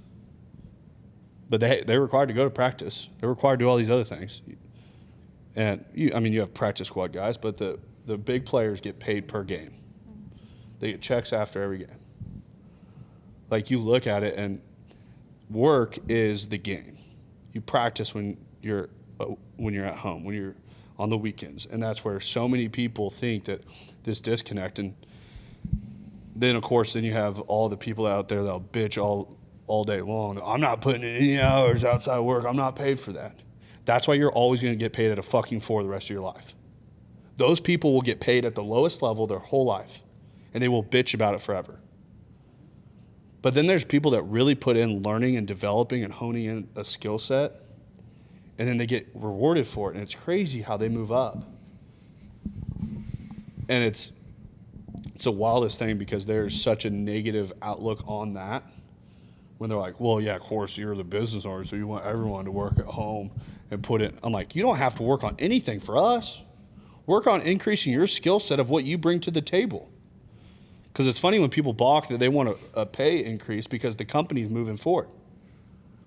But they're required to go to practice. They're required to do all these other things. And you have practice squad guys, but the big players get paid per game. They get checks after every game. Like, you look at it, and work is the game. You practice when you're at home, when you're on the weekends, and that's where so many people think that this disconnect. And then, of course, you have all the people out there that'll bitch all day long. I'm not putting in any hours outside of work. I'm not paid for that. That's why you're always going to get paid at a fucking 4 the rest of your life. Those people will get paid at the lowest level their whole life, and they will bitch about it forever. But then there's people that really put in learning and developing and honing in a skill set, and then they get rewarded for it, and it's crazy how they move up. And it's the wildest thing, because there's such a negative outlook on that when they're like, well, yeah, of course, you're the business owner, so you want everyone to work at home and put in. I'm like, you don't have to work on anything for us. Work on increasing your skill set of what you bring to the table. Because it's funny when people balk that they want a pay increase because the company's moving forward.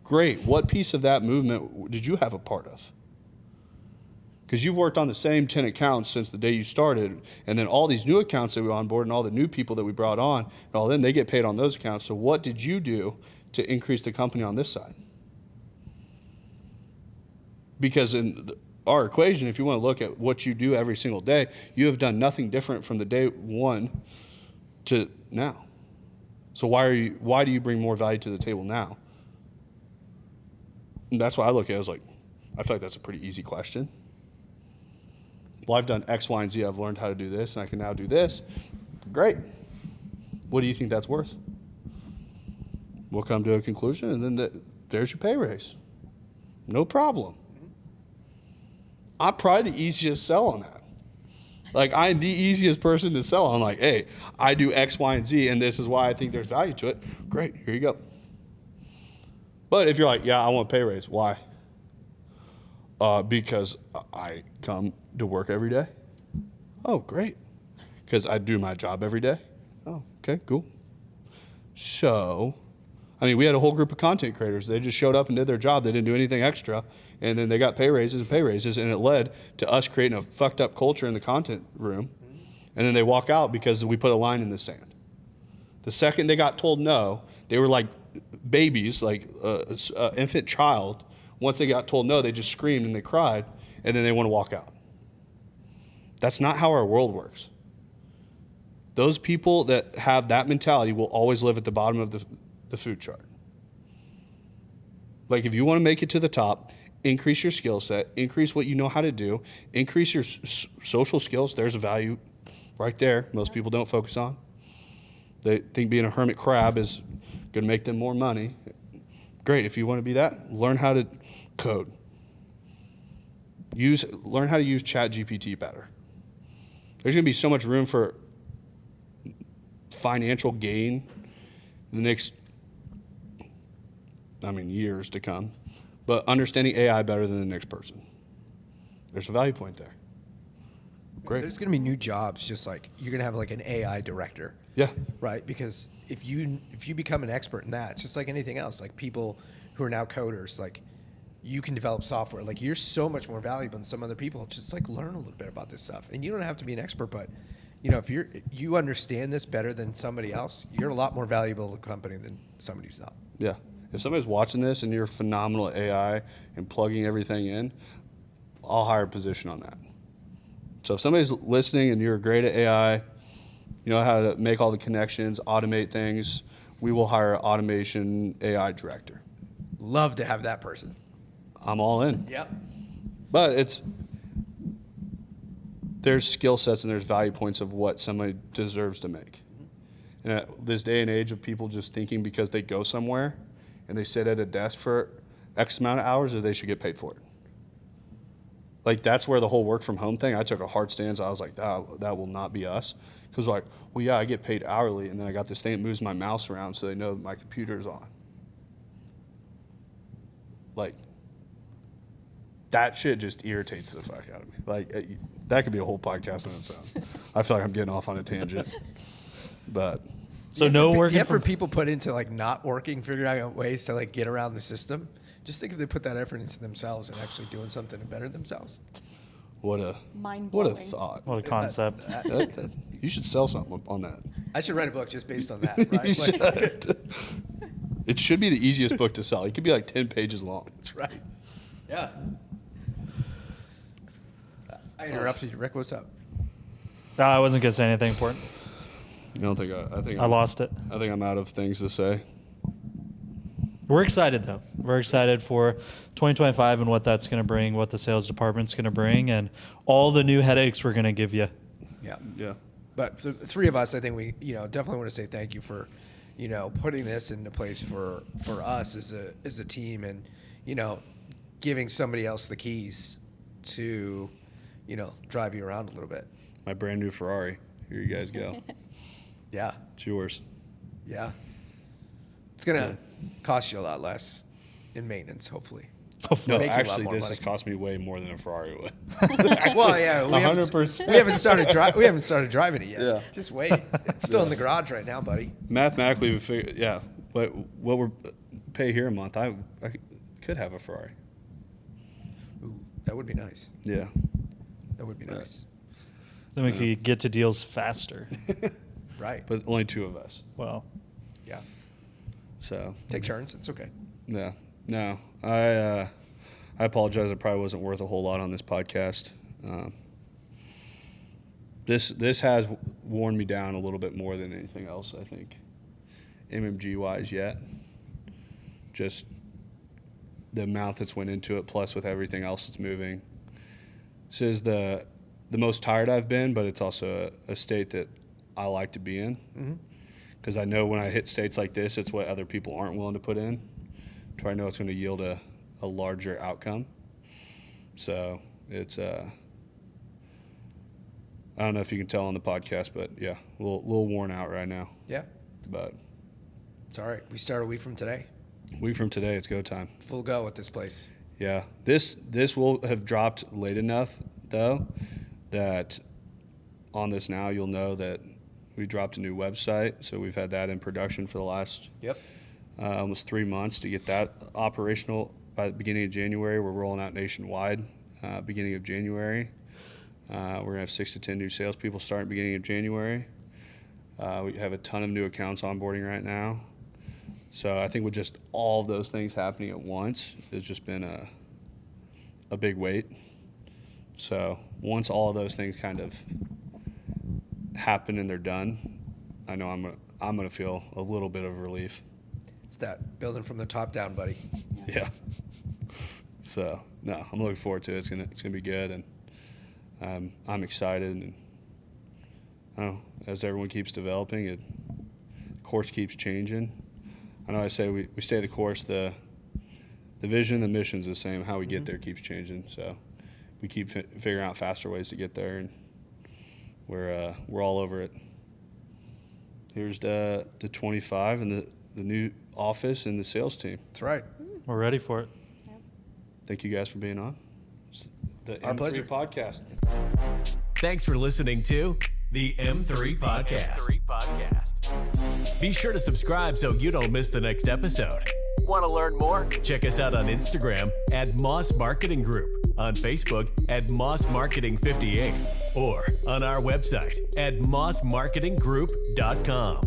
Great. What piece of that movement did you have a part of? Because you've worked on the same 10 accounts since the day you started, and then all these new accounts that we onboard and all the new people that we brought on, and all them, they get paid on those accounts. So what did you do to increase the company on this side? Because in our equation, if you want to look at what you do every single day, you have done nothing different from the day one to now. So why do you bring more value to the table now? And that's why I look at it as like, I feel like that's a pretty easy question. Well, I've done X, Y, and Z. I've learned how to do this, and I can now do this. Great. What do you think that's worth? We'll come to a conclusion, and then there's your pay raise. No problem. I'm probably the easiest sell on that. Like, I'm the easiest person to sell. I'm like, hey, I do X, Y, and Z, and this is why I think there's value to it. Great, here you go. But if you're like, yeah, I want a pay raise. Why? Because I come to work every day. Oh, great. Because I do my job every day. Oh, okay, cool. So, we had a whole group of content creators. They just showed up and did their job. They didn't do anything extra. And then they got pay raises, and it led to us creating a fucked up culture in the content room. And then they walk out because we put a line in the sand. The second they got told no, they were like babies, like an infant child. Once they got told no, they just screamed and they cried, and then they want to walk out. That's not how our world works. Those people that have that mentality will always live at the bottom of the food chart. Like, if you want to make it to the top, increase your skill set, increase what you know how to do, increase your social skills. There's a value right there most people don't focus on. They think being a hermit crab is going to make them more money. Great. If you want to be that, learn how to code. Learn how to use ChatGPT better. There's going to be so much room for financial gain in the next, years to come. But understanding AI better than the next person. There's a value point there. Great. There's going to be new jobs, just like you're going to have like an AI director. Yeah. Right? Because if you become an expert in that, it's just like anything else, like people who are now coders, like you can develop software. Like you're so much more valuable than some other people. Just like learn a little bit about this stuff. And you don't have to be an expert, but if you understand this better than somebody else, you're a lot more valuable to the company than somebody who's not. Yeah. If somebody's watching this and you're phenomenal at AI and plugging everything in, I'll hire a position on that. So if somebody's listening and you're great at AI, you know how to make all the connections, automate things, we will hire an automation AI director. Love to have that person. I'm all in. Yep. But there's skill sets and there's value points of what somebody deserves to make. And at this day and age of people just thinking because they go somewhere and they sit at a desk for X amount of hours that they should get paid for it. Like, that's where the whole work from home thing, I took a hard stance. I was like, that will not be us. Because like, well, yeah, I get paid hourly, and then I got this thing that moves my mouse around so they know that my computer's on. Like, that shit just irritates the fuck out of me. Like, that could be a whole podcast on its own. I feel like I'm getting off on a tangent. But So no working. The effort people put into like not working, figuring out ways to like get around the system. Just think if they put that effort into themselves and actually doing something to better themselves. what a Mind-blowing. thought. What a concept. You should sell something on that. I should write a book just based on that, You right? should. It should be the easiest book to sell. It could be like 10 pages long. That's right. Yeah. I interrupted you, Rick. What's up? No, I wasn't gonna say anything important. I lost it. I think I'm out of things to say. We're excited though. We're excited for 2025 and what that's going to bring, what the sales department's going to bring, and all the new headaches we're going to give you. Yeah. Yeah. But the three of us, I think we, definitely want to say thank you for, putting this into place for us as a team, and, giving somebody else the keys to, drive you around a little bit. My brand new Ferrari. Here you guys go. Yeah. It's yours. Yeah. It's going to cost you a lot less in maintenance, hopefully. No, Make you a lot actually, more this money. has cost me way more than a Ferrari would. Well, yeah, we 100%. haven't started driving it yet. Yeah. Just wait. It's still in the garage right now, buddy. Mathematically, we figure, yeah. But what we're pay here a month, I could have a Ferrari. Ooh, that would be nice. Yeah. That would be nice. Then we could get to deals faster. Right. But only two of us. Well, Yeah. So Take turns. It's okay. yeah. No. I apologize. It probably wasn't worth a whole lot on this podcast. This has worn me down a little bit more than anything else, I think. MMG wise yet. Just the amount that's went into it, plus with everything else that's moving. This is the most tired I've been, but it's also a state that I like to be in. Because I know when I hit states like this, it's what other people aren't willing to put in. I know it's going to yield a larger outcome. So it's I don't know if you can tell on the podcast, but yeah, a little worn out right now. Yeah. But It's all right. We start a week from today. week from today, it's go time. Full go at this place. Yeah, this will have dropped late enough though that on this now you'll know that we dropped a new website. So we've had that in production for the last almost 3 months to get that operational by the beginning of January. We're rolling out nationwide beginning of January. We're gonna have 6 to 10 new salespeople starting beginning of January. We have a ton of new accounts onboarding right now. So I think with just all of those things happening at once, it's just been a big weight. So once all of those things kind of happen and they're done, I know I'm gonna feel a little bit of relief. It's that building from the top down, buddy. Yeah. So no, I'm looking forward to it. It's gonna be good, and I'm excited. And I don't know, as everyone keeps developing, the course keeps changing. I know I say we stay the course. The vision, the mission's the same. How we get there keeps changing. So we keep figuring out faster ways to get there, and we're all over it. Here's the 25 and the new office and the sales team. That's right. We're ready for it. Thank you guys for being on. It's the Our M3 pleasure. podcast. Thanks for listening to the M3 Podcast. Be sure to subscribe so you don't miss the next episode. Want to learn more? Check us out on Instagram at Moss Marketing Group, on Facebook at Moss Marketing 58, or on our website at mossmarketinggroup.com.